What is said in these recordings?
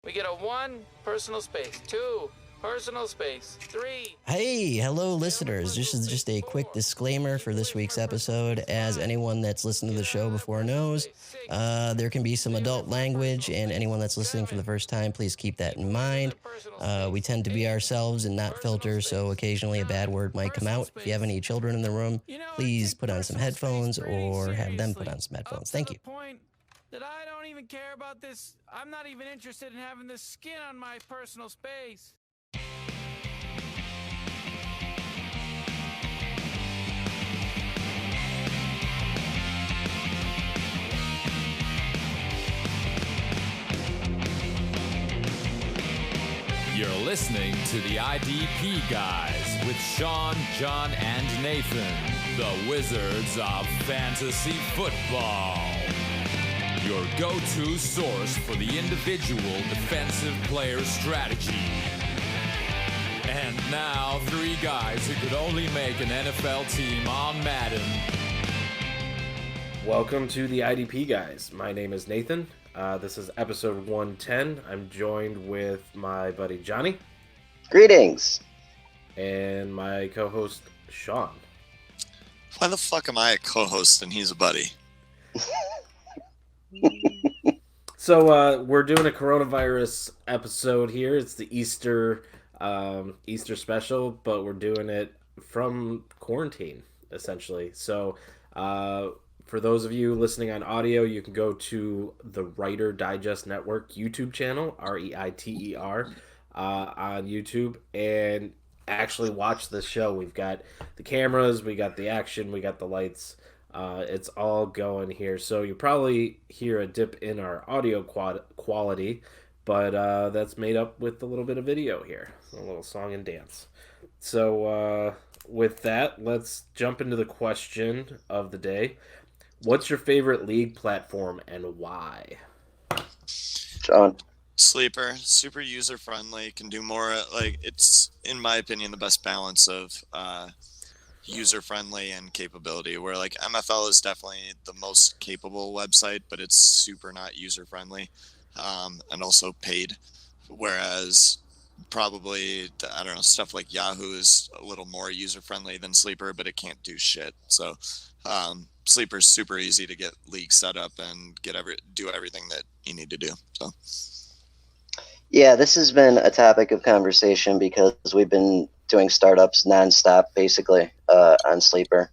We get a 1, personal space, 2, personal space, 3. Hey, hello, listeners. This is just a quick disclaimer for this week's episode. As anyone that's listened to the show before knows, there can be some adult language, and anyone that's listening for the first time, please keep that in mind. We tend to be ourselves and not filter, so occasionally a bad word might come out. If you have any children in the room, please put on some headphones or have them put on some headphones. Thank you. That I don't even care about this. I'm not even interested in having this skin on my personal space. You're listening to the IDP Guys with Sean, John, and Nathan, the Wizards of Fantasy Football. Your go-to source for the individual defensive player strategy. And now, 3 guys who could only make an NFL team on Madden. Welcome to the IDP Guys. My name is Nathan. This is episode 110. I'm joined with my buddy Johnny. Greetings. And my co-host Sean. Why the fuck am I a co-host and he's a buddy? So we're doing a coronavirus episode here. It's the Easter special, but we're doing it from quarantine, essentially. So for those of you listening on audio, you can go to the Writer Digest Network YouTube channel, REITER, on YouTube, and actually watch this show. We've got the cameras, we got the action, we got the lights. It's all going here. So you probably hear a dip in our audio quality, but that's made up with a little bit of video here, a little song and dance. So with that, let's jump into the question of the day. What's your favorite league platform and why? John. Sleeper, super user friendly, can do more. Like, it's, in my opinion, the best balance of user friendly and capability, where like MFL is definitely the most capable website, but it's super not user friendly, and also paid, whereas probably, I don't know, stuff like Yahoo is a little more user friendly than Sleeper, but it can't do shit. So Sleeper's super easy to get league set up and do everything that you need to do. So yeah, this has been a topic of conversation because we've been doing startups nonstop, basically, on Sleeper,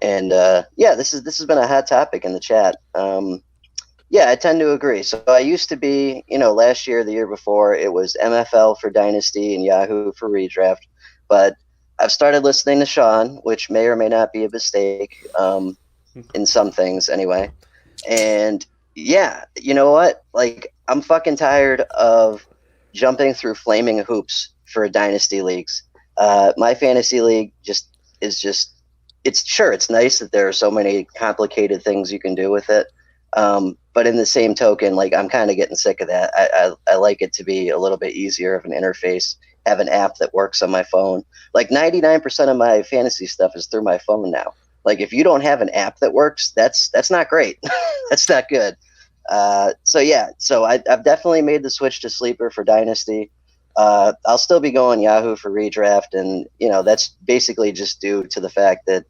and this has been a hot topic in the chat. I tend to agree. So I used to be, last year, the year before, it was MFL for Dynasty and Yahoo for Redraft, but I've started listening to Sean, which may or may not be a mistake, in some things anyway, and yeah, you know what? Like, I'm fucking tired of jumping through flaming hoops for dynasty leagues. My fantasy league it's nice that there are so many complicated things you can do with it. But in the same token, like, I'm kind of getting sick of that. I like it to be a little bit easier of an interface, have an app that works on my phone. Like 99% of my fantasy stuff is through my phone now. Like, if you don't have an app that works, that's not great. That's not good. So I've definitely made the switch to Sleeper for Dynasty. I'll still be going Yahoo for Redraft, and that's basically just due to the fact that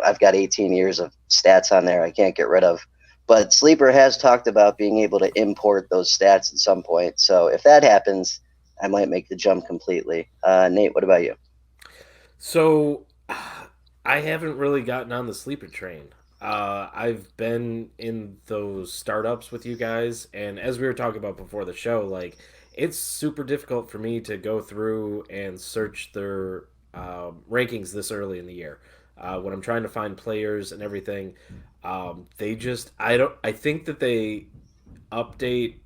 I've got 18 years of stats on there I can't get rid of. But Sleeper has talked about being able to import those stats at some point. So if that happens, I might make the jump completely. Nate, what about you? So I haven't really gotten on the Sleeper train. I've been in those startups with you guys, and as we were talking about before the show, like, it's super difficult for me to go through and search their rankings this early in the year. When I'm trying to find players and everything, I think that they update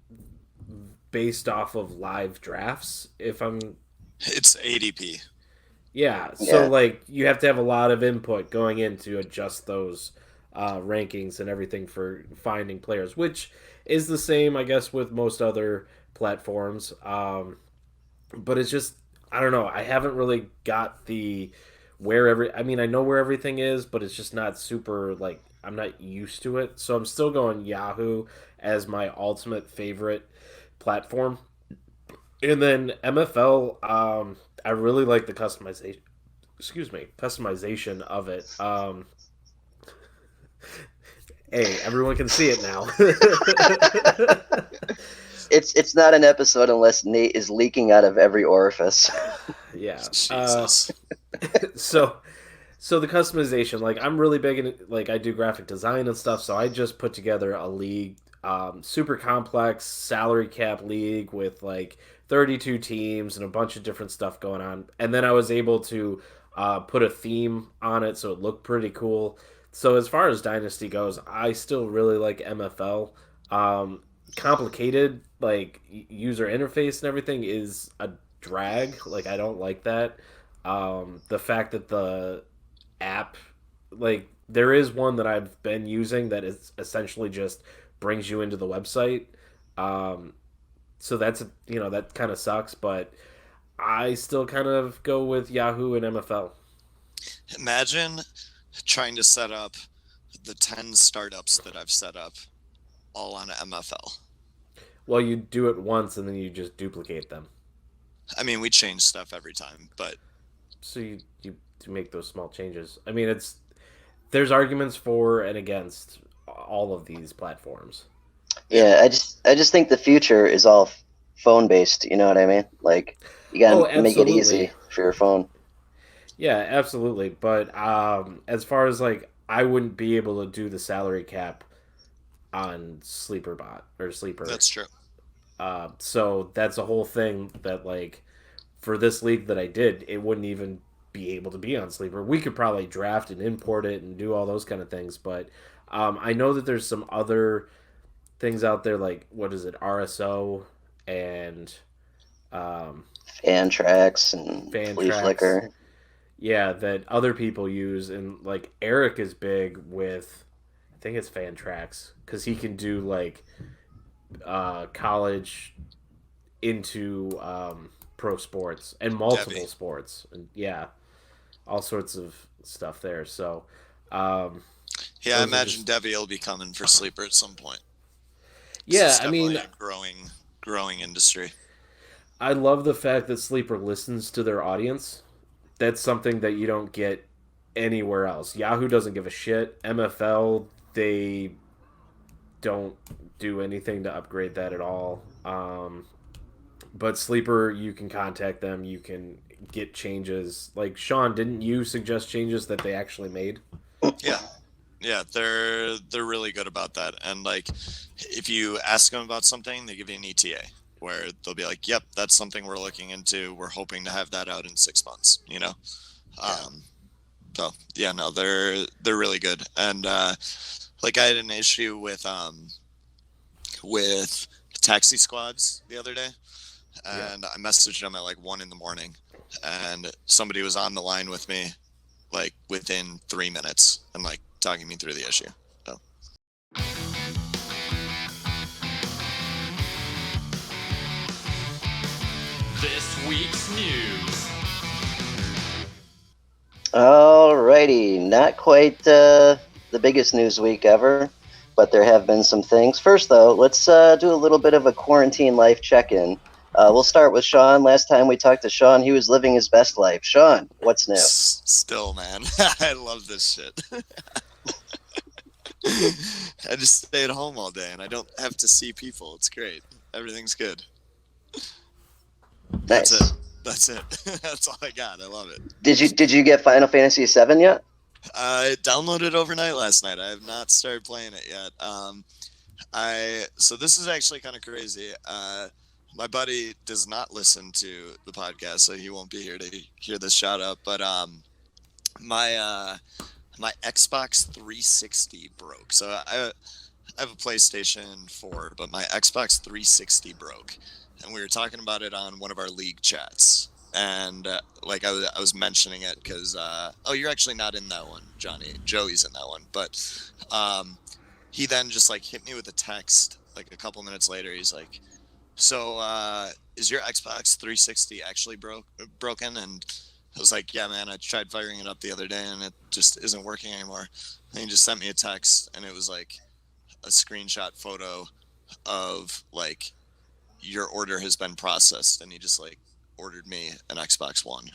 based off of live drafts. It's ADP. Yeah, so like, you have to have a lot of input going in to adjust those rankings and everything for finding players, which is the same, I guess, with most other platforms. But it's just, I don't know. I haven't really got I know where everything is, but it's just not super, like, I'm not used to it. So I'm still going Yahoo as my ultimate favorite platform. And then MFL, I really like the customization. Excuse me, customization of it. Hey, everyone can see it now. It's not an episode unless Nate is leaking out of every orifice. Yeah. Jesus. So the customization, like I'm really big in like I do graphic design and stuff, so I just put together a league, super complex salary cap league with like 32 teams and a bunch of different stuff going on, and then I was able to put a theme on it, so it looked pretty cool. So as far as Dynasty goes, I still really like MFL. Complicated like user interface and everything is a drag. Like I don't like that. The fact that the app, like there is one that I've been using that is essentially just brings you into the website. So that's that kind of sucks, but I still kind of go with Yahoo and MFL. Imagine trying to set up the 10 startups that I've set up all on MFL. Well, you do it once and then you just duplicate them. I mean, we change stuff every time, but So you make those small changes. I mean, there's arguments for and against all of these platforms. Yeah, I just think the future is all phone based. You know what I mean? Like you gotta make it easy for your phone. Yeah, absolutely. But as far as like, I wouldn't be able to do the salary cap on SleeperBot or Sleeper. that's true. So that's a whole thing that like for this league that I did, it wouldn't even be able to be on Sleeper. We could probably draft and import it and do all those kind of things, but I know that there's some other things out there like what is it, RSO and Fan tracks and flea flicker. Yeah, that other people use, and like Eric is big with, I think it's Fan Tracks because he can do like college into pro sports and multiple Debbie. sports, and yeah, all sorts of stuff there. So Yeah, I those are imagine just- Debbie will be coming for Sleeper at some point. yeah, It's I mean, definitely a growing industry. I love the fact that Sleeper listens to their audience. That's something that you don't get anywhere else. Yahoo doesn't give a shit. MFL, they don't do anything to upgrade that at all. But Sleeper, you can contact them. You can get changes. Like, Sean, didn't you suggest changes that they actually made? Yeah, they're really good about that. And like, if you ask them about something, they give you an ETA where they'll be like, "Yep, that's something we're looking into. We're hoping to have that out in 6 months." You know, so yeah, no, they're really good. And like, I had an issue with taxi squads the other day, and I messaged them at like 1 a.m, and somebody was on the line with me like within 3 minutes and like talking me through the issue. So. This week's news. Alrighty, not quite the biggest news week ever, but there have been some things. First, though, let's do a little bit of a quarantine life check-in. We'll start with Sean. Last time we talked to Sean, he was living his best life. Sean, what's new? Still, man, I love this shit. I just stay at home all day and I don't have to see people. It's great. Everything's good. Nice. That's it. That's all I got. I love it. Did you get Final Fantasy VII yet? I downloaded overnight last night. I have not started playing it yet. So this is actually kind of crazy. My buddy does not listen to the podcast, so he won't be here to hear this shout out. But my Xbox 360 broke. So I have a PlayStation 4, but my Xbox 360 broke. And we were talking about it on one of our league chats. And like I was mentioning it because, you're actually not in that one, Johnny. Joey's in that one. But he then just like hit me with a text like a couple minutes later. He's like, so is your Xbox 360 actually broken? And I was like, yeah, man, I tried firing it up the other day and it just isn't working anymore. And he just sent me a text and it was like a screenshot photo of like your order has been processed, and he just like ordered me an Xbox One.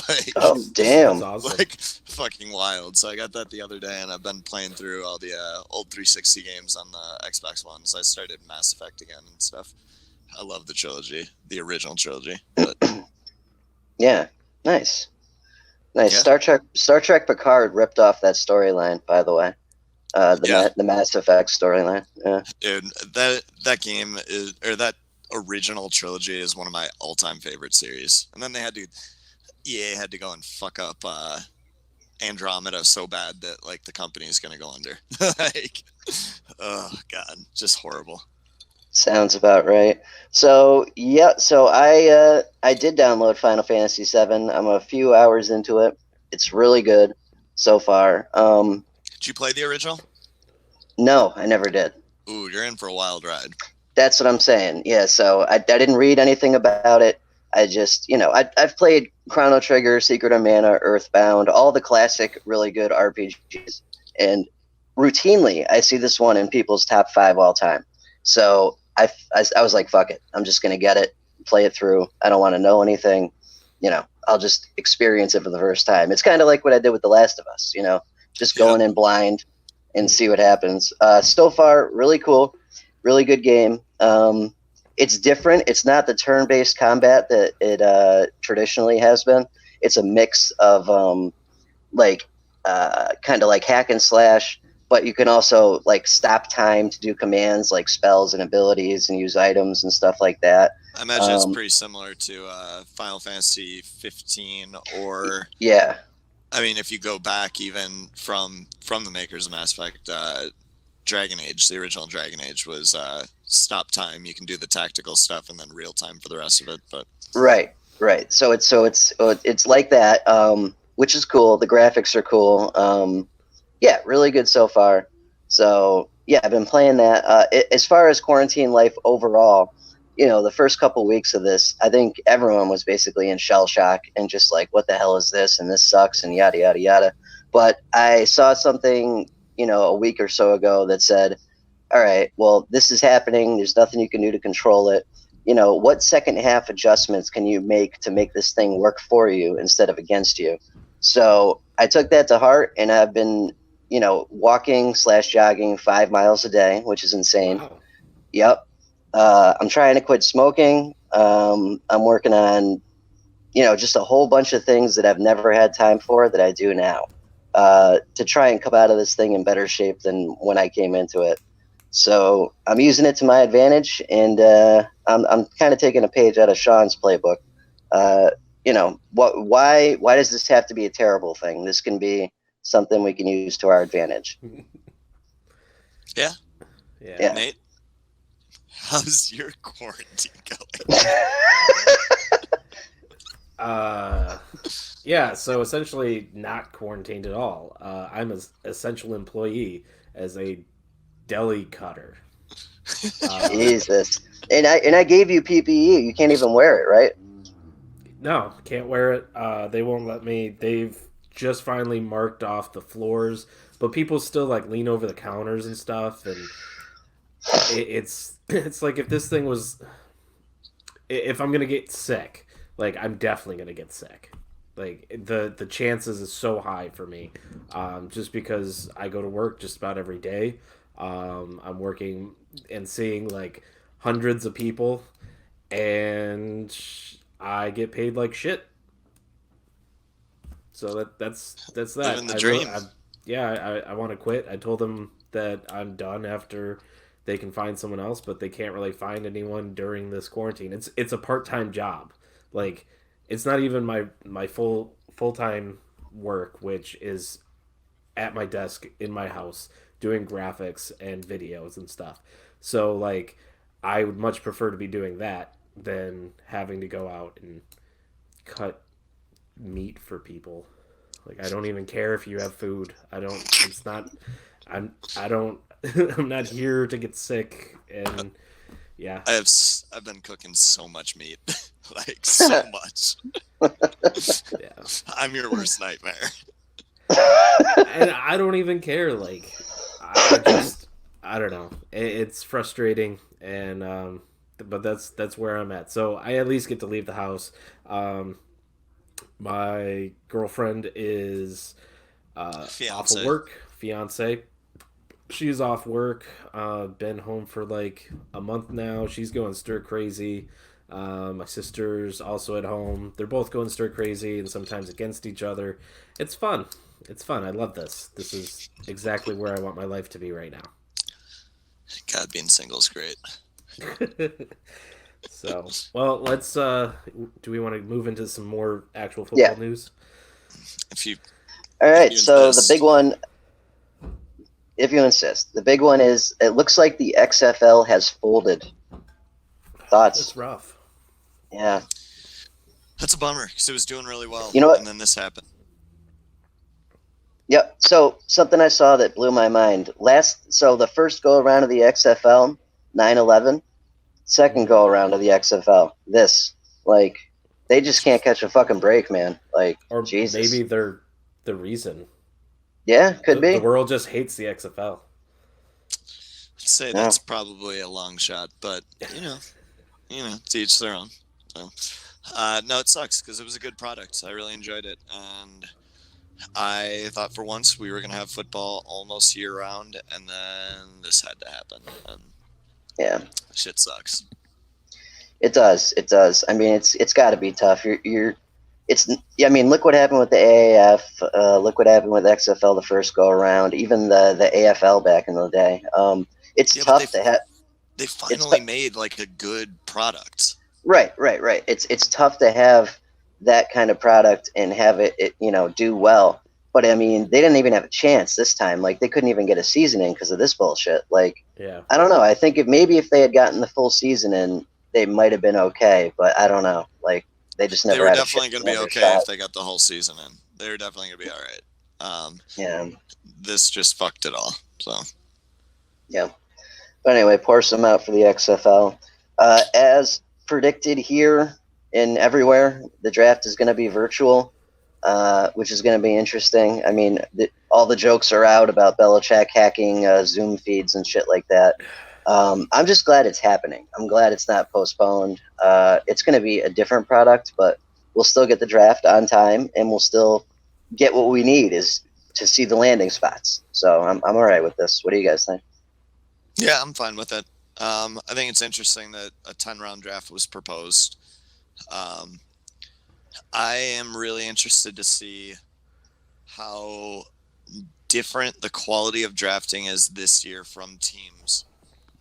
Like, Oh, damn. That's awesome. like fucking wild. So I got that the other day, and I've been playing through all the old 360 games on the Xbox One. So I started Mass Effect again and stuff. I love the trilogy, the original trilogy. But Yeah, nice. Nice. Yeah. Star Trek Picard ripped off that storyline, by the way. The Mass Effect storyline. Yeah. dude, that game is, or that original trilogy is one of my all-time favorite series. And then EA had to go and fuck up Andromeda so bad that like the company is gonna go under. Like, oh god, just horrible. Sounds about right. So yeah, so I did download Final Fantasy VII. I'm a few hours into it. It's really good so far. Did you play the original? No, I never did. Ooh, you're in for a wild ride. That's what I'm saying. Yeah, so I didn't read anything about it. I just, I've played Chrono Trigger, Secret of Mana, Earthbound, all the classic, really good RPGs. And routinely, I see this one in people's top 5 all time. So I was like, fuck it. I'm just going to get it, play it through. I don't want to know anything. I'll just experience it for the first time. It's kind of like what I did with The Last of Us, just going in blind and see what happens. So far, really cool. Really good game. It's different. It's not the turn-based combat that it traditionally has been. It's a mix of kind of like hack and slash, but you can also like stop time to do commands like spells and abilities and use items and stuff like that. I imagine it's pretty similar to Final Fantasy 15 or yeah. I mean, if you go back even from the makers of Mass Effect, Dragon Age, the original Dragon Age was stop time. You can do the tactical stuff and then real time for the rest of it. But right. So it's like that, which is cool. The graphics are cool. Yeah, really good so far. So yeah, I've been playing that. As far as quarantine life overall, the first couple weeks of this, I think everyone was basically in shell shock and just like, what the hell is this? And this sucks and yada, yada, yada. But I saw something, a week or so ago that said, all right, well, this is happening. There's nothing you can do to control it. What second half adjustments can you make to make this thing work for you instead of against you? So I took that to heart, and I've been, walking/jogging 5 miles a day, which is insane. Wow. Yep. I'm trying to quit smoking. I'm working on, just a whole bunch of things that I've never had time for that I do now, to try and come out of this thing in better shape than when I came into it. So I'm using it to my advantage, and I'm kind of taking a page out of Sean's playbook. Why does this have to be a terrible thing? This can be something we can use to our advantage. yeah. Nate, how's your quarantine going? Yeah, so essentially not quarantined at all. I'm an essential employee as a deli cutter. Jesus. And I gave you PPE. You can't even wear it, right? No, can't wear it. They won't let me. They've just finally marked off the floors, but people still like lean over the counters and stuff, and it's like if this thing was, if I'm gonna get sick, like I'm definitely gonna get sick. Like the chances is so high for me, just because I go to work just about every day. I'm working and seeing like hundreds of people, and I get paid like shit. So that's that. Living the dream. I want to quit. I told them that I'm done after they can find someone else, but they can't really find anyone during this quarantine. It's a part-time job. Like it's not even my full-time work, which is at my desk in my house doing graphics and videos and stuff. So like I would much prefer to be doing that than having to go out and cut meat for people. Like I don't even care if you have food. I'm not here to get sick. And yeah, I've been cooking so much meat. Like so much. Yeah. I'm your worst nightmare. And I don't even care. Like I don't know. It's frustrating, and but that's where I'm at. So I at least get to leave the house. My girlfriend is off of work. Fiance. She's off work. Been home for like a month now. She's going stir crazy. My sister's also at home. They're both going stir crazy and sometimes against each other. It's fun. It's fun. I love this. This is exactly where I want my life to be right now. God, being single is great. So, well, let's. Do we want to move into some more actual football news? All right. So the big one, if you insist, the big one is it looks like the XFL has folded. Thoughts? It's rough. Yeah. That's a bummer because it was doing really well. You know what? And then this happened. Yep. So something I saw that blew my mind. So the first go around of the XFL, 9/11. Second go around of the XFL, they just can't catch a fucking break, man. Or Jesus. Maybe they're the reason. Yeah, could be. The world just hates the XFL. I'd say that's probably a long shot, but you know, to each their own. So, no, it sucks because it was a good product. I really enjoyed it, and I thought for once we were gonna have football almost year round, and then this had to happen. And yeah, shit sucks. It does. It does. I mean, it's got to be tough. I mean, look what happened with the AAF. Look what happened with XFL the first go around. Even the AFL back in the day. It's tough to have. They finally made like a good product. Right. It's tough to have that kind of product and have it do well. But I mean, they didn't even have a chance this time. Like, they couldn't even get a season in because of this bullshit. Like, yeah. I don't know. I think if they had gotten the full season in, they might have been okay. But I don't know. Like, they just never. They were definitely going to be okay if they got the whole season in. They were definitely going to be all right. Yeah. This just fucked it all. So. Yeah. But anyway, pour some out for the XFL. As predicted here and everywhere, the draft is going to be virtual. Which is going to be interesting. I mean, all the jokes are out about Belichick hacking Zoom feeds and shit like that. I'm just glad it's happening. I'm glad it's not postponed. It's going to be a different product, but we'll still get the draft on time, and we'll still get what we need is to see the landing spots. So I'm all right with this. What do you guys think? Yeah, I'm fine with it. I think it's interesting that a 10-round draft was proposed. I am really interested to see how different the quality of drafting is this year from teams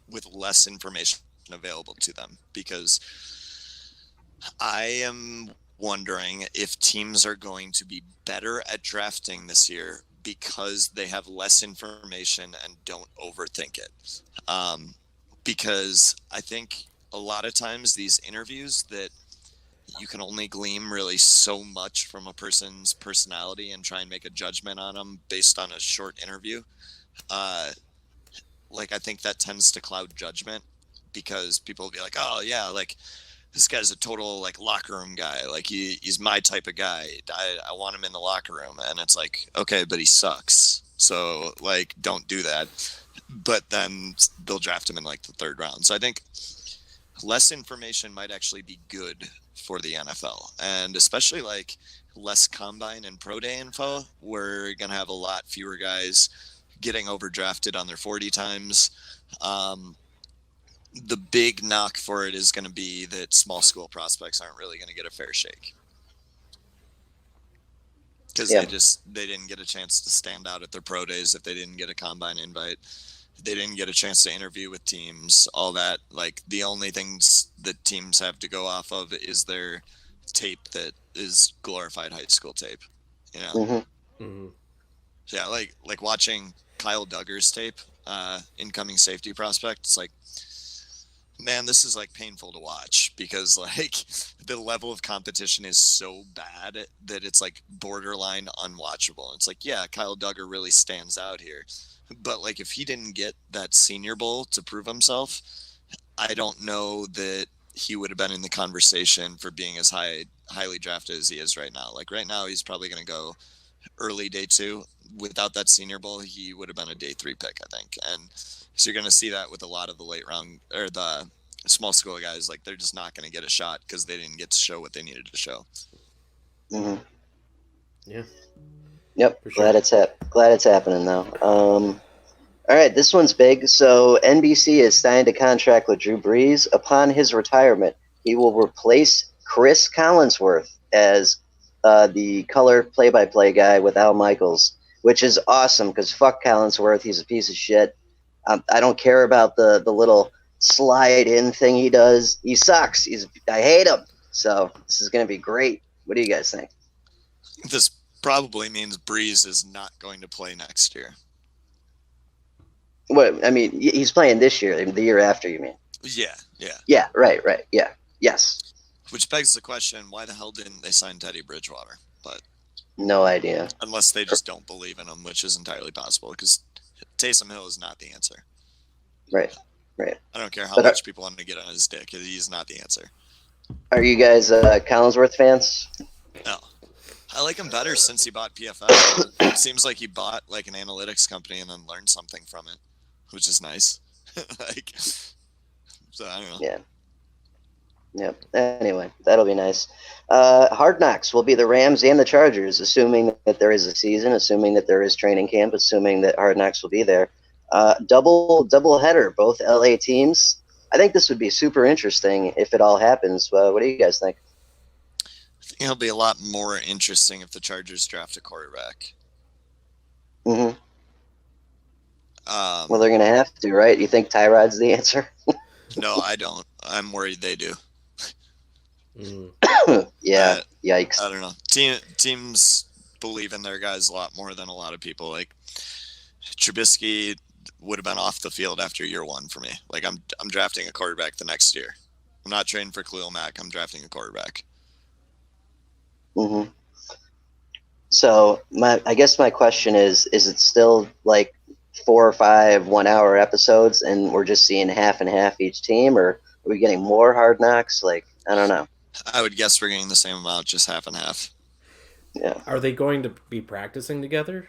with less information available to them, because I am wondering if teams are going to be better at drafting this year because they have less information and don't overthink it. Because I think a lot of times these interviews that you can only glean really so much from a person's personality and try and make a judgment on them based on a short interview. I think that tends to cloud judgment, because people will be like, oh yeah, like this guy's a total like locker room guy. Like he's my type of guy. I want him in the locker room. And it's like, okay, but he sucks. So like, don't do that. But then they'll draft him in like the third round. So I think less information might actually be good for the NFL, and especially like less combine and pro day info. We're going to have a lot fewer guys getting overdrafted on their 40 times. The big knock for it is going to be that small school prospects aren't really going to get a fair shake, because they didn't get a chance to stand out at their pro days. If they didn't get a combine invite, they didn't get a chance to interview with teams, all that. Like, the only things that teams have to go off of is their tape that is glorified high school tape, you know? Mm-hmm. Mm-hmm. Yeah, like watching Kyle Duggar's tape, incoming safety prospect. It's like, man, this is like painful to watch, because like the level of competition is so bad that it's like borderline unwatchable. It's like, yeah, Kyle Duggar really stands out here. But like, if he didn't get that Senior Bowl to prove himself, I don't know that he would have been in the conversation for being as highly drafted as he is right now. Like right now, he's probably going to go early day 2. Without that Senior Bowl, he would have been a day 3 pick, I think. And so you're going to see that with a lot of the late round or the small school guys, like they're just not going to get a shot because they didn't get to show what they needed to show. Mm-hmm. Yeah. Yep. For sure. Glad it's happening though. All right, this one's big. So NBC has signed a contract with Drew Brees. Upon his retirement, he will replace Chris Collinsworth as the color play-by-play guy with Al Michaels, which is awesome because fuck Collinsworth. He's a piece of shit. I don't care about the little slide-in thing he does. He sucks. I hate him. So this is going to be great. What do you guys think? This probably means Breeze is not going to play next year. What I mean, he's playing this year, the year after, you mean? Yeah. Yeah, right. Yeah, yes. Which begs the question, why the hell didn't they sign Teddy Bridgewater? But No idea. unless they just don't believe in him, which is entirely possible, because Taysom Hill is not the answer. Right. I don't care how But much people want to get on his dick. He's not the answer. Are you guys Collinsworth fans? No. I like him better since he bought PFF. It seems like he bought like an analytics company and then learned something from it, which is nice. Like, so I don't know. Yeah. Yep. Anyway, that'll be nice. Hard Knocks will be the Rams and the Chargers, assuming that there is a season, assuming that there is training camp, assuming that Hard Knocks will be there. Double header, both LA teams. I think this would be super interesting if it all happens. What do you guys think? I think it'll be a lot more interesting if the Chargers draft a quarterback. Mm-hmm. Well, they're going to have to, right? You think Tyrod's the answer? No, I don't. I'm worried they do. Yeah, yikes. I don't know. Teams believe in their guys a lot more than a lot of people. Like Trubisky would have been off the field after year one for me. Like I'm drafting a quarterback the next year. I'm not trading for Khalil Mack. I'm drafting a quarterback. Mm-hmm. So I guess my question is it still like 4 or 5 1-hour episodes and we're just seeing half and half each team, or are we getting more Hard Knocks? Like, I don't know. I would guess we're getting the same amount, just half and half. Yeah. Are they going to be practicing together?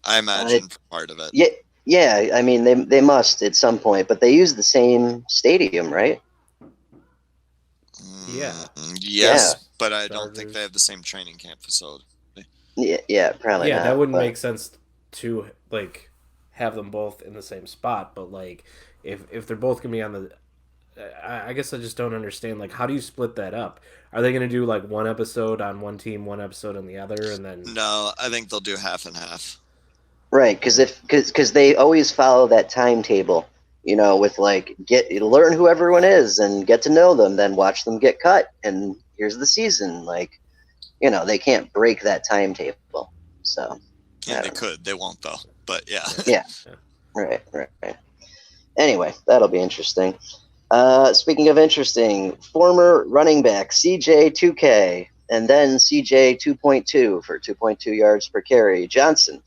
I imagine for part of it. Yeah. I mean, they must at some point, but they use the same stadium, right? Yeah. Yes, Yeah. but I don't Chargers. think they have the same training camp facility. Yeah, probably. Yeah, not, that wouldn't but- make sense to like have them both in the same spot. But like, if they're both gonna be on the, I guess I just don't understand. Like, how do you split that up? Are they gonna do like one episode on one team, one episode on the other, and then? No, I think they'll do half and half. Right, because they always follow that timetable, with like learn who everyone is and get to know them, then watch them get cut, and here's the season. Like, they can't break that timetable. So Yeah, they could. They won't though. But yeah. Yeah. Right. Anyway, that'll be interesting. Speaking of interesting, former running back CJ 2K and then CJ 2.2 for 2.2 yards per carry. Johnson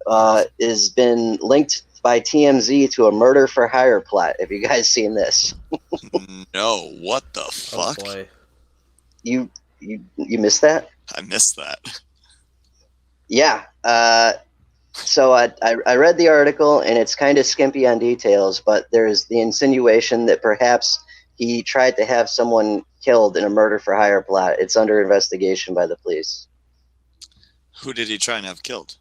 has been linked by TMZ to a murder for hire plot. Have you guys seen this? No, what the Oh fuck? boy. You missed that? I missed that. Yeah. So I read the article, and it's kind of skimpy on details, but there's the insinuation that perhaps he tried to have someone killed in a murder for hire plot. It's under investigation by the police. Who did he try and have killed?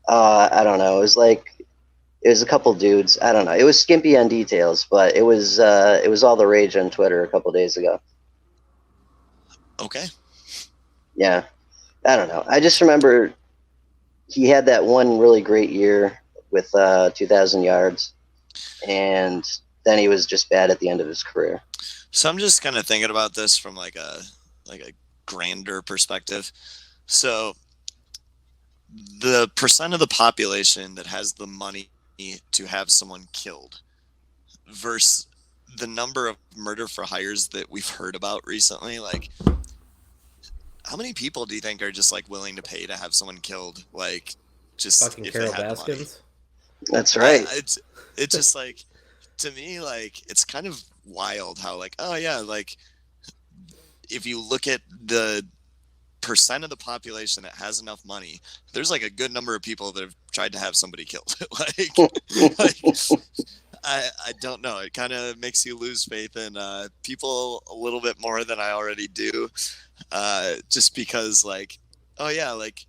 I don't know. It was a couple dudes. I don't know. It was skimpy on details, but it was all the rage on Twitter a couple days ago. Okay. Yeah. I don't know. I just remember he had that one really great year with 2,000 yards, and then he was just bad at the end of his career. So I'm just kind of thinking about this from like a grander perspective. So the percent of the population that has the money to have someone killed versus the number of murder for hires that we've heard about recently, like how many people do you think are just like willing to pay to have someone killed? Like just Fucking if Carol they had money? Baskins. That's right. It's just like, to me, like it's kind of wild how like, oh yeah, like if you look at the percent of the population that has enough money, there's like a good number of people that have tried to have somebody killed. like I don't know. It kind of makes you lose faith in people a little bit more than I already do. Just because, like, oh yeah, like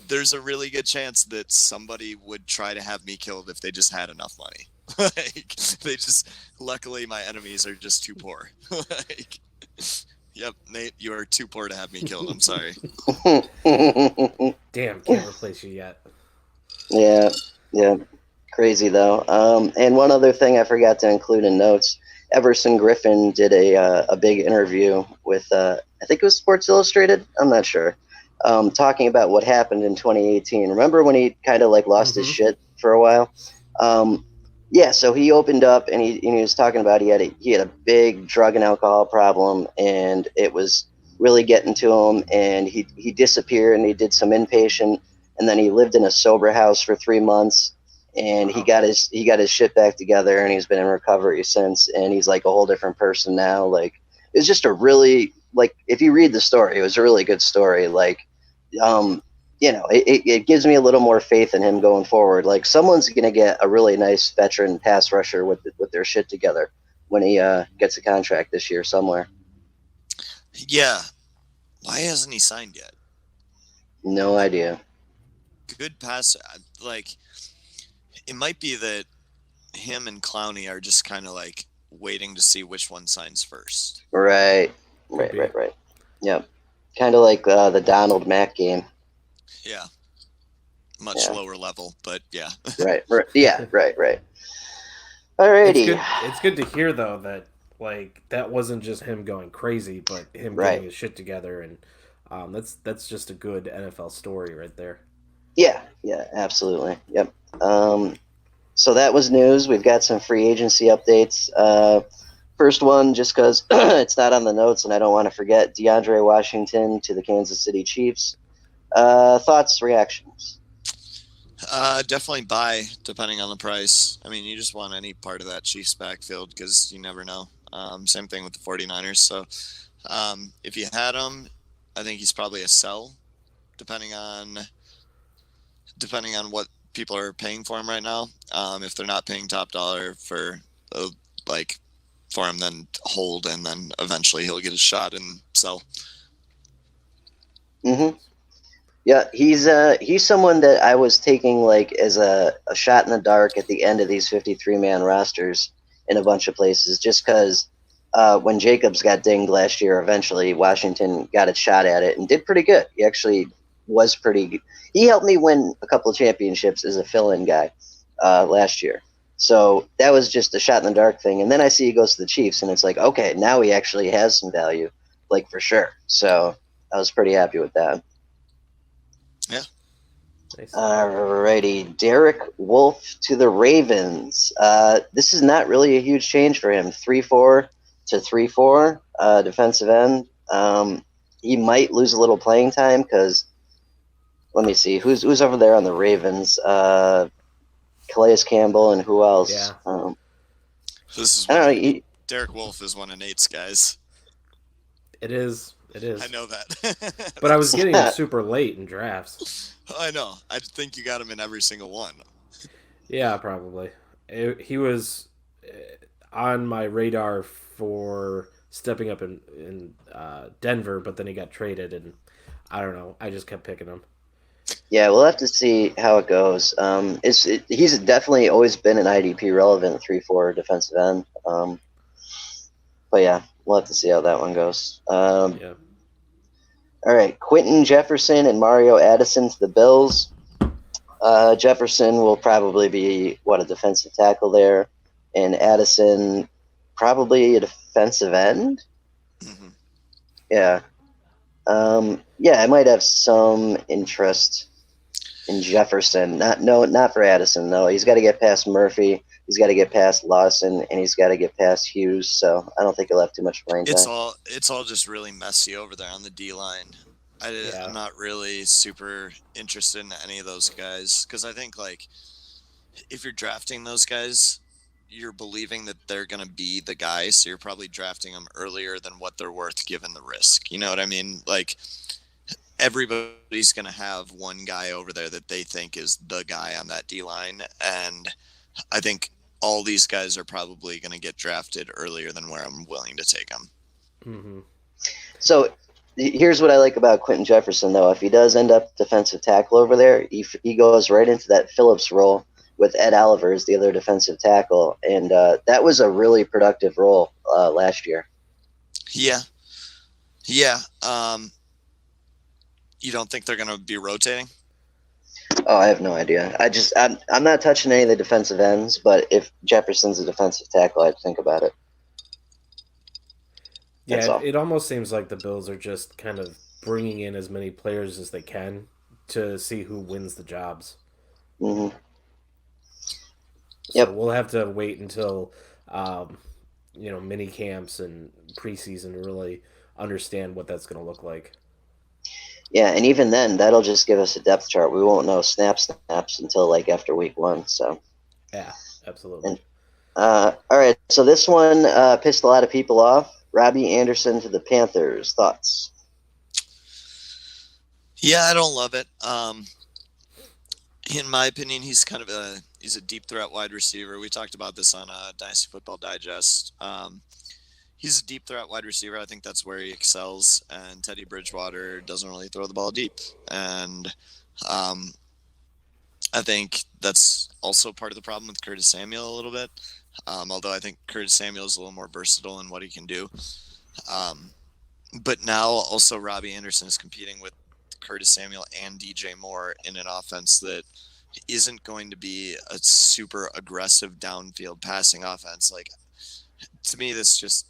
there's a really good chance that somebody would try to have me killed if they just had enough money. Like, they just, luckily my enemies are just too poor. Like, yep, Nate, you are too poor to have me killed. I'm sorry. Damn, can't replace you yet. Yeah. Crazy though. And one other thing I forgot to include in notes: Everson Griffin did a big interview with I think it was Sports Illustrated. I'm not sure. Talking about what happened in 2018. Remember when he kind of like lost his shit for a while? Yeah. So he opened up and he was talking about he had a big drug and alcohol problem, and it was really getting to him. And he disappeared and he did some inpatient, and then he lived in a sober house for 3 months. And he got his shit back together, and he's been in recovery since, and he's like a whole different person now. Like, it's just a really, like, if you read the story, it was a really good story. Like, it gives me a little more faith in him going forward. Like, someone's gonna get a really nice veteran pass rusher with their shit together when he gets a contract this year somewhere. Yeah, why hasn't he signed yet? No idea. Good pass, like. It might be that him and Clowney are just kind of like waiting to see which one signs first. Right. Yep. Kind of like the Donald Mack game. Yeah. Much lower level, but yeah. Right. Yeah, right. Alrighty. It's good to hear, though, that like that wasn't just him going crazy, but him getting his shit together. And that's just a good NFL story right there. Yeah, absolutely. Yep. So that was news. We've got some free agency updates. First one, just because it's not on the notes and I don't want to forget, DeAndre Washington to the Kansas City Chiefs. Thoughts, reactions? Definitely buy, depending on the price. I mean, you just want any part of that Chiefs backfield because you never know. Same thing with the 49ers. So if you had him, I think he's probably a sell, depending on what people are paying for him right now. If they're not paying top dollar for him, then hold, and then eventually he'll get a shot and sell. Mm-hmm. Yeah, he's someone that I was taking like as a shot in the dark at the end of these 53-man rosters in a bunch of places, just because when Jacobs got dinged last year, eventually Washington got a shot at it and did pretty good. He actually was pretty good. He helped me win a couple of championships as a fill-in guy last year. So that was just a shot in the dark thing. And then I see he goes to the Chiefs, and it's like, okay, now he actually has some value, like for sure. So I was pretty happy with that. Yeah. Nice. Alrighty, Derek Wolfe to the Ravens. This is not really a huge change for him. 3-4 to 3-4 defensive end. He might lose a little playing time because, let me see, who's over there on the Ravens? Calais Campbell and who else? Yeah. Derek Wolfe is one of Nate's guys. It is. I know that. But I was getting him super late in drafts. I know. I think you got him in every single one. Yeah, probably. He was on my radar for stepping up in Denver, but then he got traded, and I don't know. I just kept picking him. Yeah, we'll have to see how it goes. He's definitely always been an IDP relevant 3-4 defensive end. But yeah, we'll have to see how that one goes. Yeah. All right, Quinton, Jefferson, and Mario Addison to the Bills. Jefferson will probably be, a defensive tackle there. And Addison, probably a defensive end? Mm-hmm. Yeah. I might have some interest in Jefferson. Not for Addison, though. He's got to get past Murphy. He's got to get past Lawson, and he's got to get past Hughes. So I don't think he'll have too much playing time. It's all just really messy over there on the D line. I'm not really super interested in any of those guys because I think if you're drafting those guys, you're believing that they're going to be the guy, so you're probably drafting them earlier than what they're worth given the risk. You know what I mean? Everybody's going to have one guy over there that they think is the guy on that D line, and I think all these guys are probably going to get drafted earlier than where I'm willing to take them. Mm-hmm. So here's what I like about Quinton Jefferson, though. If he does end up defensive tackle over there, he goes right into that Phillips role with Ed Oliver as the other defensive tackle. And that was a really productive role last year. Yeah. Yeah. You don't think they're going to be rotating? Oh, I have no idea. I'm not touching any of the defensive ends, but if Jefferson's a defensive tackle, I'd think about it. Yeah, it almost seems like the Bills are just kind of bringing in as many players as they can to see who wins the jobs. Mm-hmm. So we'll have to wait until, mini camps and preseason to really understand what that's going to look like. Yeah, and even then, that'll just give us a depth chart. We won't know snaps until like after week 1. So. Yeah, absolutely. And, all right, so this one pissed a lot of people off. Robbie Anderson to the Panthers. Thoughts? Yeah, I don't love it. In my opinion, he's kind of he's a deep threat wide receiver. We talked about this on Dynasty Football Digest. He's a deep threat wide receiver. I think that's where he excels. And Teddy Bridgewater doesn't really throw the ball deep. And I think that's also part of the problem with Curtis Samuel a little bit. Although I think Curtis Samuel is a little more versatile in what he can do. But now also Robbie Anderson is competing with Curtis Samuel and DJ Moore in an offense that isn't going to be a super aggressive downfield passing offense. Like, to me, this just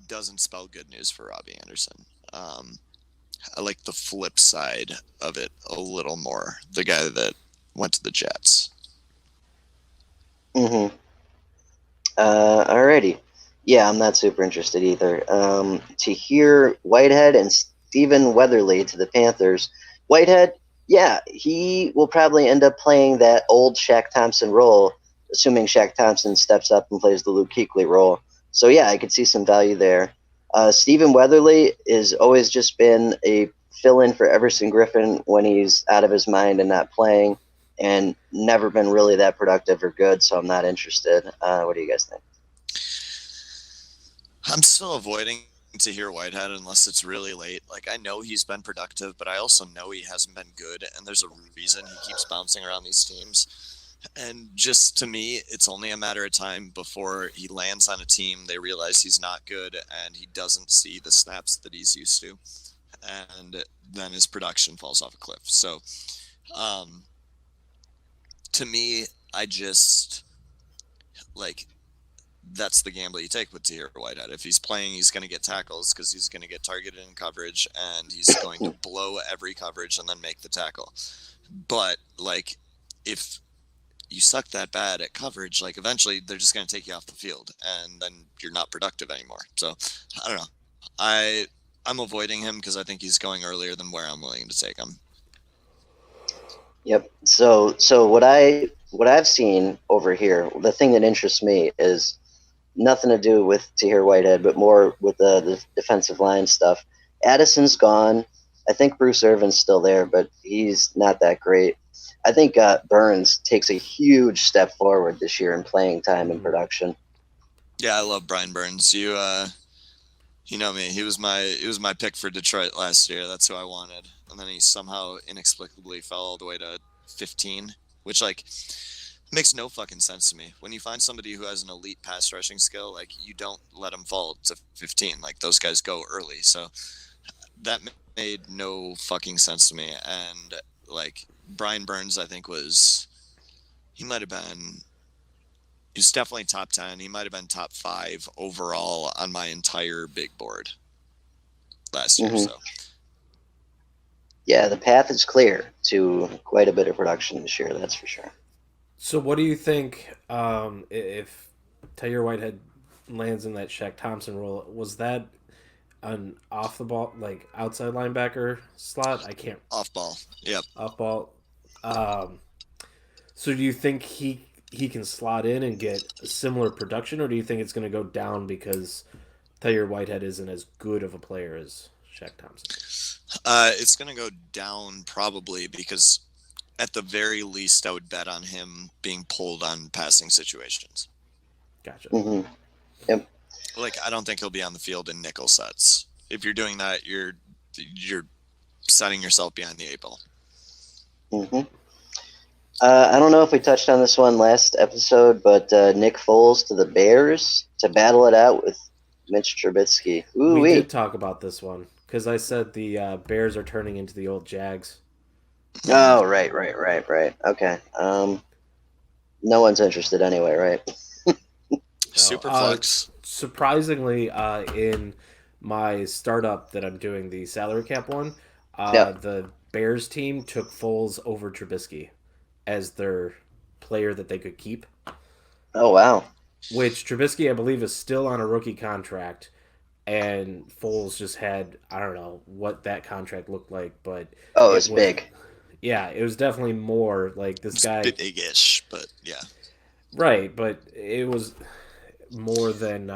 doesn't spell good news for Robbie Anderson. I like the flip side of it a little more. The guy that went to the Jets. Mm-hmm. Alrighty. Yeah, I'm not super interested either. Tahir Whitehead and Stephen Weatherly to the Panthers. Whitehead, yeah, he will probably end up playing that old Shaq Thompson role, assuming Shaq Thompson steps up and plays the Luke Kuechly role. So, yeah, I could see some value there. Stephen Weatherly has always just been a fill-in for Everson Griffin when he's out of his mind and not playing, and never been really that productive or good, so I'm not interested. What do you guys think? I'm still avoiding Tahir Whitehead unless it's really late. Like, I know he's been productive, but I also know he hasn't been good, and there's a reason he keeps bouncing around these teams. And just to me, it's only a matter of time before he lands on a team, they realize he's not good, and he doesn't see the snaps that he's used to. And then his production falls off a cliff. So, to me, I just, like, that's the gamble you take with Tahir Whitehead. If he's playing, he's going to get tackles because he's going to get targeted in coverage, and he's going to blow every coverage and then make the tackle. But, like, if you suck that bad at coverage, like, eventually they're just going to take you off the field, and then you're not productive anymore. So, I don't know. I'm avoiding him because I think he's going earlier than where I'm willing to take him. Yep. So what I've seen over here, the thing that interests me is nothing to do with Tahir Whitehead, but more with the defensive line stuff. Addison's gone. I think Bruce Irvin's still there, but he's not that great. I think Burns takes a huge step forward this year in playing time and production. Yeah, I love Brian Burns. You know me. He was my pick for Detroit last year. That's who I wanted. And then he somehow inexplicably fell all the way to 15, which, like, makes no fucking sense to me. When you find somebody who has an elite pass rushing skill, like, you don't let them fall to 15. Like, those guys go early. So that made no fucking sense to me. And, like, Brian Burns, I think, he was definitely top 10. He might have been top 5 overall on my entire big board last year. So, yeah, the path is clear to quite a bit of production this year. That's for sure. So, what do you think if Tahir Whitehead lands in that Shaq Thompson role? Was that an off the ball, like outside linebacker slot? I can't. Off ball. Yep. Off ball. So, do you think he can slot in and get similar production, or do you think it's going to go down because Tahir Whitehead isn't as good of a player as Shaq Thompson? It's going to go down probably because at the very least I would bet on him being pulled on passing situations. Gotcha. Mm-hmm. Yep. Like, I don't think he'll be on the field in nickel sets. If you're doing that, you're setting yourself behind the 8 ball. Mm-hmm. I don't know if we touched on this one last episode, but Nick Foles to the Bears to battle it out with Mitch Trubisky. Ooh-wee. We did talk about this one because I said the Bears are turning into the old Jags. Oh, right. Okay. No one's interested anyway, right? Superflex. Surprisingly, in my startup that I'm doing, the salary cap one, the Bears team took Foles over Trubisky as their player that they could keep. Oh, wow. Which Trubisky, I believe, is still on a rookie contract, and Foles just had, I don't know what that contract looked like, but... Oh, it was big. Yeah, it was definitely more like this guy... Big-ish, but yeah. Right, but it was more than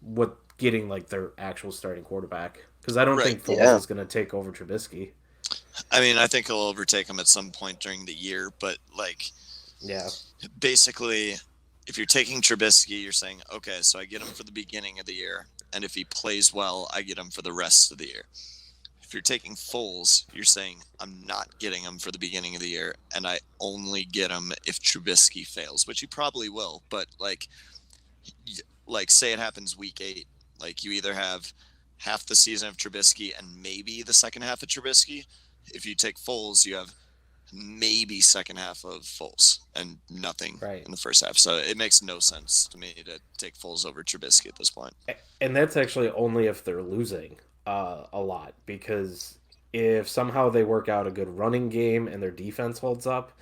what getting like their actual starting quarterback. Because I don't think Foles is going to take over Trubisky. I mean, I think he'll overtake him at some point during the year, but like, basically, if you're taking Trubisky, you're saying, okay, so I get him for the beginning of the year, and if he plays well, I get him for the rest of the year. If you're taking Foles, you're saying, I'm not getting him for the beginning of the year, and I only get him if Trubisky fails, which he probably will, but like say it happens week 8, like you either have half the season of Trubisky and maybe the second half of Trubisky. If you take Foles, you have maybe second half of Foles and nothing in the first half. So it makes no sense to me to take Foles over Trubisky at this point. And that's actually only if they're losing a lot, because if somehow they work out a good running game and their defense holds up,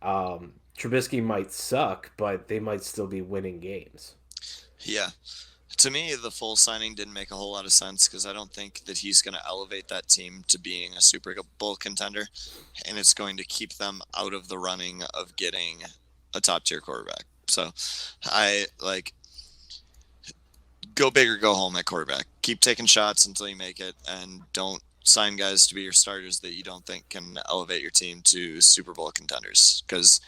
Trubisky might suck, but they might still be winning games. Yeah. To me, the full signing didn't make a whole lot of sense because I don't think that he's going to elevate that team to being a Super Bowl contender, and it's going to keep them out of the running of getting a top-tier quarterback. So I go big or go home at quarterback. Keep taking shots until you make it, and don't sign guys to be your starters that you don't think can elevate your team to Super Bowl contenders. Because,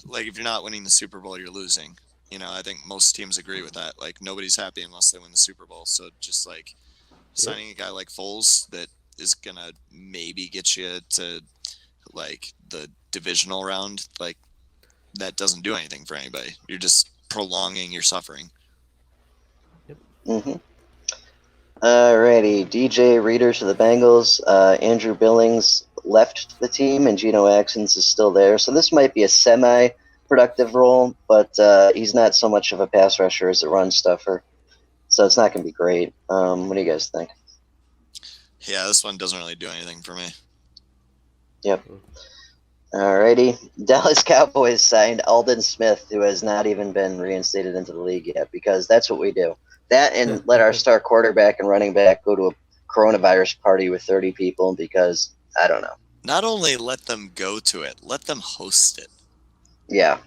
if you're not winning the Super Bowl, you're losing. I think most teams agree with that. Nobody's happy unless they win the Super Bowl. So just signing a guy like Foles that is going to maybe get you to the divisional round, that doesn't do anything for anybody. You're just prolonging your suffering. Yep. Mm-hmm. Alrighty. DJ Reader to the Bengals. Andrew Billings left the team and Geno Atkins is still there. So this might be a semi-productive role, but he's not so much of a pass rusher as a run stuffer. So it's not going to be great. What do you guys think? Yeah, this one doesn't really do anything for me. Yep. Alrighty. Dallas Cowboys signed Aldon Smith, who has not even been reinstated into the league yet, because that's what we do. That and let our star quarterback and running back go to a coronavirus party with 30 people because, I don't know. Not only let them go to it, let them host it. Yeah.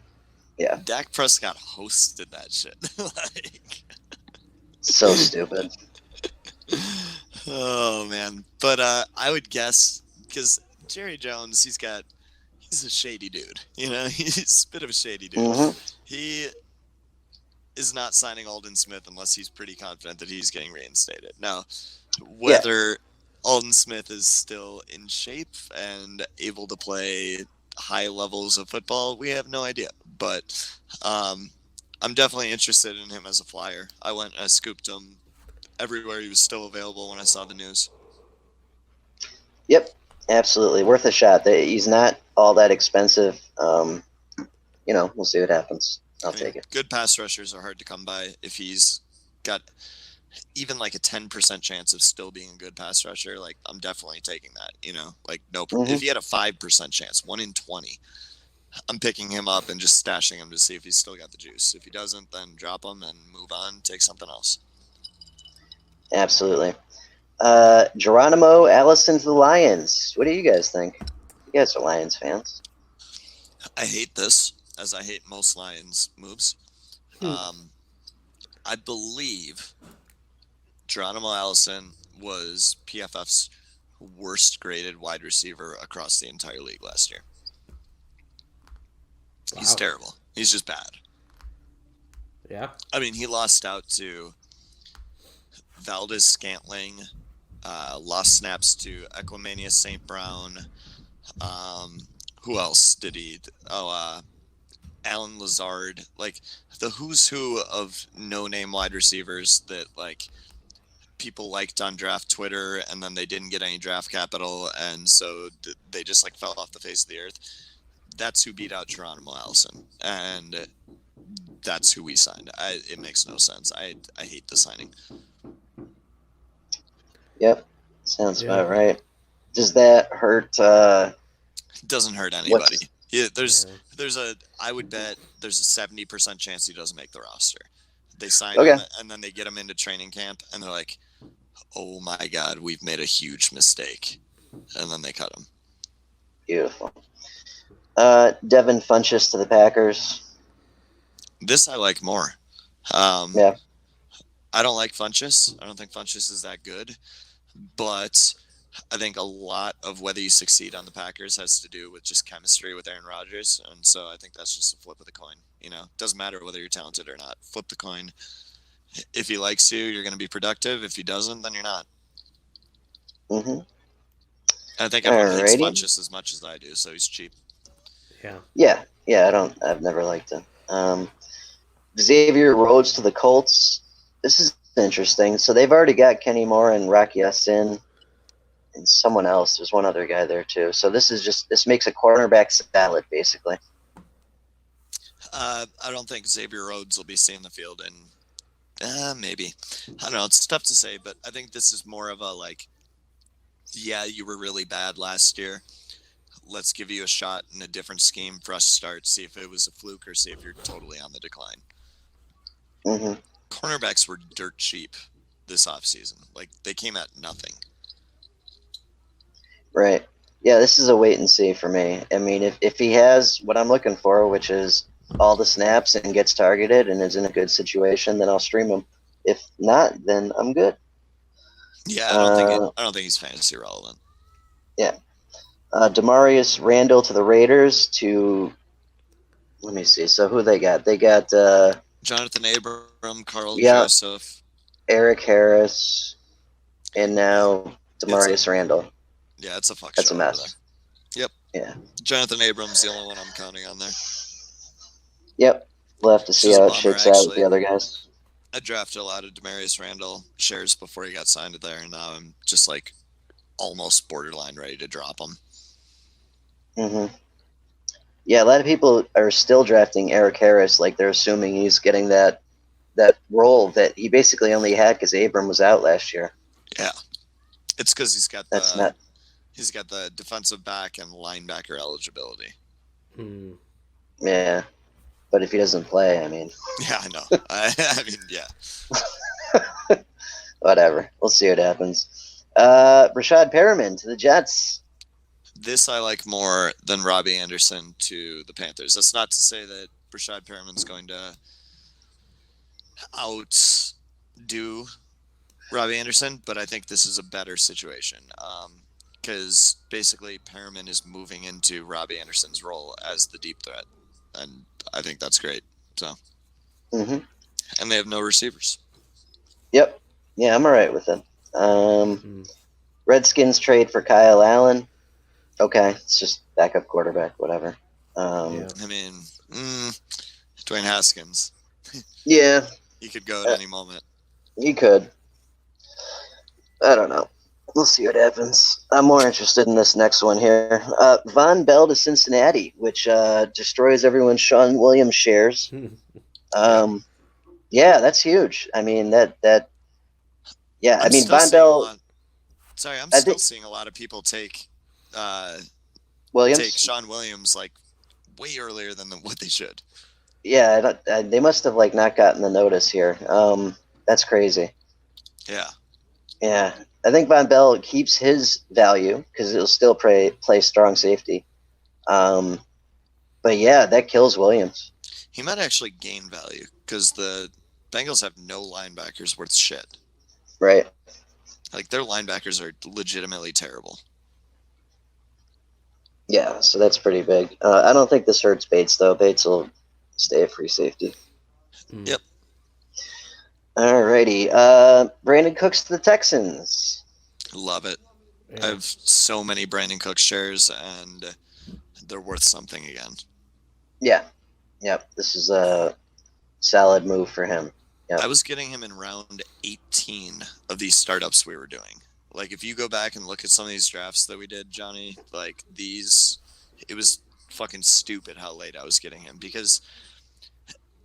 Dak Prescott hosted that shit. So stupid. Oh, man. But I would guess, because Jerry Jones, he's a shady dude. He's a bit of a shady dude. Mm-hmm. He is not signing Aldon Smith unless he's pretty confident that he's getting reinstated. Now, whether Aldon Smith is still in shape and able to play high levels of football, we have no idea. But I'm definitely interested in him as a flyer. I scooped him everywhere he was still available when I saw the news. Yep, absolutely. Worth a shot. He's not all that expensive. We'll see what happens. I'll take it. Good pass rushers are hard to come by. If he's got even a 10% chance of still being a good pass rusher, I'm definitely taking that, no. If he had a 5% chance, 1 in 20, I'm picking him up and just stashing him to see if he's still got the juice. If he doesn't, then drop him and move on, take something else. Absolutely. Geronimo Allison to the Lions. What do you guys think? You guys are Lions fans. I hate this, as I hate most Lions moves. I believe Geronimo Allison was PFF's worst graded wide receiver across the entire league last year. Wow. He's terrible. He's just bad. Yeah. I mean, he lost out to Valdez Scantling, lost snaps to Equimania St. Brown. Who else did he? Alan Lazard. Like, the who's who of no-name wide receivers that, like, people liked on draft Twitter, and then they didn't get any draft capital, and so they just, like, fell off the face of the earth. That's who beat out Geronimo Allison, and that's who we signed. It makes no sense. I hate the signing. Yep, sounds about right. Does that hurt? It doesn't hurt anybody. I would bet there's a 70% chance he doesn't make the roster. They sign him, and then they get him into training camp, and they're like, oh my God, we've made a huge mistake. And then they cut him. Beautiful. Devin Funchess to the Packers. This I like more. Yeah. I don't like Funchess. I don't think Funchess is that good. But I think a lot of whether you succeed on the Packers has to do with just chemistry with Aaron Rodgers. And so I think that's just a flip of the coin. You know, it doesn't matter whether you're talented or not. Flip the coin. If he likes you, you're going to be productive. If he doesn't, then you're not. Mm-hmm. I think everyone hates Funchess as much as I do, so he's cheap. Yeah. I've never liked him. Xavier Rhodes to the Colts. This is interesting. So they've already got Kenny Moore and Rocky Yassin and someone else. There's one other guy there too. So this makes a cornerback salad basically. I don't think Xavier Rhodes will be seeing the field, and maybe. I don't know. It's tough to say, but I think this is more of a like, yeah, you were really bad last year. Let's give you a shot in a different scheme, fresh start, see if it was a fluke or see if you're totally on the decline. Mm-hmm. Cornerbacks were dirt cheap this offseason. Like, they came at nothing. Right. Yeah, this is a wait and see for me. I mean, if he has what I'm looking for, which is all the snaps and gets targeted and is in a good situation, then I'll stream him. If not, then I'm good. Yeah, I don't think he's fantasy relevant. Yeah. Demarius Randall to the Raiders let me see. So who they got? They got Jonathan Abram, Carl Joseph, Eric Harris, and now Demarius Randall. Yeah, it's a fuck That's show a mess. Yep. Yeah. Jonathan Abram's the only one I'm counting on there. Yep. We'll have to see how it shakes out with the other guys. I drafted a lot of Demarius Randall shares before he got signed there, and now I'm just like almost borderline ready to drop him. Mm-hmm. Yeah, a lot of people are still drafting Eric Harris, like they're assuming he's getting that role that he basically only had because Abram was out last year. Yeah, it's because he's got the defensive back and linebacker eligibility. Mm. Yeah, but if he doesn't play, I mean. Yeah, I know. I mean, yeah. Whatever. We'll see what happens. Rashad Perriman to the Jets. This I like more than Robbie Anderson to the Panthers. That's not to say that Rashad Perriman's going to outdo Robbie Anderson, but I think this is a better situation because basically Perriman is moving into Robbie Anderson's role as the deep threat, and I think that's great. So, and they have no receivers. Yep. Yeah, I'm all right with it. Redskins trade for Kyle Allen. Okay, it's just backup quarterback, whatever. I mean, Dwayne Haskins. Yeah. He could go at any moment. He could. I don't know. We'll see what happens. I'm more interested in this next one here. Von Bell to Cincinnati, which destroys everyone's Sean Williams shares. Yeah, that's huge. I mean, Von Bell. I'm still seeing a lot of people take Sean Williams like way earlier than what they should. Yeah, they must have like not gotten the notice here. That's crazy. Yeah. Yeah, I think Von Bell keeps his value because he'll still play strong safety. But yeah, that kills Williams. He might actually gain value because the Bengals have no linebackers worth shit. Right. Like, their linebackers are legitimately terrible. Yeah, so that's pretty big. I don't think this hurts Bates, though. Bates will stay a free safety. Yep. Alrighty. Brandon Cooks to the Texans. Love it. Yeah. I have so many Brandon Cook shares, and they're worth something again. Yeah. Yep. This is a solid move for him. Yep. I was getting him in round 18 of these startups we were doing. Like, if you go back and look at some of these drafts that we did, Johnny, like these, it was fucking stupid how late I was getting him, because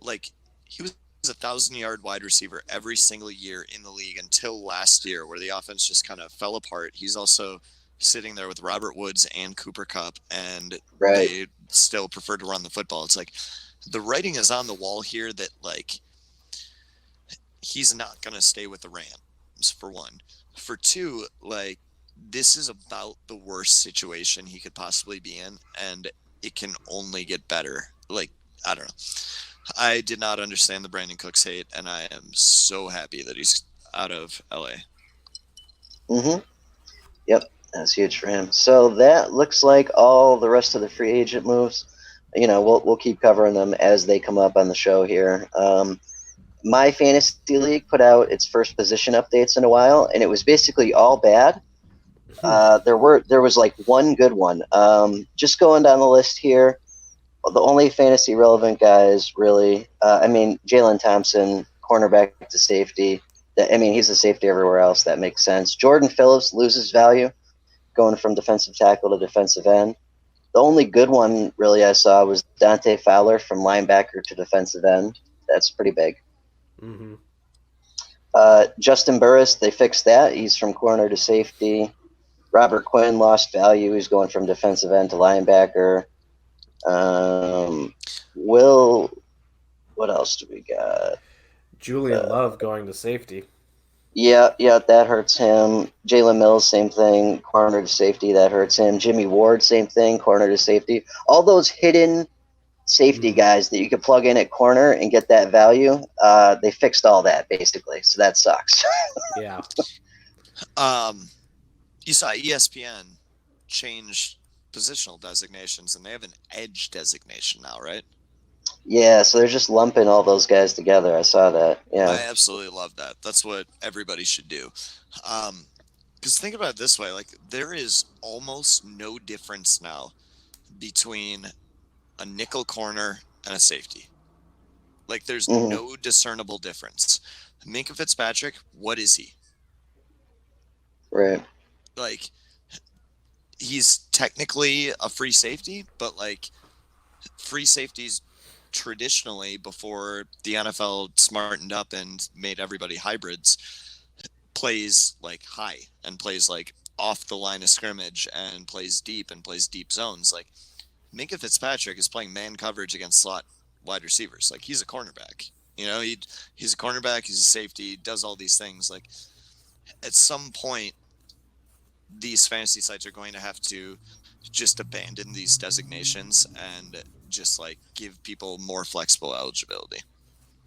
like he was a 1,000-yard wide receiver every single year in the league until last year, where the offense just kind of fell apart. He's also sitting there with Robert Woods and Cooper Kupp, and they still prefer to run the football. It's like the writing is on the wall here that, like, he's not going to stay with the Rams, for one. For two, like, this is about the worst situation he could possibly be in, and it can only get better. Like, I don't know. I did not understand the Brandon Cooks hate, and I am so happy that he's out of LA. Mm-hmm. Yep, that's huge for him. So that looks like all the rest of the free agent moves. You know, we'll keep covering them as they come up on the show here. My fantasy league put out its first position updates in a while, and it was basically all bad. There was like one good one. Just going down the list here, the only fantasy relevant guys really. Jalen Thompson, cornerback to safety. He's a safety everywhere else. That makes sense. Jordan Phillips loses value, going from defensive tackle to defensive end. The only good one really I saw was Dante Fowler from linebacker to defensive end. That's pretty big. Mm-hmm. Justin Burris, they fixed that. He's from corner to safety. Robert Quinn lost value. He's going from defensive end to linebacker. What else do we got? Julian Love going to safety. Yeah, that hurts him. Jalen Mills, same thing, corner to safety, that hurts him. Jimmy Ward, same thing, corner to safety. All those hidden safety guys that you could plug in at corner and get that value, they fixed all that basically, so that sucks. Yeah. You saw ESPN change positional designations, and they have an edge designation now, right? Yeah, so they're just lumping all those guys together. I saw that. Yeah. I absolutely love that. That's what everybody should do. Because think about it this way, like, there is almost no difference now between a nickel corner and a safety. Like, there's no discernible difference. Minkah Fitzpatrick, what is he? Right. Like, he's technically a free safety, but, like, free safeties traditionally, before the NFL smartened up and made everybody hybrids, plays like high and plays like off the line of scrimmage and plays deep zones. Like, Minkah Fitzpatrick is playing man coverage against slot wide receivers. Like, he's a cornerback. You know, he's a cornerback, he's a safety, does all these things. Like, at some point, these fantasy sites are going to have to just abandon these designations and just, like, give people more flexible eligibility.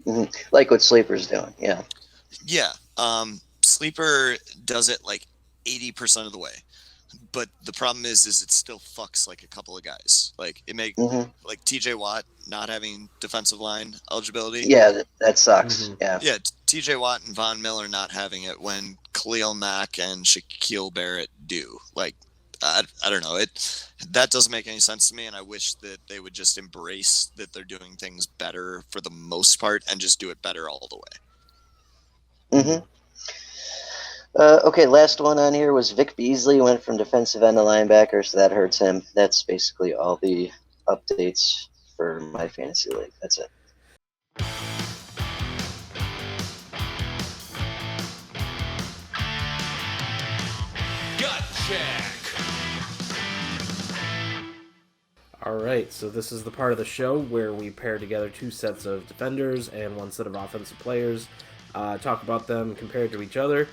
Mm-hmm. Like what Sleeper's doing. Yeah. Sleeper does it like 80% of the way, but the problem is it still fucks like a couple of guys. Like, it make like TJ Watt not having defensive line eligibility. Yeah, that sucks. Yeah. TJ Watt and Von Miller not having it when Khalil Mack and Shaquille Barrett do. Like, I don't know. That doesn't make any sense to me, and I wish that they would just embrace that they're doing things better for the most part and just do it better all the way. Okay, last one on here was Vic Beasley, went from defensive end to linebacker, so that hurts him. That's basically all the updates for my fantasy league. That's it. Gut check. All right, so this is the part of the show where we pair together two sets of defenders and one set of offensive players, talk about them compared to each other,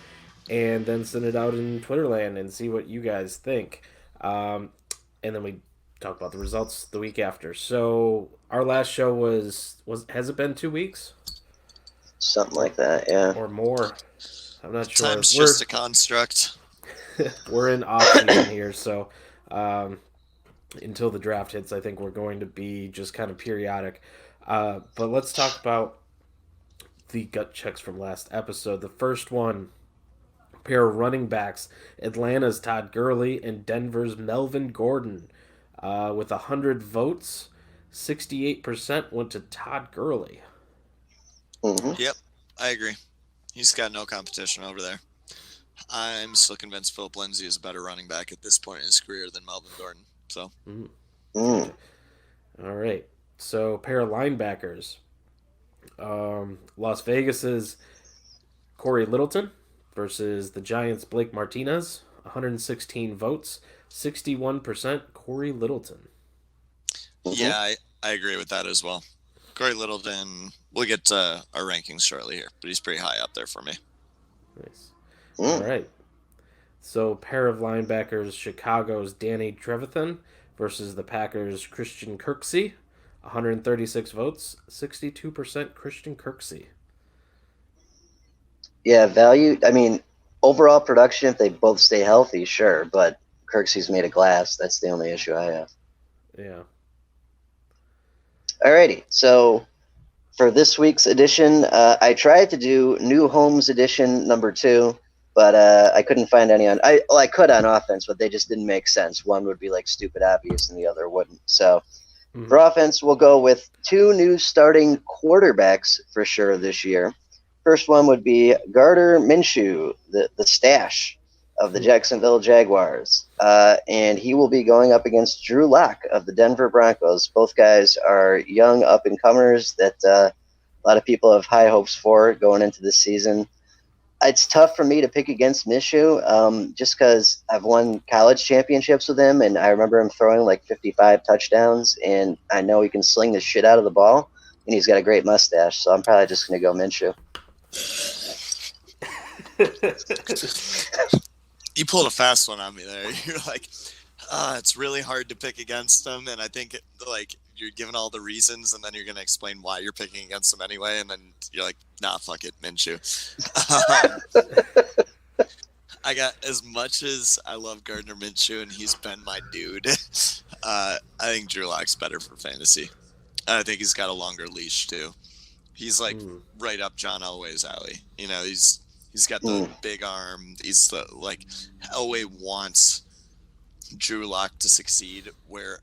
and then send it out in Twitterland and see what you guys think. And then we talk about the results the week after. So our last show has it been 2 weeks? Something like that, yeah. Or more. I'm not sure. Time's just a construct. We're in off-season here, so until the draft hits, I think we're going to be just kind of periodic. But let's talk about the gut checks from last episode. The first one, pair of running backs, Atlanta's Todd Gurley and Denver's Melvin Gordon. With 100 votes, 68% went to Todd Gurley. Mm-hmm. Yep, I agree. He's got no competition over there. I'm still convinced Philip Lindsay is a better running back at this point in his career than Melvin Gordon. So, All right. So, pair of linebackers. Las Vegas's Corey Littleton versus the Giants' Blake Martinez. 116 votes, 61% Corey Littleton. Yeah, I agree with that as well. Corey Littleton, we'll get to our rankings shortly here, but he's pretty high up there for me. Nice. All right. So, pair of linebackers, Chicago's Danny Trevathan versus the Packers' Christian Kirksey. 136 votes, 62% Christian Kirksey. Yeah, value. I mean, overall production, if they both stay healthy, sure. But Kirksey's made of glass. That's the only issue I have. Yeah. Alrighty. So for this week's edition, I tried to do New Homes Edition number 2, but I couldn't find any on. I could on offense, but they just didn't make sense. One would be like stupid obvious, and the other wouldn't. So for offense, we'll go with 2 new starting quarterbacks for sure this year. First one would be Gardner Minshew, the stash of the Jacksonville Jaguars. And he will be going up against Drew Lock of the Denver Broncos. Both guys are young up-and-comers that a lot of people have high hopes for going into this season. It's tough for me to pick against Minshew just because I've won college championships with him, and I remember him throwing like 55 touchdowns, and I know he can sling the shit out of the ball, and he's got a great mustache, so I'm probably just going to go Minshew. You pulled a fast one on me there. You're like, it's really hard to pick against them, and I think you're giving all the reasons, and then you're going to explain why you're picking against them anyway, and then you're like, nah, fuck it, Minshew. I got, as much as I love Gardner Minshew, and he's been my dude, I think Drew Lock's better for fantasy. And I think he's got a longer leash, too. He's like right up John Elway's alley. You know, he's got the big arm. He's the, like, Elway wants Drew Lock to succeed, where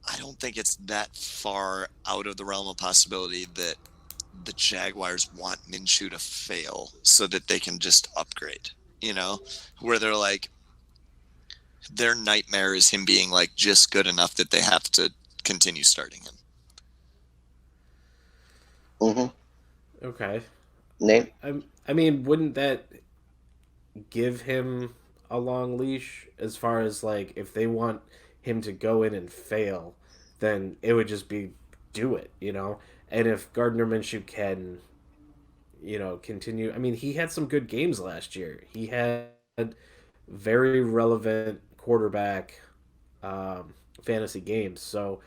I don't think it's that far out of the realm of possibility that the Jaguars want Minshew to fail so that they can just upgrade, you know, where they're like, their nightmare is him being like just good enough that they have to continue starting him. Okay. Nate? I mean, wouldn't that give him a long leash as far as, like, if they want him to go in and fail, then it would just be do it, you know? And if Gardner Minshew can, you know, continue... I mean, he had some good games last year. He had very relevant quarterback fantasy games. So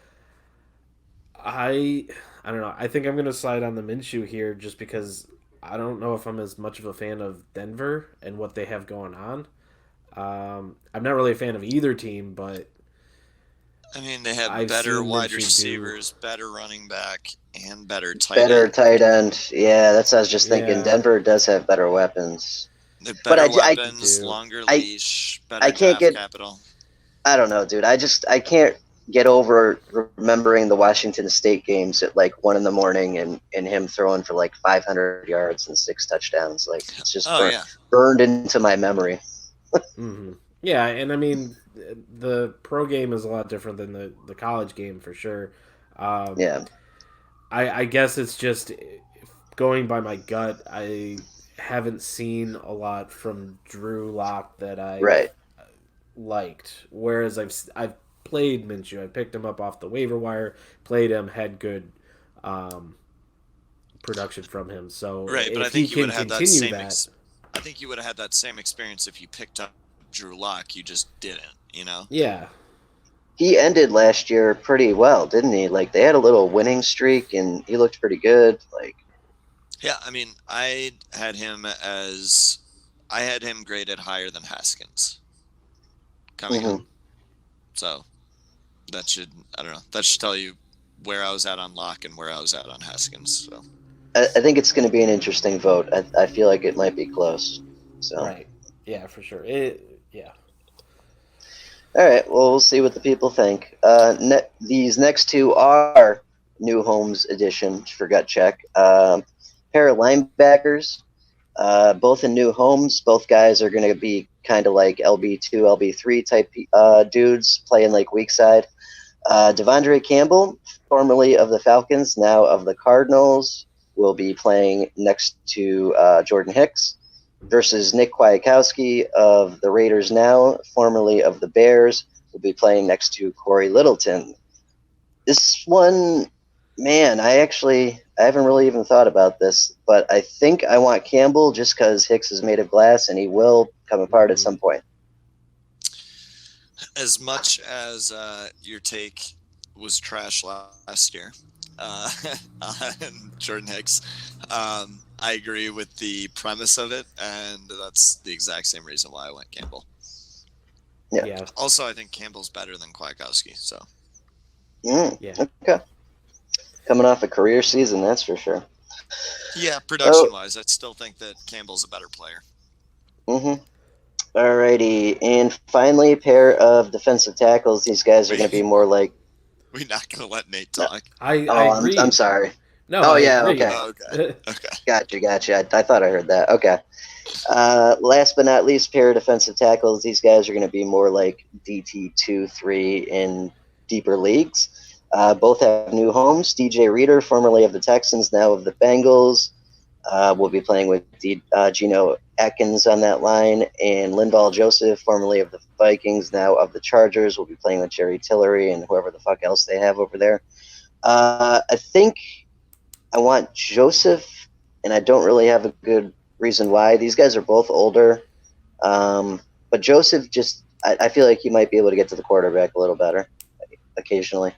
I don't know. I think I'm going to side on the Minshew here just because I don't know if I'm as much of a fan of Denver and what they have going on. I'm not really a fan of either team, but I mean, they have better wide receivers, better running back, and better tight end. Better tight end. Yeah, that's what I was just thinking. Yeah. Denver does have better weapons. Better weapons, longer leash, better draft capital. I don't know, dude. I can't get over remembering the Washington State games at like 1 a.m. and him throwing for like 500 yards and 6 touchdowns. Like, it's just burned into my memory. Yeah, and I mean, the pro game is a lot different than the college game for sure. I guess it's just going by my gut. I haven't seen a lot from Drew Lock that I liked. Whereas I've played Minshew. I picked him up off the waiver wire, played him, had good production from him. So but I think you would have had that same. I think you would have had that same experience if you picked up Drew Lock. You just didn't, you know? Yeah. He ended last year pretty well, didn't he? Like, they had a little winning streak, and he looked pretty good. Like, yeah, I mean, I had him graded higher than Haskins coming in. So that should tell you where I was at on Lock and where I was at on Haskins. So I think it's going to be an interesting vote. I feel like it might be close. So. Right. Yeah, for sure. Yeah. All right. Well, we'll see what the people think. These next two are new homes edition for gut check. Pair of linebackers, both in new homes. Both guys are going to be kind of like LB2, LB3 type dudes playing like weak side. Devondre Campbell, formerly of the Falcons, now of the Cardinals, will be playing next to Jordan Hicks, versus Nick Kwiatkowski of the Raiders now, formerly of the Bears, will be playing next to Corey Littleton. This one, man, I haven't really even thought about this, but I think I want Campbell just because Hicks is made of glass and he will come apart at some point. As much as your take was trash last year, Jordan Hicks, I agree with the premise of it, and that's the exact same reason why I went Campbell. Yeah. Also, I think Campbell's better than Kwiatkowski, so. Yeah. Okay. Coming off a career season, that's for sure. Yeah, production-wise, I still think that Campbell's a better player. Mm-hmm. Alrighty, and finally, a pair of defensive tackles. These guys are going to be more like. We're not going to let Nate talk. I agree. I'm sorry. No. Oh, I yeah, agree. okay. Okay. Gotcha. I thought I heard that. Okay. Last but not least, pair of defensive tackles. These guys are going to be more like DT2, 3 in deeper leagues. Both have new homes. DJ Reader, formerly of the Texans, now of the Bengals, will be playing with Geno Atkins on that line. And Linval Joseph, formerly of the Vikings, now of the Chargers, will be playing with Jerry Tillery and whoever the fuck else they have over there. I think I want Joseph, and I don't really have a good reason why. These guys are both older. But Joseph I feel like he might be able to get to the quarterback a little better occasionally.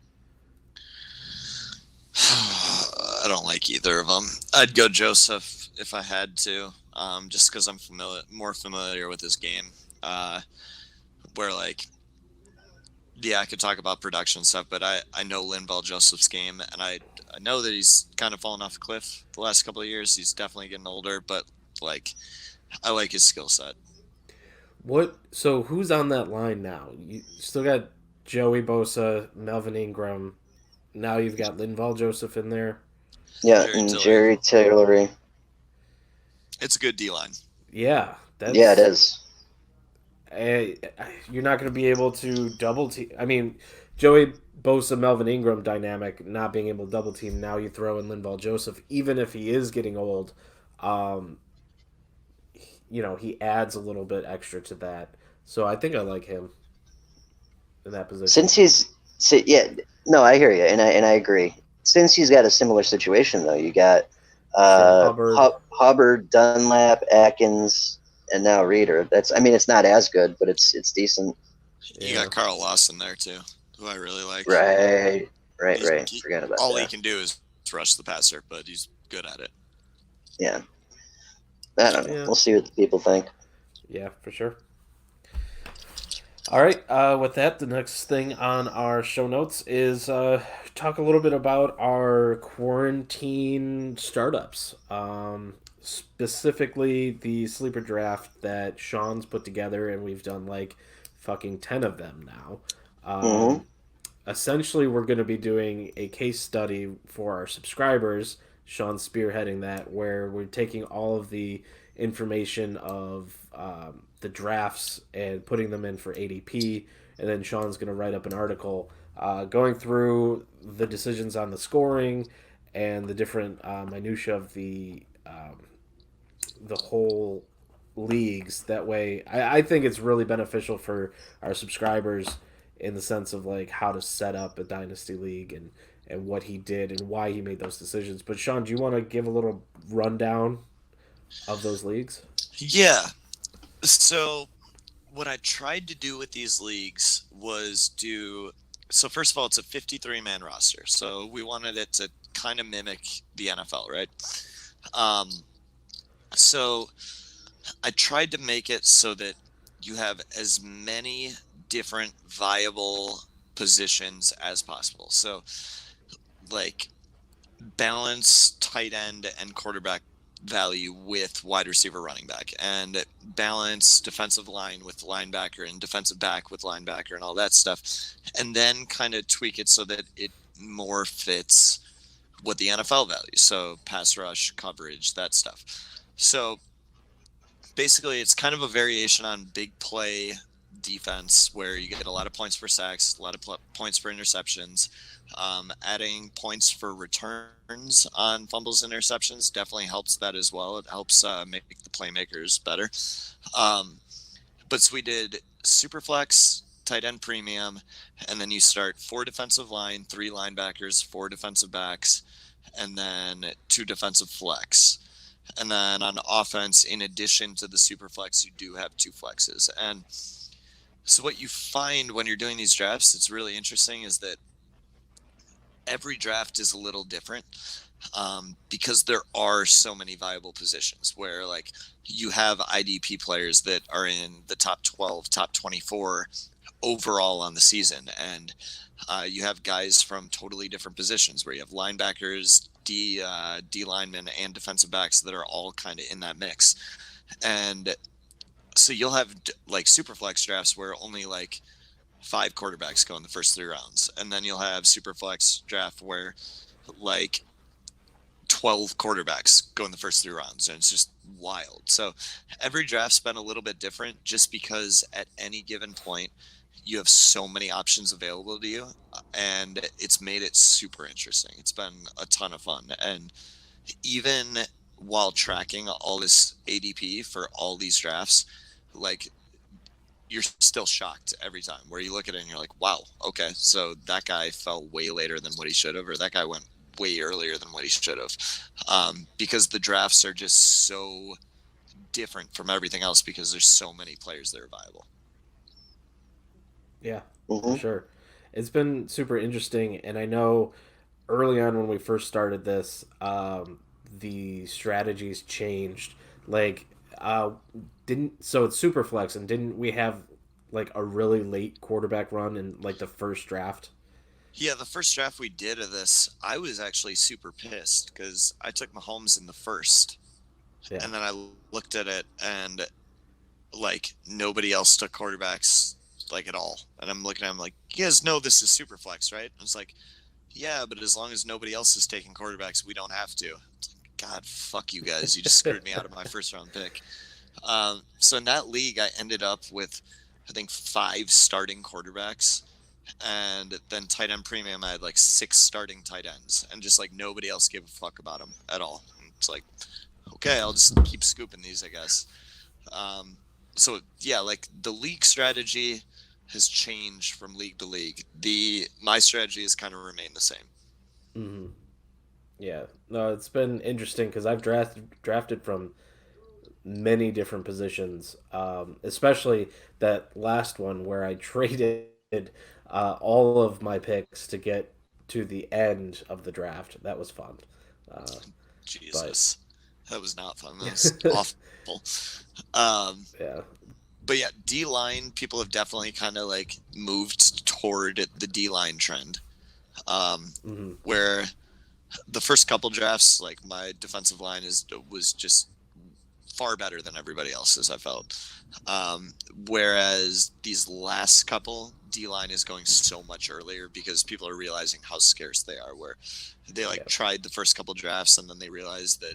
I don't like either of them. I'd go Joseph if I had to, just because I'm more familiar with his game. Where I could talk about production stuff, but I know Linval Joseph's game, and I know that he's kind of fallen off a cliff the last couple of years. He's definitely getting older, but I like his skill set. So who's on that line now? You still got Joey Bosa, Melvin Ingram. Now you've got Linval Joseph in there. Yeah, Jerry Tillery. It's a good D-line. Yeah. Yeah, it is. You're not going to be able to double team. I mean, Joey Bosa, Melvin Ingram dynamic, not being able to double team. Now you throw in Linval Joseph, even if he is getting old. He adds a little bit extra to that. So I think I like him in that position. I hear you, and I agree. Since he's got a similar situation, though, you got Hubbard, Dunlap, Atkins, and now Reader. It's not as good, but it's decent. You got Carl Lawson there too, who I really like. Right. Forgot about all that. he can do is rush the passer, but he's good at it. Yeah. I don't know. Yeah. We'll see what the people think. Yeah, for sure. All right. With that, the next thing on our show notes is talk a little bit about our quarantine startups. Specifically, the sleeper draft that Sean's put together, and we've done like fucking 10 of them now. Essentially, we're going to be doing a case study for our subscribers. Sean's spearheading that, where we're taking all of the information of the drafts and putting them in for ADP, and then Sean's going to write up an article going through the decisions on the scoring and the different minutia of the whole leagues. That way, I think it's really beneficial for our subscribers in the sense of like how to set up a dynasty league and what he did and why he made those decisions. But Sean, do you want to give a little rundown of those leagues? Yeah. So what I tried to do with these leagues was so first of all, it's a 53-man roster. So we wanted it to kind of mimic the NFL, right? So I tried to make it so that you have as many different viable positions as possible. So balance tight end and quarterback value with wide receiver, running back, and balance defensive line with linebacker and defensive back with linebacker and all that stuff, and then kind of tweak it so that it more fits what the NFL values. So pass rush, coverage, that stuff. So basically it's kind of a variation on big play defense where you get a lot of points for sacks, a lot of points for interceptions. Adding points for returns on fumbles and interceptions definitely helps that as well. It helps make the playmakers better. But so we did Superflex, tight end premium, and then you start 4 defensive line, 3 linebackers, 4 defensive backs, and then 2 defensive flex. And then on offense, in addition to the Superflex, you do have 2 flexes. And so what you find when you're doing these drafts, it's really interesting, is that every draft is a little different because there are so many viable positions where like you have IDP players that are in the top 12, top 24 overall on the season. And you have guys from totally different positions where you have linebackers, D linemen, and defensive backs that are all kind of in that mix. And so you'll have like super flex drafts where only like 5 quarterbacks go in the first 3 rounds. And then you'll have super flex draft where like 12 quarterbacks go in the first 3 rounds. And it's just wild. So every draft's been a little bit different just because at any given point, you have so many options available to you, and it's made it super interesting. It's been a ton of fun. And even while tracking all this ADP for all these drafts, like you're still shocked every time where you look at it and you're like, wow, okay, so that guy fell way later than what he should have, or that guy went way earlier than what he should have, because the drafts are just so different from everything else because there's so many players that are viable. Yeah, for sure. It's been super interesting, and I know early on when we first started this, the strategies changed. Like, so it's super flex, and didn't we have like a really late quarterback run in like the first draft? Yeah, the first draft we did of this, I was actually super pissed because I took Mahomes in the first, and then I looked at it and like nobody else took quarterbacks like at all. And I'm looking at him like, you guys know this is super flex, right? And it's like, yeah, but as long as nobody else is taking quarterbacks, we don't have to. It's like, God, fuck you guys. You just screwed me out of my first round pick. So in that league, I ended up with, I think, 5 starting quarterbacks. And then tight end premium, I had like 6 starting tight ends. And just like nobody else gave a fuck about them at all. And it's like, okay, I'll just keep scooping these, I guess. So yeah, like the league strategy has changed from league to league. My strategy has kind of remained the same. Mm-hmm. Yeah, no, it's been interesting because I've drafted from many different positions, especially that last one where I traded all of my picks to get to the end of the draft. That was fun. Jesus, that was not fun. That was awful. Yeah. But yeah, D-line, people have definitely kind of like moved toward the D-line trend, where the first couple drafts, like my defensive line was just far better than everybody else's, I felt. Whereas these last couple, D-line is going so much earlier because people are realizing how scarce they are, where they tried the first couple drafts and then they realized that,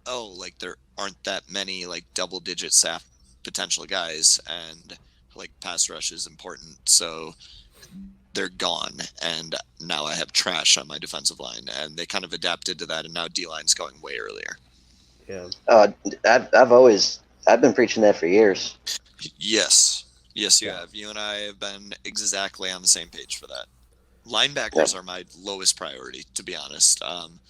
oh, like there aren't that many like double-digit sack potential guys, and like pass rush is important, so they're gone, and now I have trash on my defensive line, and they kind of adapted to that, and now D-line's going way earlier. Yeah. I've been preaching that for years. Yes, you have. You and I have been exactly on the same page for that. Linebackers are my lowest priority, to be honest.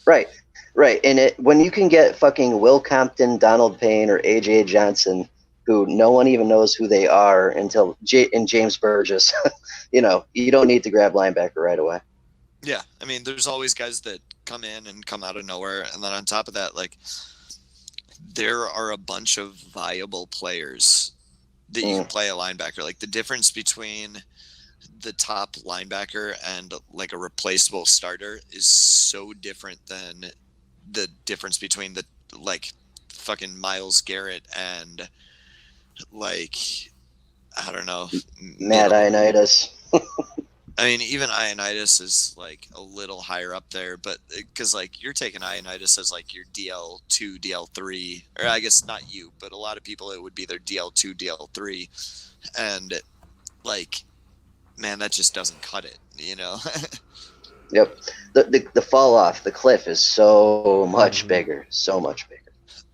Right. And when you can get fucking Will Compton, Donald Payne, or AJ Johnson, who no one even knows who they are until and James Burgess, you don't need to grab linebacker right away. Yeah, I mean, there's always guys that come in and come out of nowhere, and then on top of that, like, there are a bunch of viable players that you can play a linebacker. Like, the difference between the top linebacker and like a replaceable starter is so different than the difference between the like fucking Myles Garrett and like I don't know, Matt Ioannidis. I mean, even Ioannidis is like a little higher up there, but because like you're taking Ioannidis as like your DL2, DL3, or I guess not you, but a lot of people it would be their DL2, DL3, and like, man, that just doesn't cut it, you know? Yep. The fall off the cliff is so much bigger, so much bigger.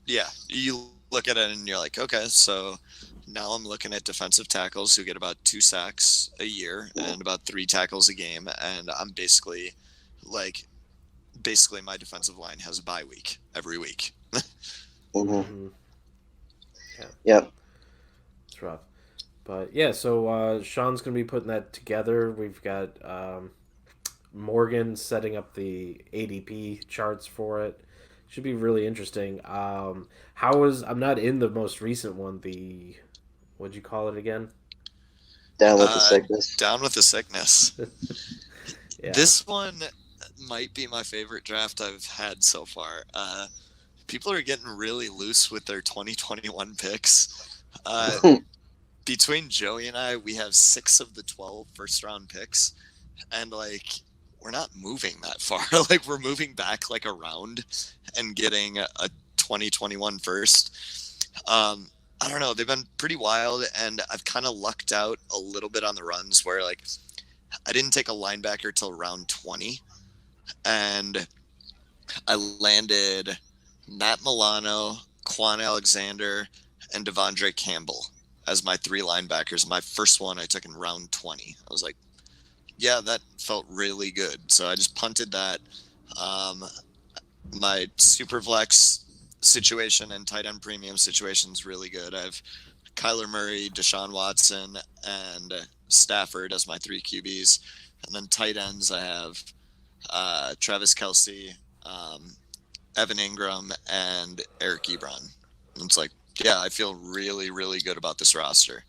Yeah, you look at it and you're like, okay, so now I'm looking at defensive tackles who get about 2 sacks a year and about 3 tackles a game, and I'm basically my defensive line has a bye week every week. Yep. It's rough. But yeah, so Sean's going to be putting that together. We've got Morgan setting up the ADP charts for it. Should be really interesting. I'm not in the most recent one, what'd you call it again? Down with the sickness. Down with the sickness. Yeah. This one might be my favorite draft I've had so far. People are getting really loose with their 2021 picks. Between Joey and I, we have 6 of the 12 first-round picks, and like we're not moving that far. Like we're moving back like a round and getting a 2021 first. I don't know. They've been pretty wild, and I've kind of lucked out a little bit on the runs where, like, I didn't take a linebacker till round 20, and I landed Matt Milano, Quan Alexander, and Devondre Campbell as my 3 linebackers. My first one I took in round 20. I was like, yeah, that felt really good. So I just punted that. My Superflex situation and tight end premium situation is really good. I have Kyler Murray, Deshaun Watson, and Stafford as my 3 QBs. And then tight ends, I have Travis Kelce, Evan Ingram, and Eric Ebron. And it's like, yeah, I feel really, really good about this roster.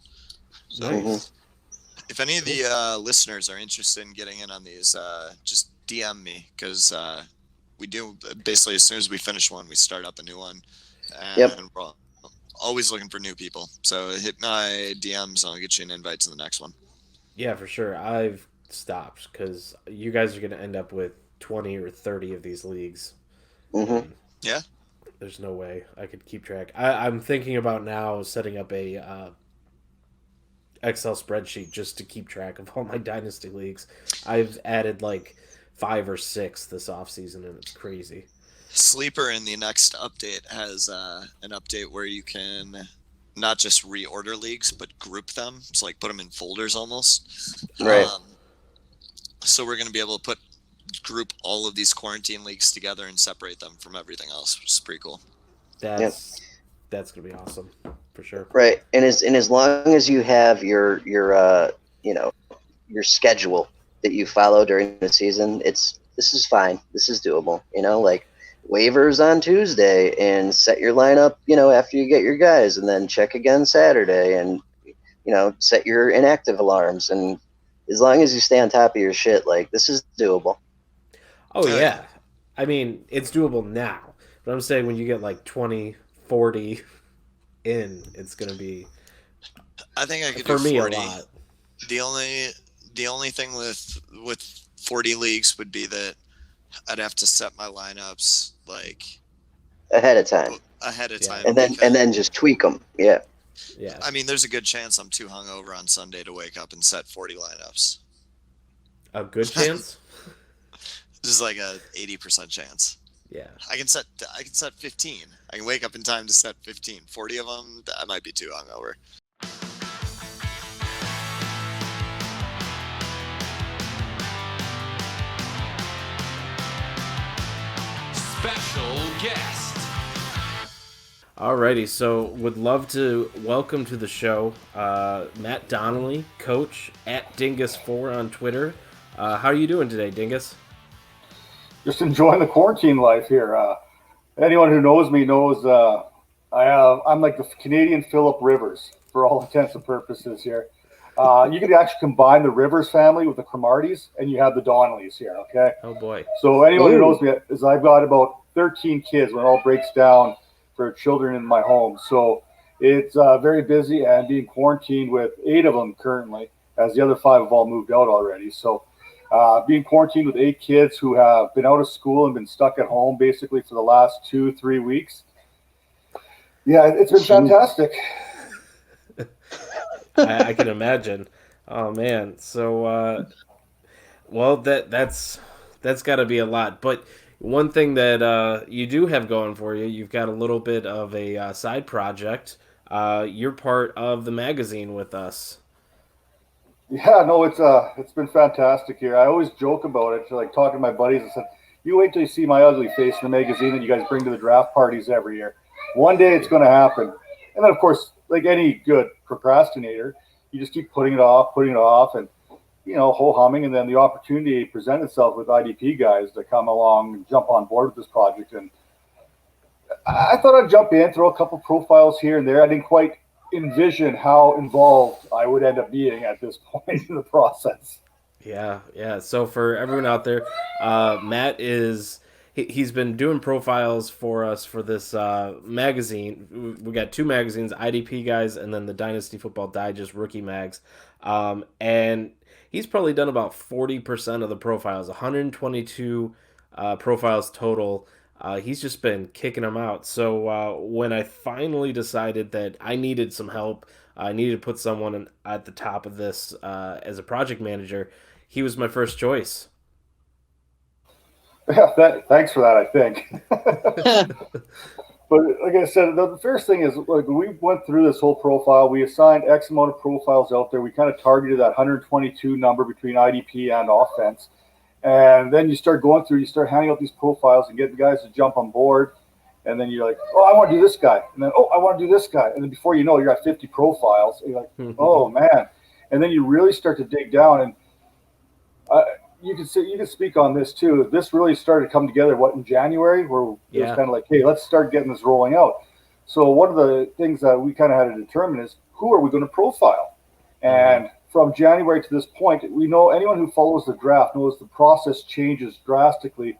So Nice. if any of the listeners are interested in getting in on these, just DM me, because we do basically as soon as we finish one, we start up a new one, and we're always looking for new people. So hit my DMs, and I'll get you an invite to the next one. Yeah, for sure. I've stopped because you guys are going to end up with 20 or 30 of these leagues. Yeah. There's no way I could keep track. I'm thinking about now setting up a Excel spreadsheet just to keep track of all my dynasty leagues. I've added like 5 or 6 this offseason, and it's crazy. Sleeper in the next update has an update where you can not just reorder leagues, but group them. So like put them in folders almost. Right. So we're going to be able to group all of these quarantine leagues together and separate them from everything else, which is pretty cool. That's going to be awesome for sure. Right. And as long as you have your schedule that you follow during the season, this is fine. This is doable. Like waivers on Tuesday and set your lineup, after you get your guys, and then check again Saturday, and set your inactive alarms. And as long as you stay on top of your shit, like this is doable. Oh yeah. I mean, it's doable now. But I'm saying when you get like 20, 40 in, it's going to be I think I could for do me 40. a lot. The only thing with 40 leagues would be that I'd have to set my lineups like ahead of time, time, and then just tweak them. Yeah. I mean, there's a good chance I'm too hungover on Sunday to wake up and set 40 lineups. A good chance? This is like a 80% chance. Yeah. I can set 15. I can wake up in time to set 15. 40 of them, I might be too hungover. Special guest. Alrighty, so would love to welcome to the show Matt Donnelly, coach at Dingus4 on Twitter. How are you doing today, Dingus? Just enjoying the quarantine life here. Anyone who knows me knows I'm like the Canadian Phillip Rivers for all intents and purposes here. You could actually combine the Rivers family with the Cromarties, and you have the Donnellys here, okay? Oh, boy. So anyone who knows me is I've got about 13 kids when it all breaks down for children in my home. So it's very busy, and being quarantined with 8 of them currently, as the other 5 have all moved out already. So being quarantined with 8 kids who have been out of school and been stuck at home basically for the last 2-3 weeks. Yeah, it's been fantastic. I can imagine. Oh man. So well that's got to be a lot. But one thing that you do have going for you, you've got a little bit of a side project. You're part of the magazine with us. Yeah, no, it's been fantastic here. I always joke about it, like talking to my buddies and said, "You wait till you see my ugly face in the magazine that you guys bring to the draft parties every year. One day it's going to happen." And then, of course, like any good procrastinator, you just keep putting it off, and ho-humming, and then the opportunity presented itself with IDP guys to come along and jump on board with this project. And I thought I'd jump in, throw a couple profiles here and there. I didn't quite envision how involved I would end up being at this point in the process. Yeah. So for everyone out there, Matt he's been doing profiles for us for this magazine. We got 2 magazines, IDP guys, and then the Dynasty Football Digest rookie mags. And he's probably done about 40% of the profiles, 122 profiles total. He's just been kicking them out. So when I finally decided that I needed some help, I needed to put someone at the top of this as a project manager, he was my first choice. Yeah, thanks for that, I think. But like I said, the first thing is, like, we went through this whole profile. We assigned X amount of profiles out there. We kind of targeted that 122 number between IDP and offense. And then you start going through, you start handing out these profiles and getting guys to jump on board. And then you're like, oh, I want to do this guy. And then, oh, I want to do this guy. And then before you know it, you're at 50 profiles. And you're like, oh, man. And then you really start to dig down. And you can speak on this, too. This really started to come together, in January, where it was kind of like, hey, let's start getting this rolling out. So one of the things that we kind of had to determine is, who are we going to profile? And from January to this point, we know anyone who follows the draft knows the process changes drastically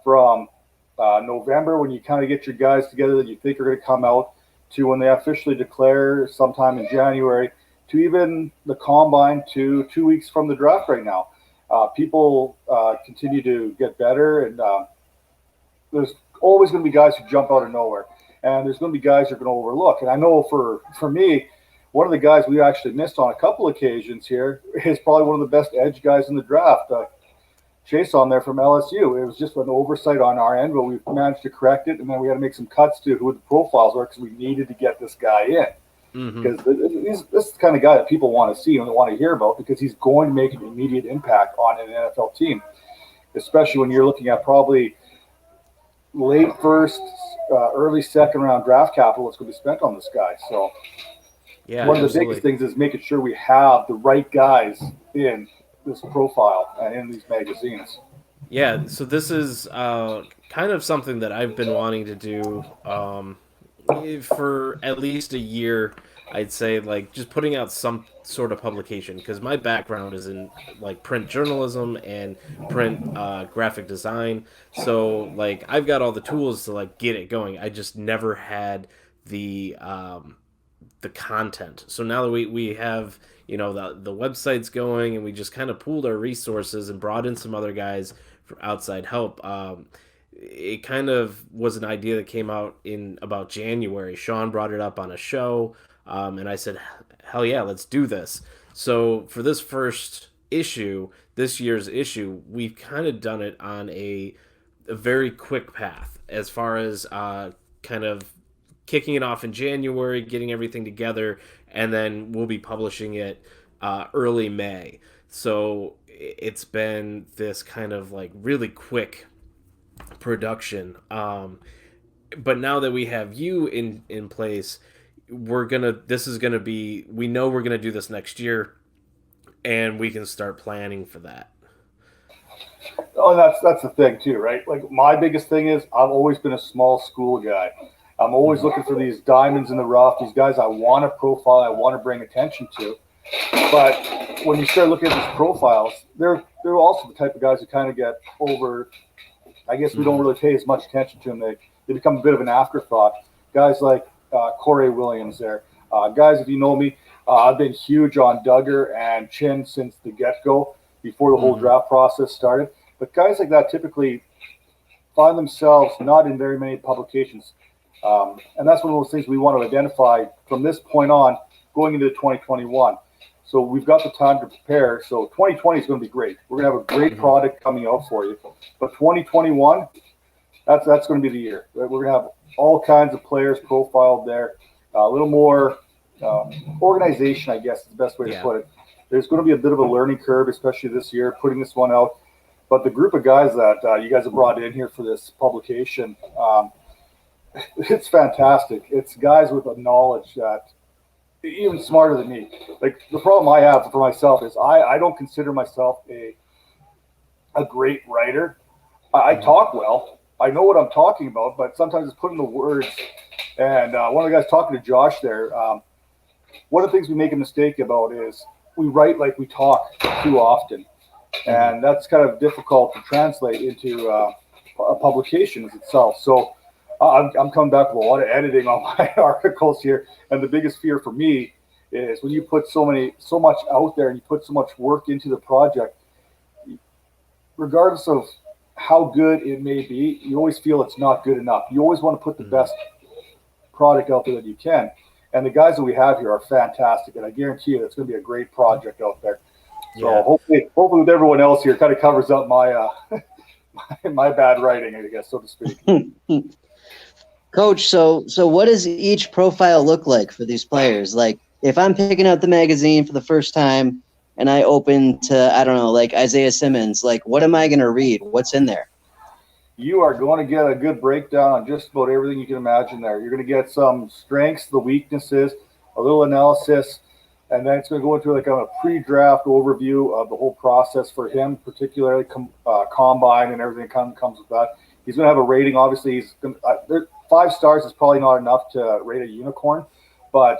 from November, when you kind of get your guys together that you think are going to come out, to when they officially declare sometime in January, to even the combine, to 2 weeks from the draft right now. People continue to get better, and there's always going to be guys who jump out of nowhere, and there's going to be guys you're going to overlook. And I know for me, one of the guys we actually missed on a couple occasions here is probably one of the best edge guys in the draft, Chase on there from LSU. It was just an oversight on our end, but we managed to correct it, and then we had to make some cuts to who the profiles were because we needed to get this guy in. Because this is the kind of guy that people want to see and they want to hear about, because he's going to make an immediate impact on an NFL team, especially when you're looking at probably late first, early second round draft capital that's going to be spent on this guy. So one of the biggest things is making sure we have the right guys in this profile and in these magazines. Yeah, so this is kind of something that I've been wanting to do for at least a year, I'd say, like just putting out some sort of publication, because my background is in like print journalism and print graphic design. So like I've got all the tools to like get it going. I just never had the content. So now that we have, the website's going, and we just kind of pooled our resources and brought in some other guys for outside help. It kind of was an idea that came out in about January. Sean brought it up on a show, and I said, hell yeah, let's do this. So for this first issue, this year's issue, we've kind of done it on a very quick path as far as kind of kicking it off in January, getting everything together, and then we'll be publishing it early May. So it's been this kind of like really quick production. But now that we have you in place, we know we're gonna do this next year, and we can start planning for that. Oh, that's the thing too, right? Like my biggest thing is I've always been a small school guy. I'm always looking for these diamonds in the rough, these guys I want to profile, I want to bring attention to. But when you start looking at these profiles, they're also the type of guys who kind of get over. I guess we don't really pay as much attention to them. They become a bit of an afterthought. Guys like Corey Williams there. Guys, if you know me, I've been huge on Duggar and Chin since the get-go, before the whole draft process started. But guys like that typically find themselves not in very many publications. And that's one of those things we want to identify from this point on going into 2021. So we've got the time to prepare. So 2020 is going to be great. We're going to have a great product coming out for you. But 2021, that's going to be the year. We're going to have all kinds of players profiled there. A little more organization, I guess is the best way to put it. There's going to be a bit of a learning curve, especially this year, putting this one out. But the group of guys that you guys have brought in here for this publication, it's fantastic. It's guys with a knowledge that even smarter than me. Like, the problem I have for myself is I don't consider myself a great writer. I talk well. I know what I'm talking about, but sometimes it's putting the words. And one of the guys talking to Josh there, one of the things we make a mistake about is we write like we talk too often. And that's kind of difficult to translate into a publication itself. So I'm coming back with a lot of editing on my articles here. And the biggest fear for me is when you put so much out there and you put so much work into the project, regardless of how good it may be, you always feel it's not good enough. You always want to put the best product out there that you can. And the guys that we have here are fantastic. And I guarantee you it's going to be a great project out there. So hopefully with everyone else here, kind of covers up my my bad writing, I guess, so to speak. Coach, so what does each profile look like for these players? Like, if I'm picking out the magazine for the first time and I open to, I don't know, like Isaiah Simmons, like, what am I going to read? What's in there? You are going to get a good breakdown on just about everything you can imagine there. You're going to get some strengths, the weaknesses, a little analysis, and then it's going to go into like a pre-draft overview of the whole process for him, particularly combine and everything comes with that. He's going to have a rating. Obviously, he's going to, 5 stars is probably not enough to rate a unicorn, but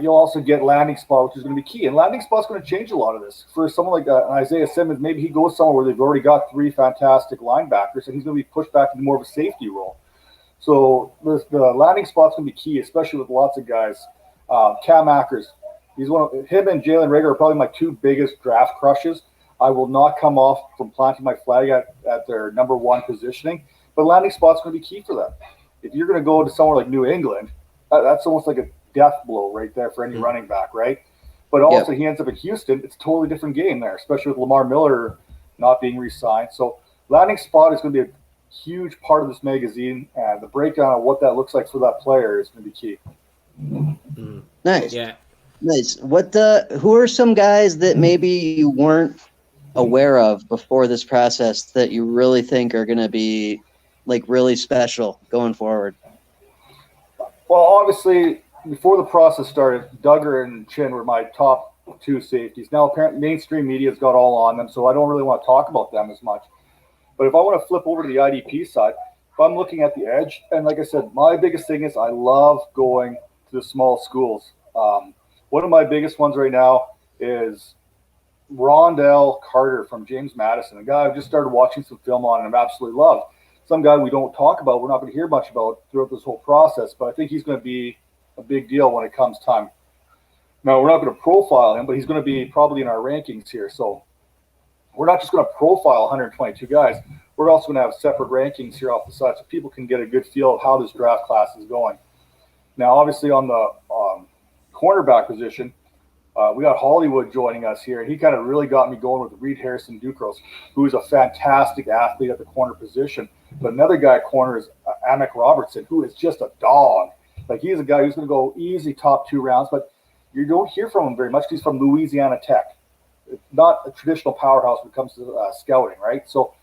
you'll also get landing spot, which is going to be key. And landing spot's going to change a lot of this. For someone like Isaiah Simmons, maybe he goes somewhere where they've already got 3 fantastic linebackers, and he's going to be pushed back into more of a safety role. So the landing spot's going to be key, especially with lots of guys. Cam Akers, him and Jalen Reagor are probably my 2 biggest draft crushes. I will not come off from planting my flag at their number 1 positioning, but landing spot's going to be key for them. If you're going to go to somewhere like New England, that's almost like a death blow right there for any running back, right? But also he ends up in Houston, it's a totally different game there, especially with Lamar Miller not being re-signed. So landing spot is going to be a huge part of this magazine, and the breakdown of what that looks like for that player is going to be key. Nice. Yeah. Nice. Who are some guys that maybe you weren't aware of before this process that you really think are going to be like really special going forward? Well, obviously, before the process started, Duggar and Chin were my top 2 safeties. Now, apparently, mainstream media's got all on them, so I don't really want to talk about them as much. But if I want to flip over to the IDP side, if I'm looking at the edge, and like I said, my biggest thing is I love going to the small schools. One of my biggest ones right now is Rondell Carter from James Madison, a guy I've just started watching some film on and I've absolutely loved. Some guy we don't talk about, we're not going to hear much about throughout this whole process, but I think he's going to be a big deal when it comes time. Now, we're not going to profile him, but he's going to be probably in our rankings here. So we're not just going to profile 122 guys. We're also going to have separate rankings here off the side so people can get a good feel of how this draft class is going. Now, obviously, on the cornerback position, we got Hollywood joining us here, and he kind of really got me going with Reed Harrison Ducros, who is a fantastic athlete at the corner position. But another guy at corner is Amick Robertson, who is just a dog. Like, he's a guy who's going to go easy top 2 rounds, but you don't hear from him very much. He's from Louisiana Tech. It's not a traditional powerhouse when it comes to scouting, right? So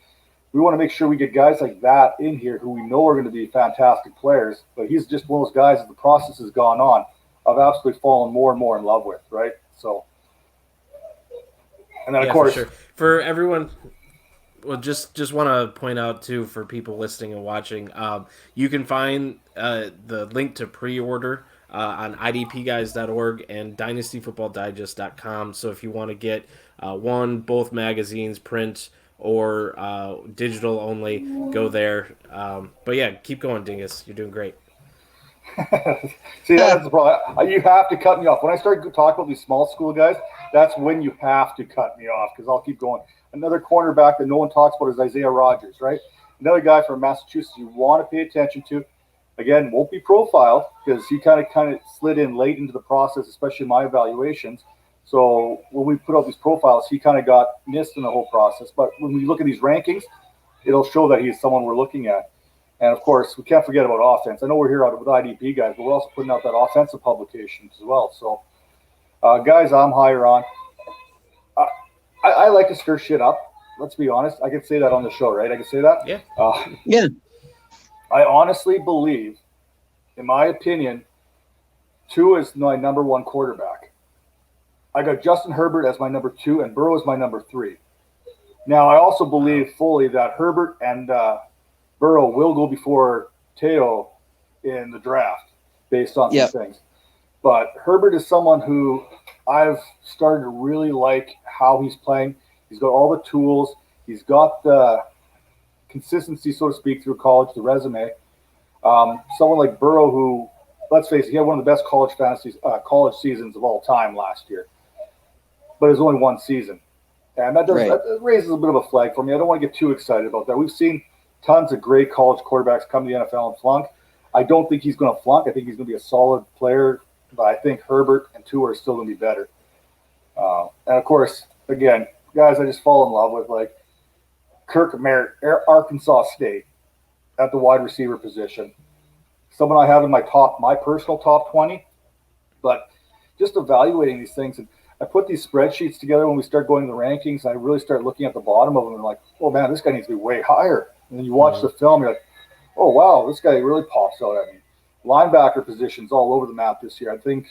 we want to make sure we get guys like that in here who we know are going to be fantastic players. But he's just one of those guys, as the process has gone on, I've absolutely fallen more and more in love with, right? So, and then, of course, for everyone, well, just want to point out, too, for people listening and watching, you can find the link to pre-order on idpguys.org and dynastyfootballdigest.com. So if you want to get both magazines, print or digital only, go there. But yeah, keep going, Dingus. You're doing great. See, that's the problem. You have to cut me off. When I start to talk about these small school guys, that's when you have to cut me off because I'll keep going. Another cornerback that no one talks about is Isaiah Rodgers, right? Another guy from Massachusetts you want to pay attention to. Again, won't be profiled because he kind of slid in late into the process, especially my evaluations. So when we put out these profiles, he kind of got missed in the whole process. But when we look at these rankings, it'll show that he's someone we're looking at. And, of course, we can't forget about offense. I know we're here with IDP guys, but we're also putting out that offensive publications as well. So, guys I'm higher on. I like to stir shit up. Let's be honest. I can say that on the show, right? I can say that? Yeah. Yeah. I honestly believe, in my opinion, Tua is my number one quarterback. I got Justin Herbert as my number 2 and Burrow as my number 3. Now, I also believe fully that Herbert and Burrow will go before Teo in the draft based on some things. But Herbert is someone who I've started to really like how he's playing. He's got all the tools. He's got the consistency, so to speak, through college, the resume. Someone like Burrow who, let's face it, he had one of the best college seasons of all time last year. But it was only one season. And that raises a bit of a flag for me. I don't want to get too excited about that. We've seen tons of great college quarterbacks come to the NFL and flunk. I don't think he's going to flunk. I think he's going to be a solid player, but I think Herbert and Tua are still going to be better. And, of course, again, guys I just fall in love with, like Kirk Merritt, Arkansas State at the wide receiver position. Someone I have in my personal top 20, but just evaluating these things. And I put these spreadsheets together when we start going to the rankings. I really start looking at the bottom of them and like, oh, man, this guy needs to be way higher. And then you watch the film, you're like, oh, wow, this guy really pops out at me. Linebacker positions all over the map this year. I think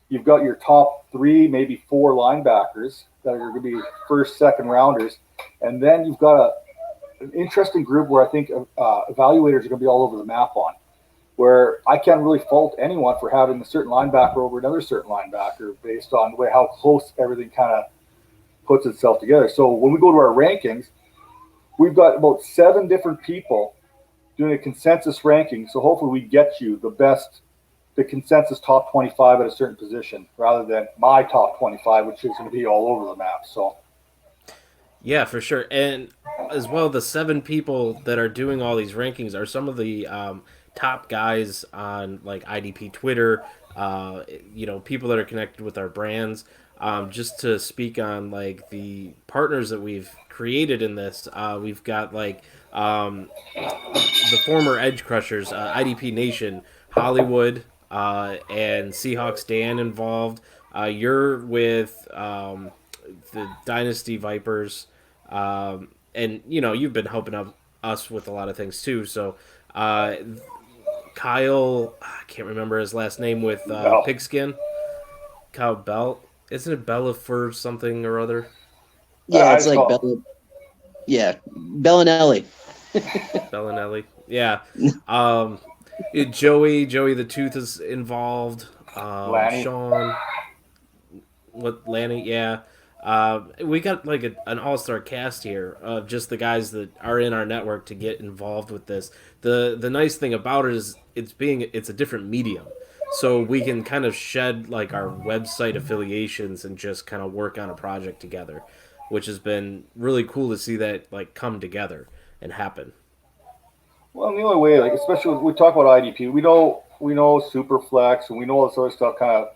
you've got your top 3, maybe 4 linebackers that are going to be first, second rounders. And then you've got an interesting group where I think evaluators are going to be all over the map on, where I can't really fault anyone for having a certain linebacker over another certain linebacker based on the way how close everything kind of puts itself together. So when we go to our rankings, we've got about 7 different people doing a consensus ranking. So hopefully we get you the consensus top 25 at a certain position rather than my top 25, which is going to be all over the map. So, yeah, for sure. And as well, the 7 people that are doing all these rankings are some of the top guys on like IDP Twitter, people that are connected with our brands. Just to speak on like the partners that we've created in this, we've got like the former Edge Crushers, IDP Nation, Hollywood, and Seahawks Dan involved. You're with the Dynasty Vipers, and you've been helping us with a lot of things too. So Kyle, I can't remember his last name with Pigskin. Kyle Bell. Isn't it Bella for something or other? Yeah, it's like Bella. Yeah, Bellinelli. Bellinelli. Yeah. Joey the Tooth is involved. Lanny. Sean. Lanny, yeah. We got like an all-star cast here of just the guys that are in our network to get involved with this. The nice thing about it is it's a different medium. So we can kind of shed like our website affiliations and just kind of work on a project together, which has been really cool to see that like come together and happen. Well, the only way, like especially when we talk about IDP, we know Superflex and we know all this other stuff kind of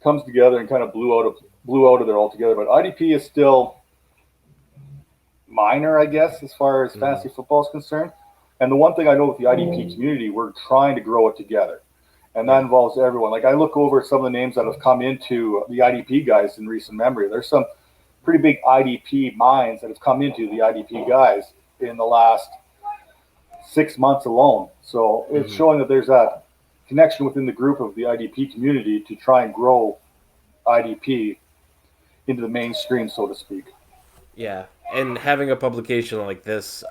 comes together and kind of blew out of there altogether. But IDP is still minor, I guess, as far as fantasy football is concerned. And the one thing I know with the IDP community, we're trying to grow it together. And that involves everyone. Like I look over some of the names that have come into the IDP guys in recent memory. There's some pretty big IDP minds that have come into the IDP guys in the last 6 months alone. So it's showing that there's a connection within the group of the IDP community to try and grow IDP into the mainstream, so to speak. Yeah, and having a publication like this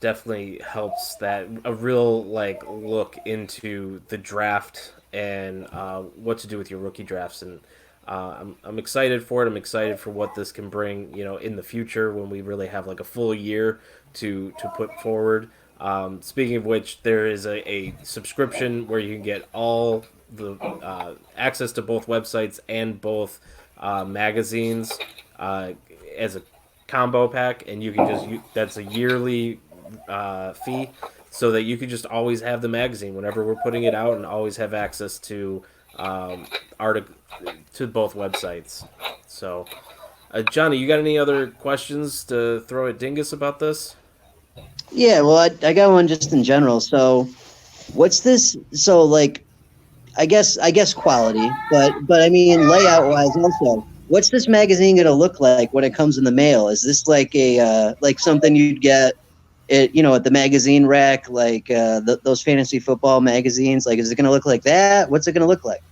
definitely helps that a real look into the draft and what to do with your rookie drafts. And I'm excited for it. I'm excited for what this can bring, in the future when we really have like a full year to put forward. Speaking of which, there is a subscription where you can get all the access to both websites and both magazines as a combo pack, and you can that's a yearly fee, so that you can just always have the magazine whenever we're putting it out, and always have access to to both websites. So, Johnny, you got any other questions to throw at Dingus about this? Yeah, well, I got one just in general. So, what's this? So, like, I guess quality, but I mean layout wise also. What's this magazine gonna look like when it comes in the mail? Is this like a like something you'd get at the magazine rack, like those fantasy football magazines? Like, is it gonna look like that? What's it gonna look like?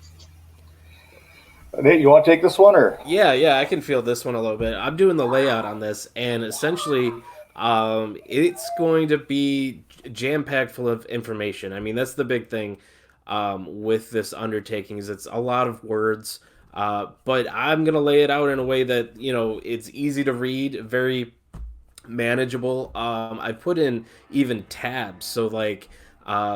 Nate, you want to take this one, or? Yeah, I can feel this one a little bit. I'm doing the layout on this, and essentially, it's going to be jam-packed full of information. I mean, that's the big thing with this undertaking, is it's a lot of words, but I'm going to lay it out in a way that, it's easy to read, very manageable. I put in even tabs, so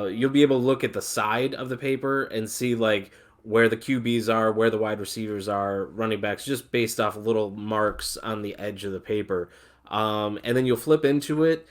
you'll be able to look at the side of the paper and see where the QBs are, where the wide receivers are, running backs, just based off little marks on the edge of the paper. And then you'll flip into it.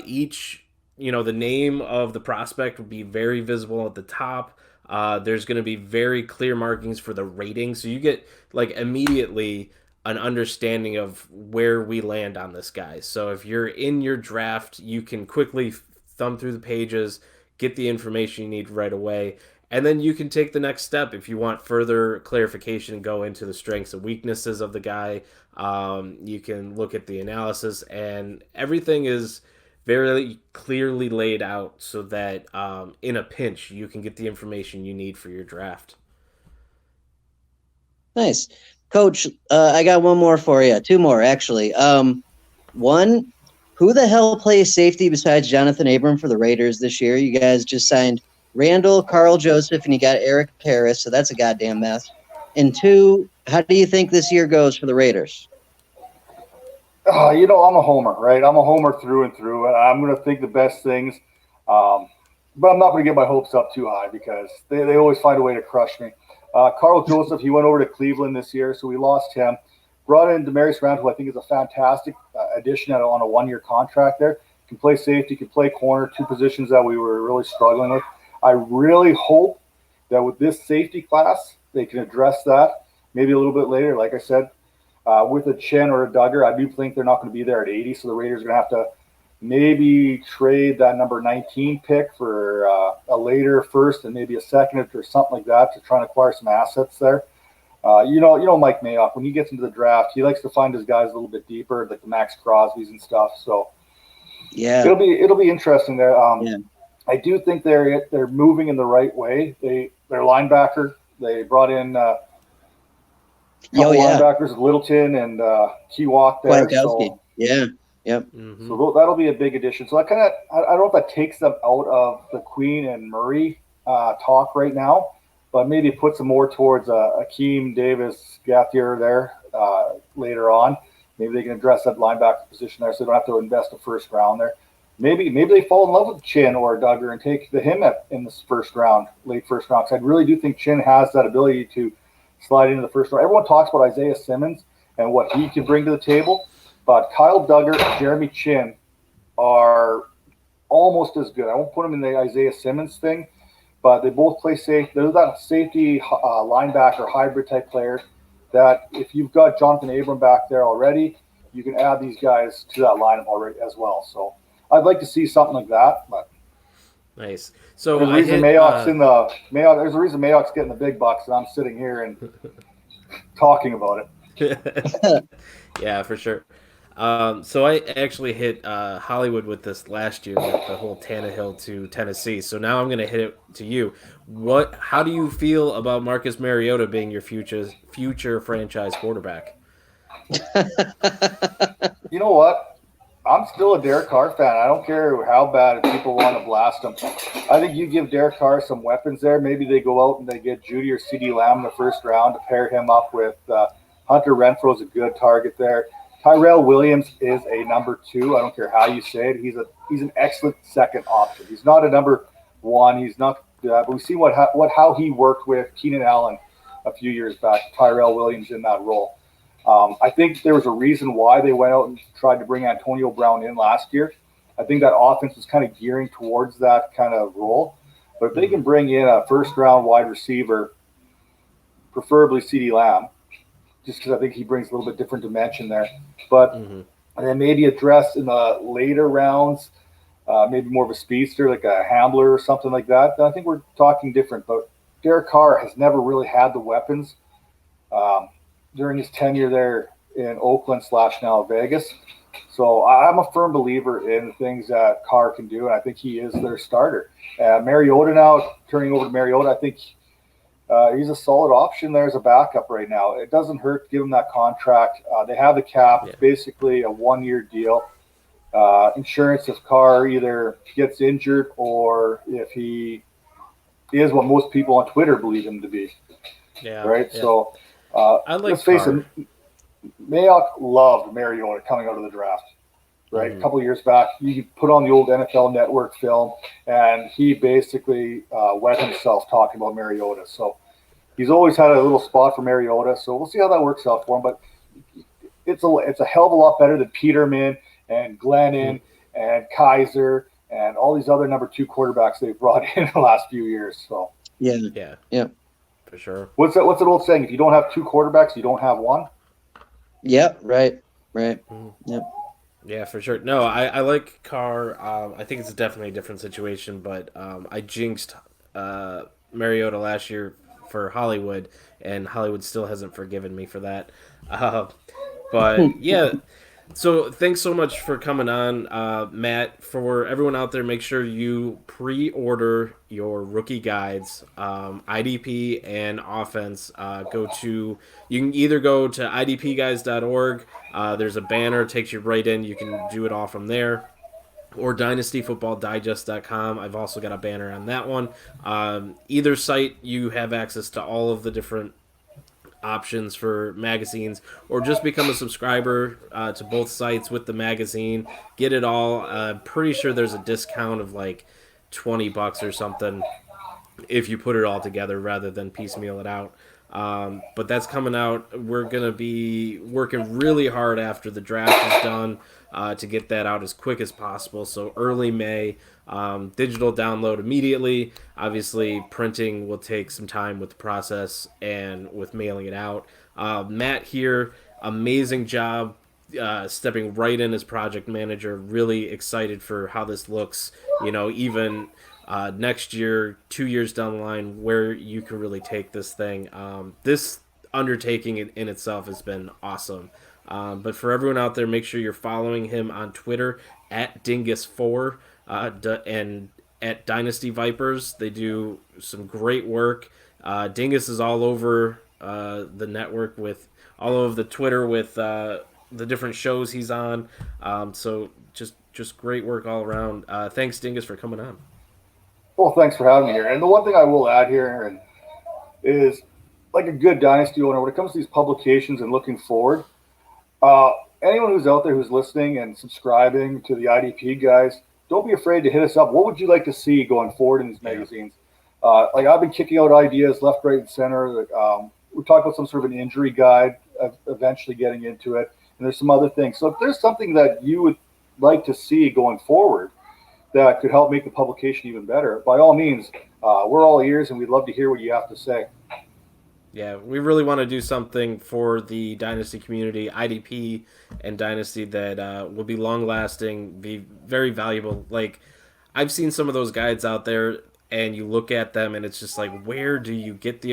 Each, the name of the prospect will be very visible at the top. There's going to be very clear markings for the rating. So you get immediately an understanding of where we land on this guy. So if you're in your draft, you can quickly thumb through the pages, get the information you need right away. And then you can take the next step if you want further clarification and go into the strengths and weaknesses of the guy. You can look at the analysis, and everything is very clearly laid out so that in a pinch you can get the information you need for your draft. Nice. Coach, I got one more for you. Two more, actually. One, who the hell plays safety besides Jonathan Abram for the Raiders this year? You guys just signed Rondell, Carl Joseph, and you got Eric Harris, so that's a goddamn mess. And two, how do you think this year goes for the Raiders? I'm a homer, right? I'm a homer through and through, and I'm going to think the best things. But I'm not going to get my hopes up too high because they always find a way to crush me. Carl Joseph, he went over to Cleveland this year, so we lost him. Brought in Demarius Randall, who I think is a fantastic addition on a one-year contract there. Can play safety, can play corner, two positions that we were really struggling with. I really hope that with this safety class, they can address that maybe a little bit later. Like I said, with a Chen or a Duggar, I do think they're not going to be there at 80, so the Raiders are going to have to maybe trade that number 19 pick for a later first and maybe a second or something like that to try and acquire some assets there. Mike Mayock, when he gets into the draft, he likes to find his guys a little bit deeper, like the Max Crosby's and stuff. So yeah, it'll be interesting there. Yeah. I do think they're moving in the right way. Their linebacker, they brought in linebackers, Littleton and Kewok there. So, yeah, yep. Mm-hmm. So that'll be a big addition. So I don't know if that takes them out of the Queen and Murray talk right now, but maybe puts them more towards Akeem Davis Gauthier there later on. Maybe they can address that linebacker position there, so they don't have to invest a first round there. Maybe they fall in love with Chin or Duggar and take him in this first round, late first round. Because I really do think Chin has that ability to slide into the first round. Everyone talks about Isaiah Simmons and what he can bring to the table, but Kyle Duggar and Jeremy Chin are almost as good. I won't put them in the Isaiah Simmons thing, but they both play safe. They're that safety linebacker hybrid type player that if you've got Jonathan Abram back there already, you can add these guys to that lineup already as well. So I'd like to see something like that. But nice. So there's a reason there's a reason Mayock's getting the big bucks, and I'm sitting here and talking about it. Yeah, for sure. So I actually hit Hollywood with this last year, with the whole Tannehill to Tennessee. So now I'm going to hit it to you. How do you feel about Marcus Mariota being your future franchise quarterback? You know what? I'm still a Derek Carr fan. I don't care how bad people want to blast him. I think you give Derek Carr some weapons there. Maybe they go out and they get Judy or CeeDee Lamb in the first round to pair him up with Hunter Renfro's a good target there. Tyrell Williams is a number 2. I don't care how you say it. He's an excellent second option. He's not a number 1. He's not. But we see how he worked with Keenan Allen a few years back. Tyrell Williams in that role. I think there was a reason why they went out and tried to bring Antonio Brown in last year. I think that offense was kind of gearing towards that kind of role. But if they can bring in a first-round wide receiver, preferably CeeDee Lamb, just because I think he brings a little bit different dimension there. But and then maybe address in the later rounds, maybe more of a speedster like a Hambler or something like that. Then I think we're talking different. But Derek Carr has never really had the weapons during his tenure there in Oakland / now Vegas. So I'm a firm believer in the things that Carr can do, and I think he is their starter. Mariota now, turning over to Mariota, I think he's a solid option there as a backup right now. It doesn't hurt to give him that contract. They have the cap, basically a 1-year deal. Insurance if Carr either gets injured or if he is what most people on Twitter believe him to be. Yeah. Right? Yeah. So I like let's face Carr. it, Mayock loved Mariota coming out of the draft. Right, a couple of years back, you could put on the old NFL Network film, and he basically wet himself talking about Mariota. So he's always had a little spot for Mariota. So we'll see how that works out for him. But it's a hell of a lot better than Peterman and Glennon and Kaiser and all these other number 2 quarterbacks they've brought in the last few years. So Yeah. For sure. what's that old saying? If you don't have 2 quarterbacks, you don't have one. Yep. Right. Yep. Yeah, for sure. No, I like Carr. I think it's definitely a different situation, but I jinxed Mariota last year for Hollywood, and Hollywood still hasn't forgiven me for that. But yeah, so thanks so much for coming on, Matt. For everyone out there, make sure you pre-order your rookie guides, IDP and offense. You can either go to idpguys.org. There's a banner, takes you right in. You can do it all from there. Or dynastyfootballdigest.com. I've also got a banner on that one. Either site, you have access to all of the different options for magazines, or just become a subscriber to both sites with the magazine. Get it all. Pretty sure there's a discount of like $20 or something if you put it all together rather than piecemeal it out. But that's coming out. We're going to be working really hard after the draft is done to get that out as quick as possible. So early May, digital download immediately. Obviously, printing will take some time with the process and with mailing it out. Matt here, amazing job stepping right in as project manager. Really excited for how this looks, even next year, 2 years down the line, where you can really take this thing. This undertaking in itself has been awesome. But for everyone out there, make sure you're following him on Twitter at Dingus4 and at Dynasty Vipers. They do some great work. Dingus is all over the network with all over the Twitter with the different shows he's on. So just great work all around. Thanks, Dingus, for coming on. Well, thanks for having me here. And the one thing I will add here is, like a good dynasty owner, when it comes to these publications and looking forward, anyone who's out there who's listening and subscribing to the IDP guys, don't be afraid to hit us up. What would you like to see going forward in these magazines? Like I've been kicking out ideas left, right, and center. We talked about some sort of an injury guide, eventually getting into it. And there's some other things. So if there's something that you would like to see going forward that could help make the publication even better, by all means, we're all ears and we'd love to hear what you have to say. Yeah, we really want to do something for the Dynasty community, IDP and Dynasty, that will be long-lasting, be very valuable. Like, I've seen some of those guides out there, and you look at them, and it's just like, where do you get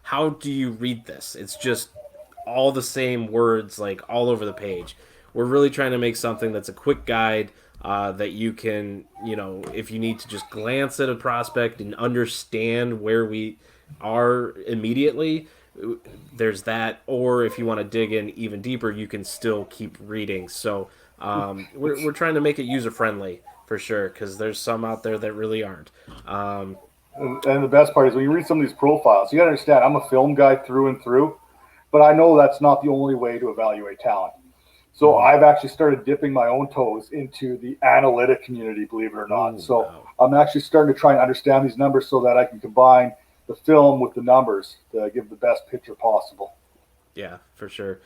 how do you read this? It's just all the same words, like, all over the page. We're really trying to make something that's a quick guide that you can, if you need to just glance at a prospect and understand where we are immediately, there's that. Or if you want to dig in even deeper, you can still keep reading. So we're trying to make it user friendly for sure, because there's some out there that really aren't. And the best part is when you read some of these profiles, you got to understand, I'm a film guy through and through, but I know that's not the only way to evaluate talent. So I've actually started dipping my own toes into the analytic community, believe it or not. I'm actually starting to try and understand these numbers so that I can combine the film with the numbers to give the best picture possible. Yeah, for sure.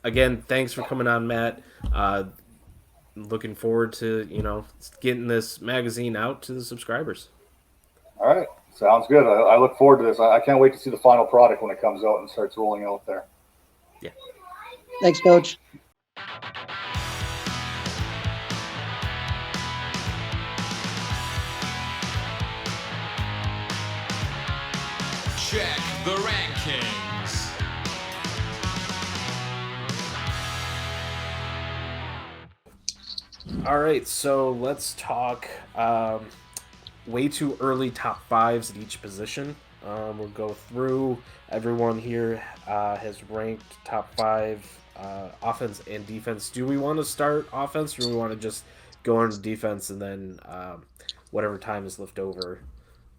Again, thanks for coming on, Matt. Looking forward to, getting this magazine out to the subscribers. All right. Sounds good. I look forward to this. I can't wait to see the final product when it comes out and starts rolling out there. Yeah. Thanks, Coach. Check the rankings. All right, so let's talk way too early top fives at each position. We'll go through. Everyone here has ranked top five offense and defense. Do we want to start offense, or do we want to just go on to defense and then whatever time is left over,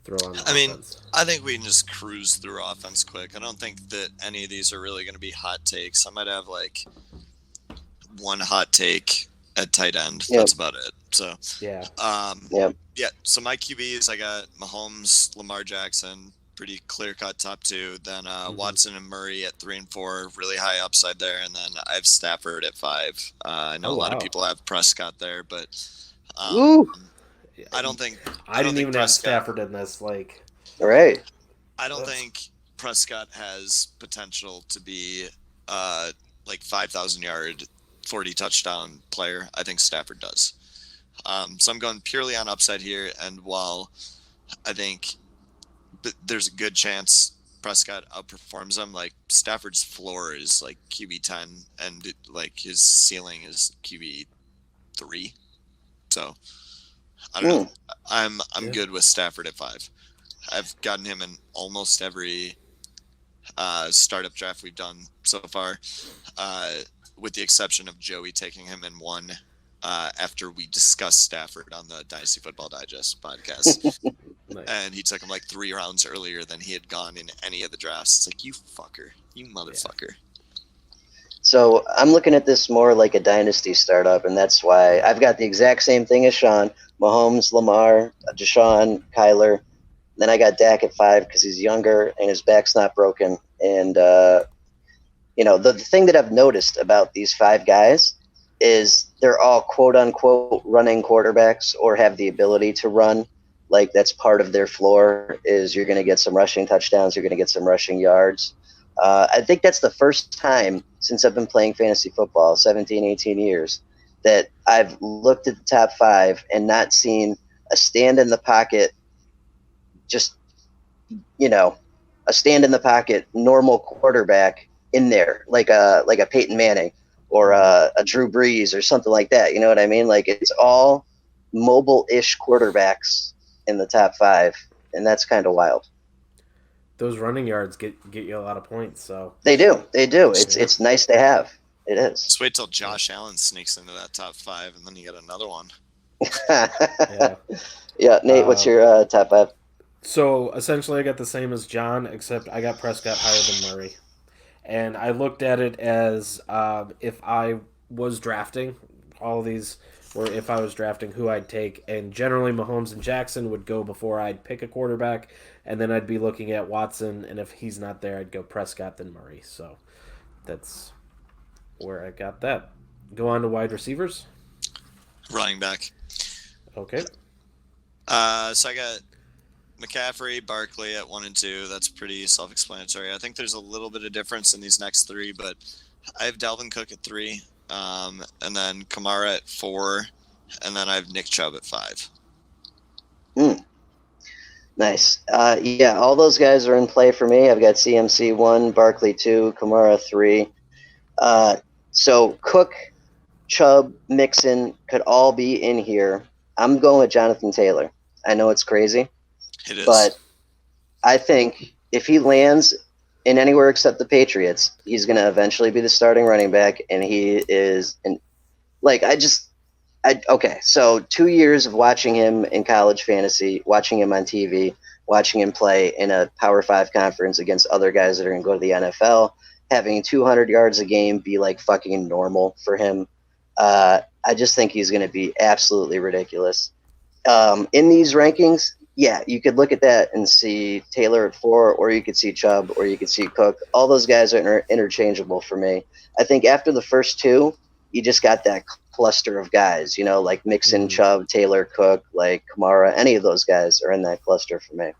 throw on offense? I think we can just cruise through offense quick. I don't think that any of these are really going to be hot takes. I might have like one hot take at tight end. Yep. That's about it. So Yeah. Yeah. So my QBs, I got Mahomes, Lamar Jackson, pretty clear cut top two. Then Watson and Murray at 3 and 4, really high upside there. And then I have Stafford at 5. I know a lot of people have Prescott there, but I don't think I didn't even have Prescott, Stafford in this. Like, Right. I don't think Prescott has potential to be like 5,000 yard, 40 touchdown player. I think Stafford does. So I'm going purely on upside here. And while I think there's a good chance Prescott outperforms him, like Stafford's floor is like QB 10 and like his ceiling is QB 3. So I don't know. I'm good with Stafford at 5. I've gotten him in almost every startup draft we've done so far, with the exception of Joey taking him in 1 after we discussed Stafford on the Dynasty Football Digest podcast. Nice. And he took him like 3 rounds earlier than he had gone in any of the drafts. It's like, you fucker. You motherfucker. So I'm looking at this more like a dynasty startup, and that's why I've got the exact same thing as Sean. Mahomes, Lamar, Deshaun, Kyler. Then I got Dak at 5 because he's younger and his back's not broken. And, the thing that I've noticed about these 5 guys is they're all quote-unquote running quarterbacks or have the ability to run. Like, that's part of their floor is you're going to get some rushing touchdowns, you're going to get some rushing yards. I think that's the first time since I've been playing fantasy football, 17, 18 years, that I've looked at the top 5 and not seen a stand in the pocket, just, a stand in the pocket normal quarterback in there, like a Peyton Manning or a Drew Brees or something like that. You know what I mean? Like, it's all mobile-ish quarterbacks in the top 5, and that's kind of wild. Those running yards get you a lot of points. So They do. It's nice to have. It is. Just wait till Josh Allen sneaks into that top 5, and then you get another one. Yeah, Nate, what's your top 5? So essentially I got the same as John, except I got Prescott higher than Murray. And I looked at it as if I was drafting, all of these were if I was drafting who I'd take. And generally Mahomes and Jackson would go before I'd pick a quarterback. And then I'd be looking at Watson. And if he's not there, I'd go Prescott then Murray. So that's where I got that. Go on to wide receivers. Running back. Okay. So I got McCaffrey, Barkley at 1 and 2. That's pretty self-explanatory. I think there's a little bit of difference in these next 3, but I have Dalvin Cook at 3, and then Kamara at 4, and then I have Nick Chubb at 5. Nice. Yeah, all those guys are in play for me. I've got CMC 1, Barkley 2, Kamara 3. So Cook, Chubb, Mixon could all be in here. I'm going with Jonathan Taylor. I know it's crazy. It is. But I think if he lands in anywhere except the Patriots, he's going to eventually be the starting running back, and he is okay, so 2 years of watching him in college fantasy, watching him on TV, watching him play in a Power 5 conference against other guys that are going to go to the NFL, having 200 yards a game be like fucking normal for him. I just think he's going to be absolutely ridiculous. In these rankings, yeah, you could look at that and see Taylor at 4, or you could see Chubb, or you could see Cook. All those guys are interchangeable for me. I think after the first 2, you just got that cluster of guys, like Mixon, Chubb, Taylor, Cook, like Kamara. Any of those guys are in that cluster for me.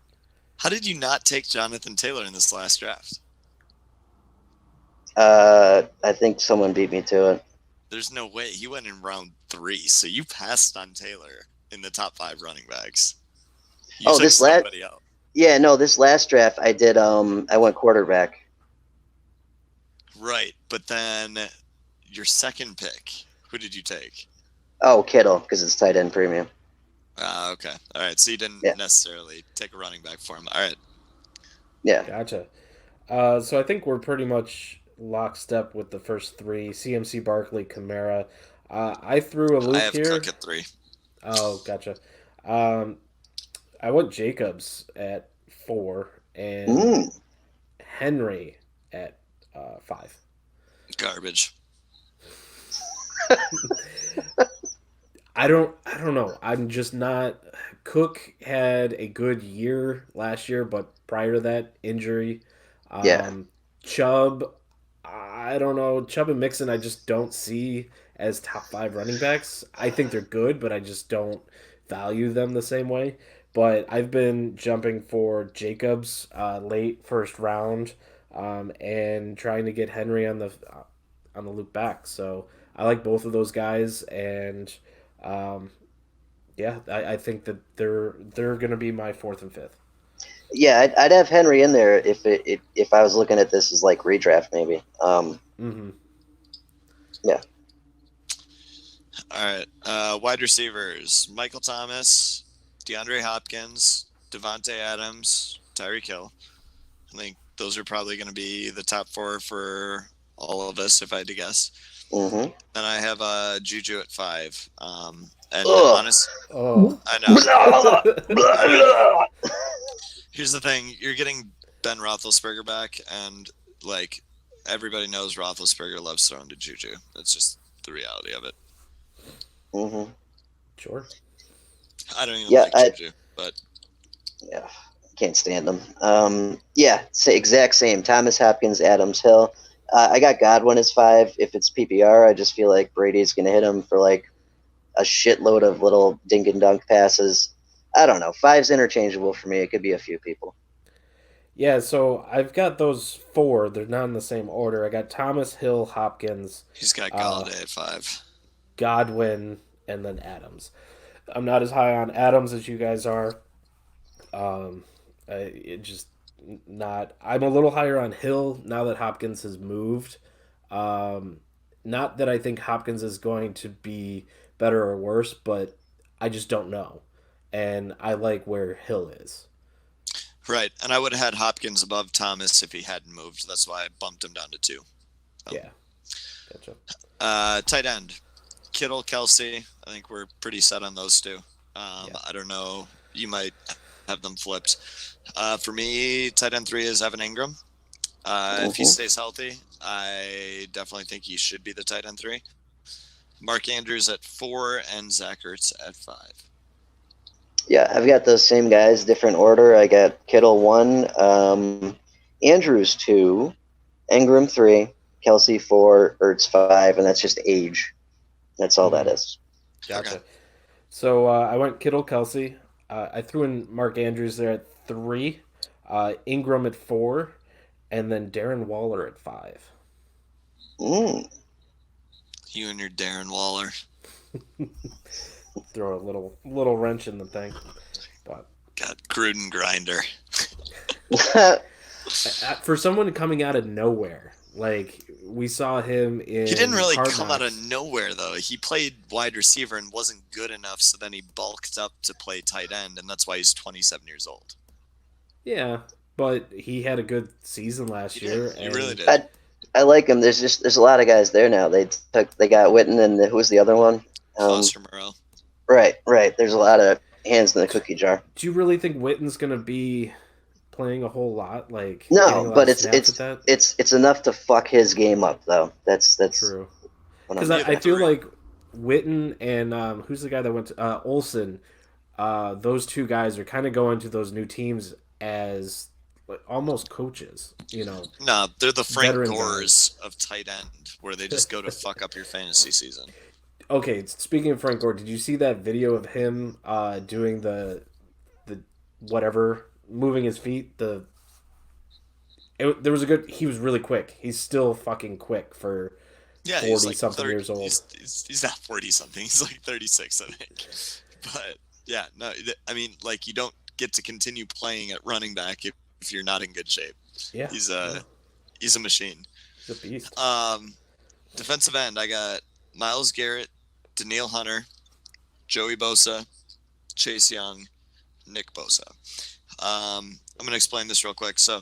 How did you not take Jonathan Taylor in this last draft? I think someone beat me to it. There's no way. He went in round 3, so you passed on Taylor in the top 5 running backs. You took somebody out. Yeah, no, this last draft I did. I went quarterback. Right, but then your second pick, who did you take? Oh, Kittle, because it's tight end premium. Okay. All right. So you didn't necessarily take a running back for him. All right. Yeah. Gotcha. So I think we're pretty much lockstep with the first 3: CMC, Barkley, Kamara. I threw a loop I have here. Cook at 3. Oh, gotcha. I went Jacobs at 4 and Henry at 5. Garbage. I don't know. I'm just not. Cook had a good year last year, but prior to that, injury. Chubb, I don't know. Chubb and Mixon, I just don't see as top 5 running backs. I think they're good, but I just don't value them the same way. But I've been jumping for Jacobs late first round, and trying to get Henry on the loop back. So I like both of those guys, and I think that they're going to be my 4th and 5th. Yeah, I'd have Henry in there if I was looking at this as like redraft maybe. Yeah. All right. Wide receivers: Michael Thomas, DeAndre Hopkins, Devontae Adams, Tyreek Hill. I think those are probably going to be the top 4 for all of us, if I had to guess. Mm-hmm. Then I have Juju at 5. I know. Here's the thing: you're getting Ben Roethlisberger back, and like everybody knows, Roethlisberger loves throwing to Juju. That's just the reality of it. Mm-hmm. Sure. I don't even like Juju, but yeah, can't stand them. Exact same. Thomas, Hopkins, Adams, Hill. I got Godwin as 5. If it's PPR, I just feel like Brady's going to hit him for like a shitload of little dink and dunk passes. I don't know. 5's interchangeable for me. It could be a few people. Yeah, so I've got those 4. They're not in the same order. I got Thomas, Hill, Hopkins. He's got Galladay at 5. Godwin, and then Adams. I'm not as high on Adams as you guys are. I'm a little higher on Hill now that Hopkins has moved. Not that I think Hopkins is going to be better or worse, but I just don't know. And I like where Hill is. Right, and I would have had Hopkins above Thomas if he hadn't moved. That's why I bumped him down to 2. Yeah. Gotcha. Tight end. Kittle, Kelsey. I think we're pretty set on those 2. I don't know. You might have them flipped. For me, tight end 3 is Evan Ingram. If he stays healthy, I definitely think he should be the tight end 3. Mark Andrews at 4 and Zach Ertz at 5. Yeah, I've got those same guys, different order. I got Kittle 1, Andrews 2, Ingram 3, Kelsey 4, Ertz 5, and that's just age. That's all that is. Gotcha. Okay. So I went Kittle, Kelsey. I threw in Mark Andrews there at 3, Ingram at 4, and then Darren Waller at 5. You and your Darren Waller. Throw a little wrench in the thing, but got Gruden grinder. For someone coming out of nowhere, like we saw him in. He didn't really Hard come Knocks. out of nowhere though. He played wide receiver and wasn't good enough, so then he bulked up to play tight end, and that's why he's 27 years old. Yeah, but he had a good season last year. He really did. I like him. There's a lot of guys there now. They got Witten and who was the other one? Foster Moreau. Right. There's a lot of hands in the cookie jar. Do you really think Witten's gonna be playing a whole lot? Like no, but it's enough to fuck his game up though. That's true. Because I feel like Witten and who's the guy that went to Olsen? Those two guys are kind of going to those new teams as like, almost coaches, you know. No, they're the Frank Gores of tight end, where they just go to fuck up your fantasy season. Okay, speaking of Frank Gore, did you see that video of him doing the whatever, moving his feet? There was he was really quick. He's still fucking quick for 40-something years old. He's not 40-something. He's like 36, I think. But, yeah, no, I mean, like, you don't get to continue playing at running back if you're not in good shape. Yeah. He's a machine. He's a beast. Defensive end, I got Myles Garrett, Danielle Hunter, Joey Bosa, Chase Young, Nick Bosa. I'm going to explain this real quick. So,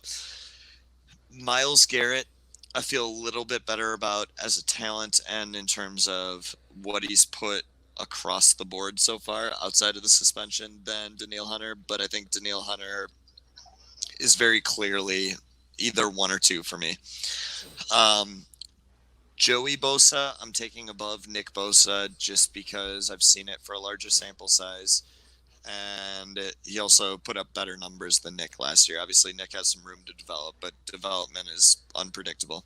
Myles Garrett, I feel a little bit better about as a talent and in terms of what he's put across the board so far outside of the suspension than Danielle Hunter. But I think Danielle Hunter is very clearly either one or two for me. Joey Bosa, I'm taking above Nick Bosa just because I've seen it for a larger sample size. And he also put up better numbers than Nick last year. Obviously, Nick has some room to develop, but development is unpredictable.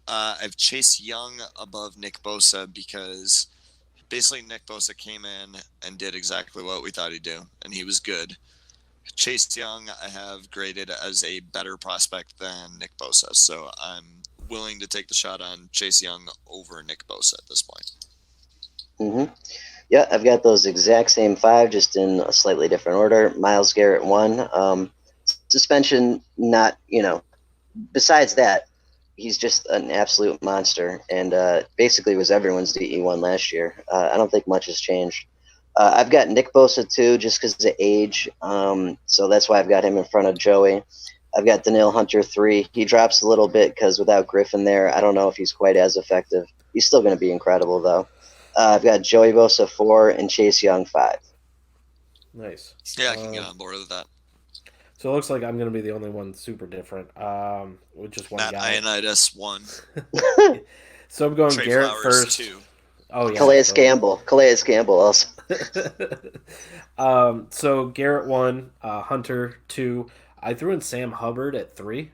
I've Chase Young above Nick Bosa because basically Nick Bosa came in and did exactly what we thought he'd do, and he was good. Chase Young I have graded as a better prospect than Nick Bosa, so I'm willing to take the shot on Chase Young over Nick Bosa at this point. Mm-hmm. Yeah, I've got those exact same five, just in a slightly different order. Myles Garrett 1. Suspension, not, besides that, he's just an absolute monster, and basically was everyone's DE1 last year. I don't think much has changed. I've got Nick Bosa 2 just because of age, so that's why I've got him in front of Joey. I've got Danielle Hunter 3. He drops a little bit because without Griffin there, I don't know if he's quite as effective. He's still going to be incredible, though. I've got Joey Bosa 4 and Chase Young 5. Nice. Yeah, I can get on board with that. So it looks like I'm going to be the only one super different, with just one Matt guy. Ioannidis 1. So I'm going Trey Garrett Flowers first. 2. Oh yeah. Calais Campbell also. So Garrett 1, Hunter 2. I threw in Sam Hubbard at 3,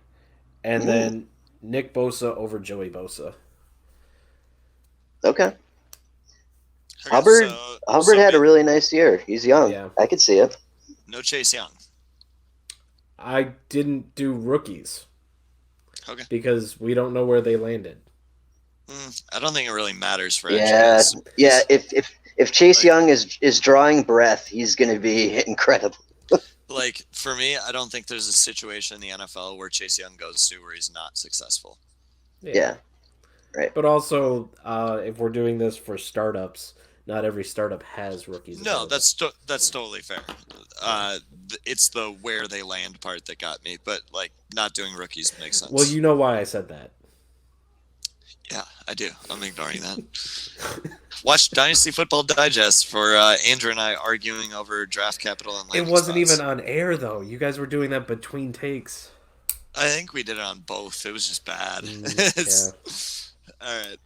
and then Nick Bosa over Joey Bosa. Okay. Hubbard had a really nice year. He's young. Yeah. I could see it. No Chase Young. I didn't do rookies. Okay. Because we don't know where they landed. I don't think it really matters for edges. Yeah. If Chase Young is drawing breath, he's going to be incredible. Like, for me, I don't think there's a situation in the NFL where Chase Young goes to where he's not successful. Yeah. Right. But also, if we're doing this for startups, not every startup has rookies. No, that's totally fair. It's the where they land part that got me, but like not doing rookies makes sense. Well, you know why I said that. Yeah, I do. I'm ignoring that. Watch Dynasty Football Digest for Andrew and I arguing over draft capital and landing It wasn't spots. even on air though. You guys were doing that between takes. I think we did it on both. It was just bad. All right.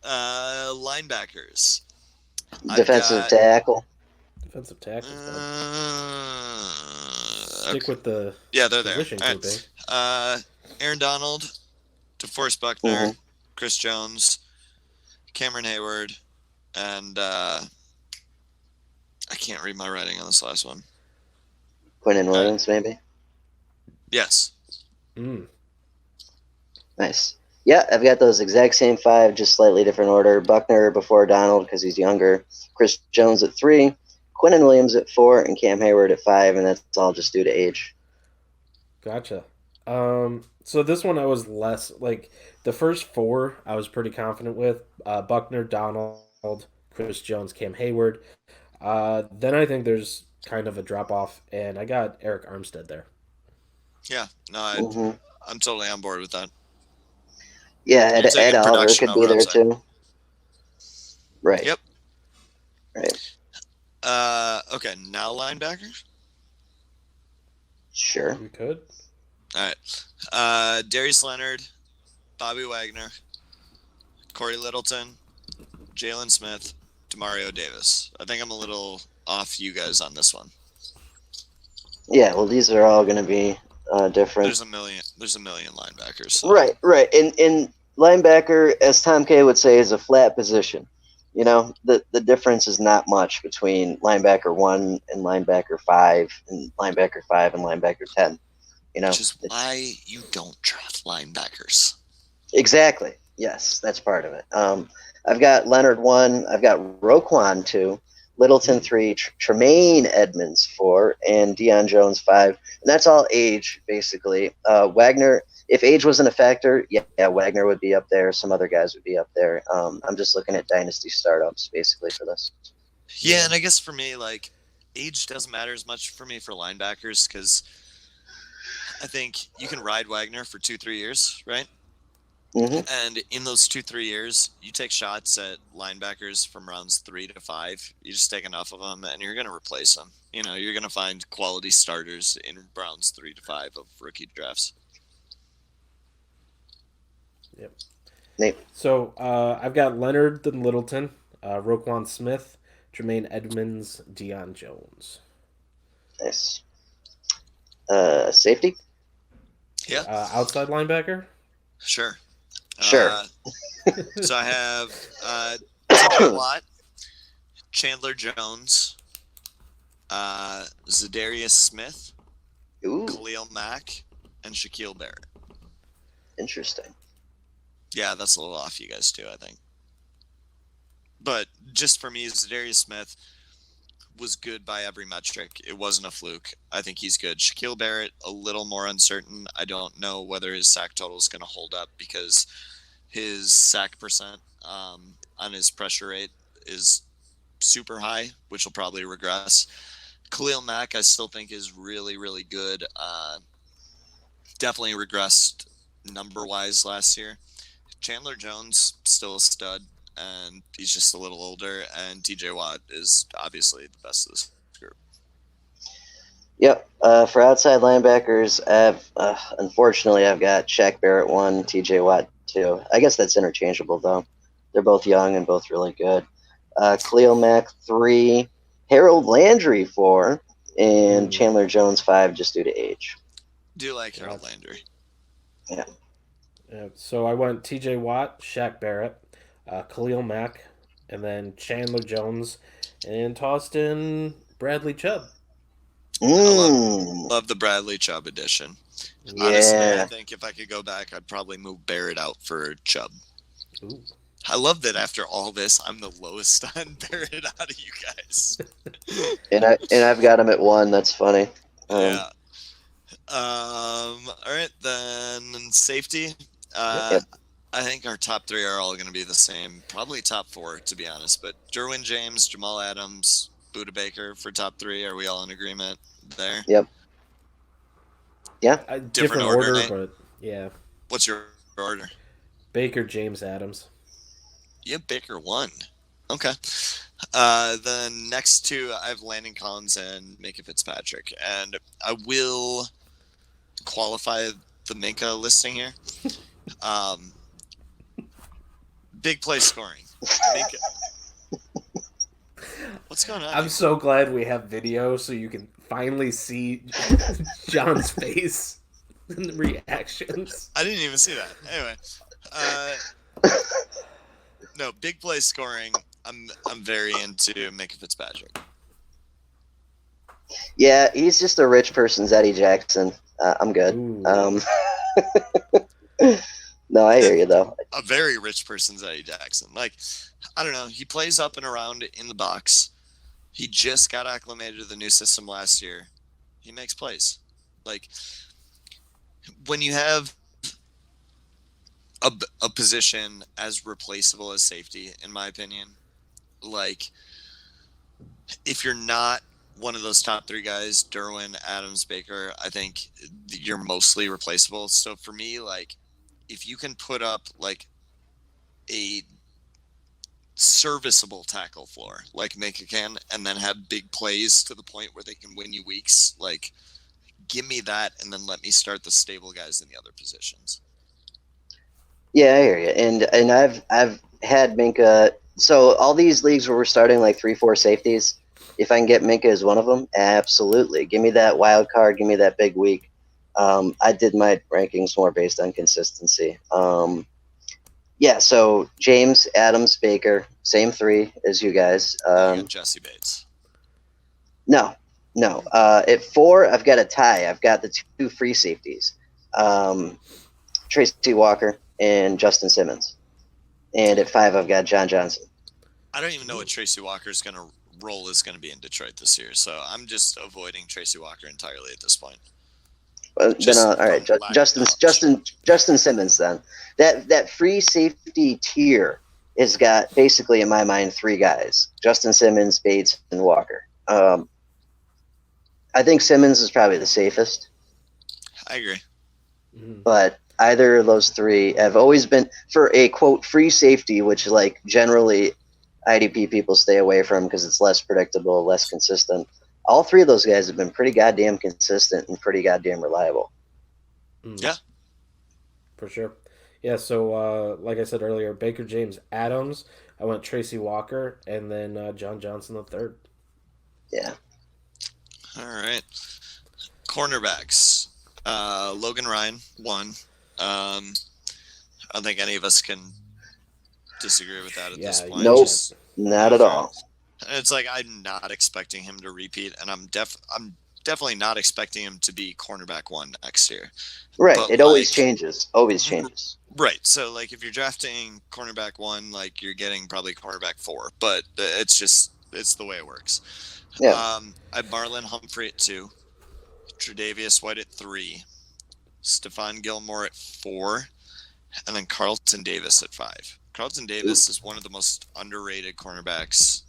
Linebackers. Defensive tackle. Defensive tackle. Stick with the they're there. Right. Aaron Donald, DeForest Buckner, Chris Jones, Cameron Hayward, and I can't read my writing on this last one. Quinton Williams, maybe? Yes. Nice. Yeah, I've got those exact same 5, just slightly different order. Buckner before Donald because he's younger. Chris Jones at 3, Quinton Williams at 4, and Cam Hayward at 5, and that's all just due to age. Gotcha. So this one I was less like the first 4 I was pretty confident with. Buckner, Donald, Chris Jones, Cam Hayward. Then I think there's kind of a drop off, and I got Eric Armstead there. Yeah, no, I'm totally on board with that. Yeah, Ed Oliver production could be there upside. too. Right. Yep. Right. Okay, now linebacker. Sure. We could. All right. Darius Leonard, Bobby Wagner, Corey Littleton, Jalen Smith, Demario Davis. I think I'm a little off you guys on this one. Yeah, well, these are all going to be different. There's a million linebackers. So. Right. And linebacker, as Tom K would say, is a flat position. You know, the difference is not much between linebacker 1 and linebacker 5 and linebacker 5 and linebacker 10. You know, which is why you don't draft linebackers. Exactly. Yes, that's part of it. I've got Leonard 1. I've got Roquan 2. Littleton 3, Tremaine Edmonds 4, and Deion Jones 5. And that's all age, basically. Wagner, if age wasn't a factor, yeah, Wagner would be up there. Some other guys would be up there. I'm just looking at dynasty startups, basically, for this. Yeah, and I guess for me, like, age doesn't matter as much for me for linebackers because I think you can ride Wagner for 2-3 years, right? Mm-hmm. And in those 2-3 years, you take shots at linebackers from rounds 3 to 5. You just take enough of them, and you're going to replace them. You know, you're going to find quality starters in rounds 3 to 5 of rookie drafts. Yep. Nate. So I've got Leonard and Littleton, Roquan Smith, Tremaine Edmonds, Deion Jones. Nice. Safety? Yeah. Outside linebacker? Sure. Sure. So I have TJ Watt, Chandler Jones, Zadarius Smith, Ooh, Khalil Mack, and Shaquille Barrett. interesting. Yeah, that's a little off you guys too, I think. But just for me, Zadarius Smith was good by every metric. It wasn't a fluke. I think he's good. Shaquille Barrett, a little more uncertain. I don't know whether his sack total is going to hold up because his sack percent on his pressure rate is super high, which will probably regress. Khalil Mack, I still think is really, really good. Definitely regressed number-wise last year. Chandler Jones, still a stud. And he's just a little older, and TJ Watt is obviously the best of this group. Yep. For outside linebackers, unfortunately, I've got Shaq Barrett 1, TJ Watt 2. I guess that's interchangeable, though. They're both young and both really good. Khalil Mack 3, Harold Landry 4, and Chandler Jones 5 just due to age. Do like Harold Landry. Yeah. So I went TJ Watt, Shaq Barrett, Khalil Mack, and then Chandler Jones, and tossed in Bradley Chubb. Love the Bradley Chubb edition. Yeah. Honestly, I think if I could go back, I'd probably move Barrett out for Chubb. Ooh. I love that after all this, I'm the lowest on Barrett out of you guys. And I've got him at 1. That's funny. Yeah. All right, then safety. Yep. I think our top 3 are all going to be the same. Probably top 4, to be honest. But Derwin James, Jamal Adams, Budda Baker for top 3. Are we all in agreement there? Yep. Yeah. Different order, but yeah. What's your order? Baker, James, Adams. Yeah, Baker 1. Okay. The next 2, I have Landon Collins and Minka Fitzpatrick. And I will qualify the Minka listing here. Big play scoring. Minka. What's going on? I'm so glad we have video so you can finally see John's face and the reactions. I didn't even see that. Anyway, no, big play scoring. I'm very into Minka Fitzpatrick. Yeah, he's just a rich person's Eddie Jackson. I'm good. No, I hear you, though. A very rich person's Eddie Jackson. Like, I don't know. He plays up and around in the box. He just got acclimated to the new system last year. He makes plays. Like, when you have a position as replaceable as safety, in my opinion, like, if you're not one of those top three guys, Derwin, Adams, Baker, I think you're mostly replaceable. So for me, like, if you can put up like a serviceable tackle floor like Minka can, and then have big plays to the point where they can win you weeks, like, give me that, and then let me start the stable guys in the other positions. Yeah, I hear you. And I've had Minka. So all these leagues where we're starting like 3-4 safeties, if I can get Minka as one of them, absolutely. Give me that wild card. Give me that big week. I did my rankings more based on consistency. Yeah, so James, Adams, Baker, same three as you guys. You got Jesse Bates. No. At 4, I've got a tie. I've got the 2 free safeties, Tracy Walker and Justin Simmons. And at 5, I've got John Johnson. I don't even know what Tracy Walker's role is going to be in Detroit this year, so I'm just avoiding Tracy Walker entirely at this point. Well, then, all right, Justin Simmons. Then that free safety tier has got basically, in my mind, 3 guys: Justin Simmons, Bates, and Walker. I think Simmons is probably the safest. I agree. But either of those 3 have always been, for a quote free safety, which like generally IDP people stay away from because it's less predictable, less consistent. All 3 of those guys have been pretty goddamn consistent and pretty goddamn reliable. Yeah. For sure. Yeah, so like I said earlier, Baker, James, Adams. I went Tracy Walker, and then John Johnson the third. Yeah. All right. Cornerbacks. Logan Ryan, 1. I don't think any of us can disagree with that at this point. Nope, not at all. It's like I'm not expecting him to repeat, and I'm definitely not expecting him to be cornerback 1 next year. Right. But it always changes. Always changes. Right. So, like, if you're drafting cornerback 1, like, you're getting probably cornerback 4. But it's the way it works. Yeah. I have Marlon Humphrey at 2, Tre'Davious White at 3, Stephon Gilmore at 4, and then Carlton Davis at 5. Carlton Davis is one of the most underrated cornerbacks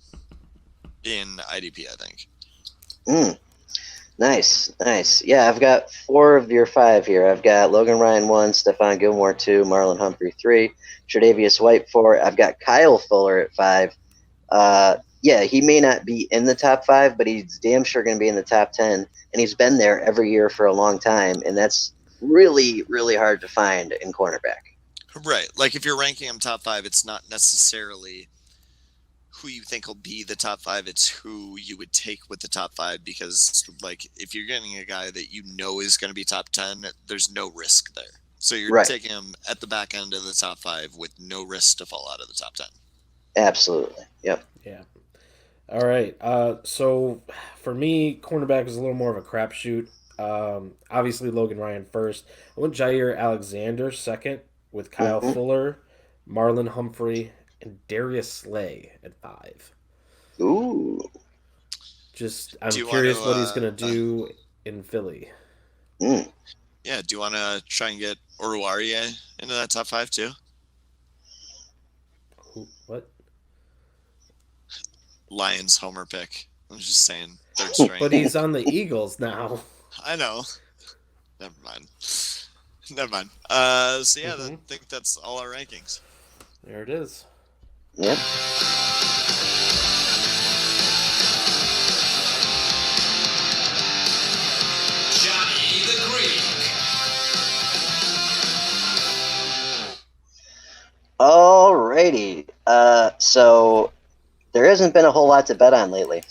in IDP, I think. Nice. Yeah, I've got 4 of your 5 here. I've got Logan Ryan 1, Stephon Gilmore 2, Marlon Humphrey 3, Tre'Davious White 4. I've got Kyle Fuller at 5. Yeah, he may not be in the top 5, but he's damn sure going to be in the top 10. And he's been there every year for a long time, and that's really, really hard to find in cornerback. Right. Like, if you're ranking him top 5, it's not necessarily who you think will be the top 5. It's who you would take with the top 5, because, like, if you're getting a guy that you know is going to be top 10, there's no risk there. So you're taking him at the back end of the top 5 with no risk to fall out of the top 10. Absolutely. Yep. Yeah. All right. So for me, cornerback is a little more of a crapshoot. Obviously, Logan Ryan first. I went Jair Alexander second, with Kyle Fuller, Marlon Humphrey, and Darius Slay at 5. Ooh. I'm curious what he's going to do in Philly. Yeah, do you want to try and get Oruwariye into that top 5 too? What? Lions homer pick. I'm just saying, 3rd string. But he's on the Eagles now. I know. Never mind. So yeah, I think that's all our rankings. There it is. Yep. Johnny the Greek. Alrighty. So there hasn't been a whole lot to bet on lately.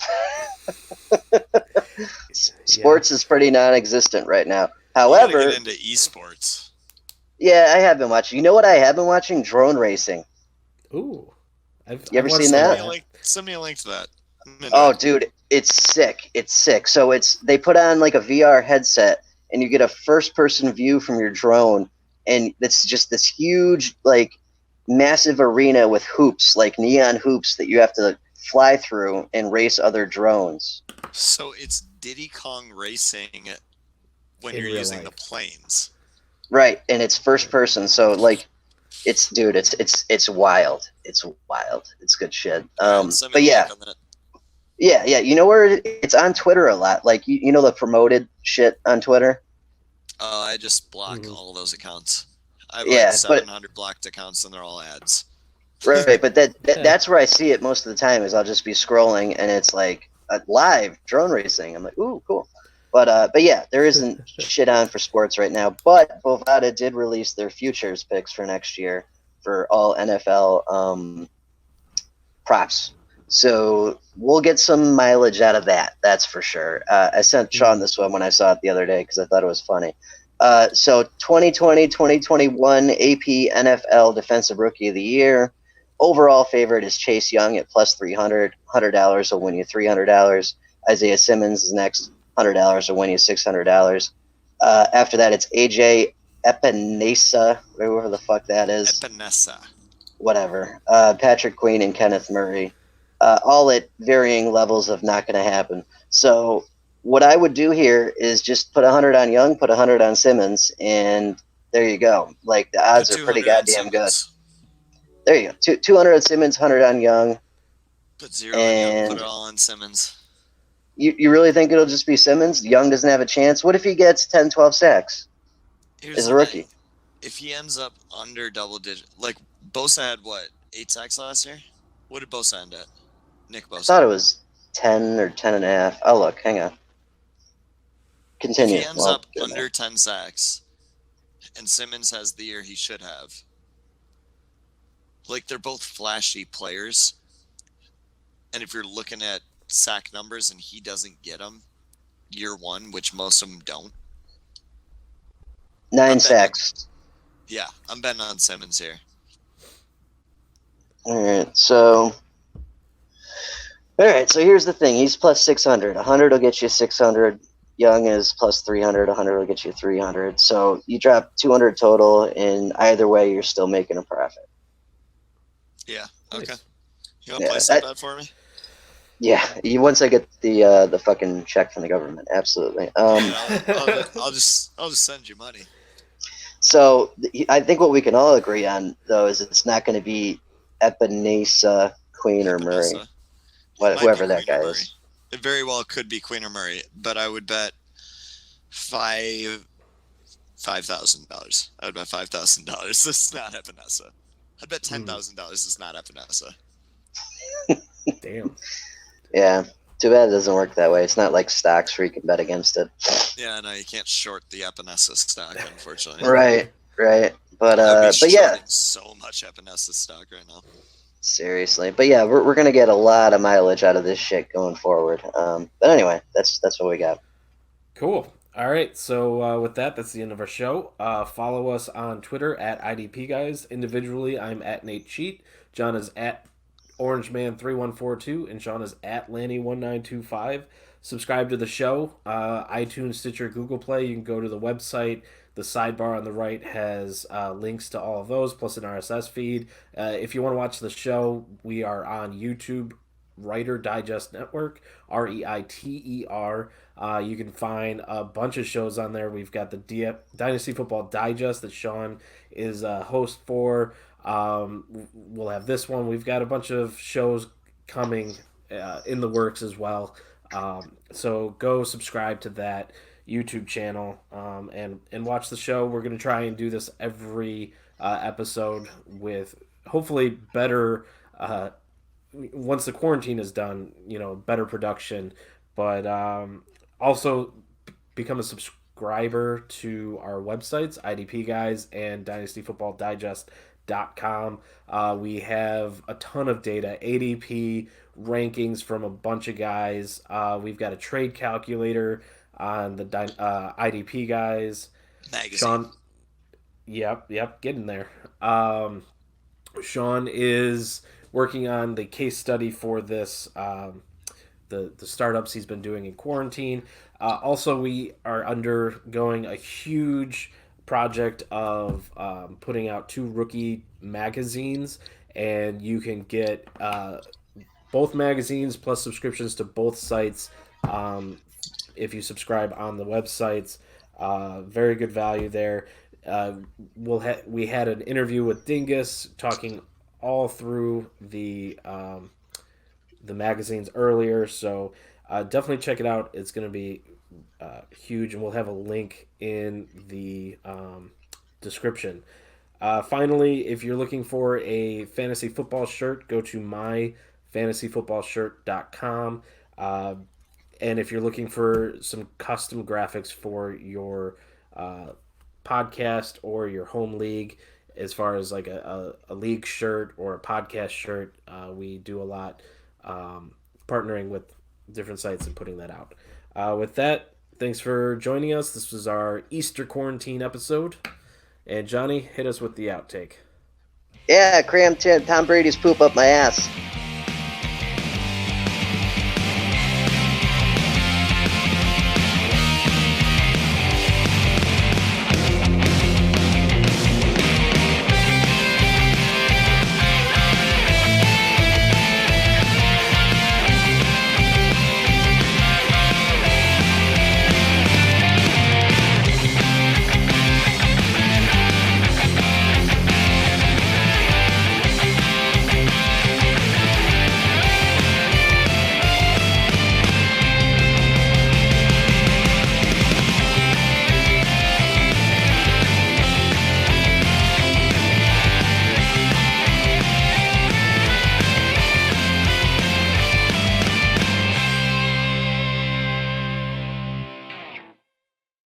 Sports is pretty non-existent right now. However, get into esports. Yeah, I have been watching. You know what I have been watching? Drone racing. Ooh. You ever seen that? Send me a link to that. Oh, dude, it's sick. It's sick. So they put on like a VR headset, and you get a first-person view from your drone, and it's just this huge, like, massive arena with hoops, like neon hoops that you have to fly through and race other drones. So it's Diddy Kong racing when you're using the planes. Right, and it's first person, so like it's wild. It's wild. It's good shit. But yeah. Yeah, yeah. You know where it's on Twitter a lot. Like you know the promoted shit on Twitter. I just block all those accounts. I have Yeah, like but 700 blocked accounts, and they're all ads. right, but that's where I see it most of the time. Is I'll just be scrolling and it's like a live drone racing. I'm like, ooh, cool. But yeah, there isn't shit on for sports right now. But Bovada did release their futures picks for next year for all NFL props. So we'll get some mileage out of that. That's for sure. I sent Sean this one when I saw it the other day because I thought it was funny. So 2020, 2021 AP NFL Defensive Rookie of the Year. Overall favorite is Chase Young at plus 300. $100 will win you $300. Isaiah Simmons is next. $100 will win you $600. After that, it's AJ Epinesa, whoever the fuck that is. Epinesa. Whatever. Patrick Queen and Kenneth Murray. All at varying levels of not going to happen. So what I would do here is just put 100 on Young, put 100 on Simmons, and there you go. Like the odds are pretty goddamn good. There you go. 200 on Simmons, 100 on Young. Put 0 on Young, put it all on Simmons. You really think it'll just be Simmons? Young doesn't have a chance. What if he gets 10, 12 sacks as a rookie? Thing. If he ends up under double digit, like Bosa had what, 8 sacks last year? What did Bosa end at? Nick Bosa. I thought it was 10 or 10 and a half. I'll look. Hang on. Continue. If he ends up under 10 sacks, and Simmons has the year he should have, like they're both flashy players, and if you're looking at sack numbers and he doesn't get them year one, which most of them don't. 9 sacks. I'm betting on Simmons here. All right, so here's the thing. He's plus 600. 100 will get you 600. Young is plus 300. 100 will get you 300. So you drop 200 total, and either way, you're still making a profit. Yeah, okay. You want to place that bet for me? Yeah, once I get the fucking check from the government, absolutely. I'll just send you money. So I think what we can all agree on though is it's not going to be Epinesa, Queen, or Murray, whoever that guy is. It very well could be Queen or Murray, but I would bet $5,000. I would bet $5,000. This is not Epinesa. I'd bet $10,000. It's not Epinesa. Damn. Yeah. Too bad it doesn't work that way. It's not like stocks where you can bet against it. Yeah, no, you can't short the Epinesa stock, unfortunately. Right. But yeah. So much Epinesa stock right now. Seriously. But yeah, we're going to get a lot of mileage out of this shit going forward. But anyway, that's what we got. Cool. All right. So with that's the end of our show. Follow us on Twitter at IDP Guys. Individually, I'm at Nate Cheat. John is at OrangeMan3142, and Sean is at Lanny1925. Subscribe to the show, iTunes, Stitcher, Google Play. You can go to the website. The sidebar on the right has links to all of those, plus an RSS feed. If you want to watch the show, we are on YouTube, Writer Digest Network, REITER. You can find a bunch of shows on there. We've got the Dynasty Football Digest that Sean is a host for. We'll have this one. We've got a bunch of shows coming in the works as well. So go subscribe to that YouTube channel and watch the show. We're going to try and do this every episode with hopefully better, once the quarantine is done, better production. But also become a subscriber to our websites, IDP Guys and DynastyFootballDigest.com. We have a ton of data, ADP rankings from a bunch of guys. We've got a trade calculator on the IDP Guys magazine. Sean, yep, getting there. Sean is working on the case study for this, the startups he's been doing in quarantine. Also, we are undergoing a huge project of putting out 2 rookie magazines, and you can get both magazines plus subscriptions to both sites if you subscribe on the websites. Very good value there. We had an interview with Dingus talking all through the the magazines earlier. So definitely check it out. It's going to be huge, and we'll have a link in the description. Finally, if you're looking for a fantasy football shirt, go to myfantasyfootballshirt.com. And if you're looking for some custom graphics for your podcast or your home league, as far as like a league shirt or a podcast shirt, we do a lot partnering with different sites and putting that out. With that, thanks for joining us. This was our Easter quarantine episode. And Johnny, hit us with the outtake. Yeah, crammed Tom Brady's poop up my ass.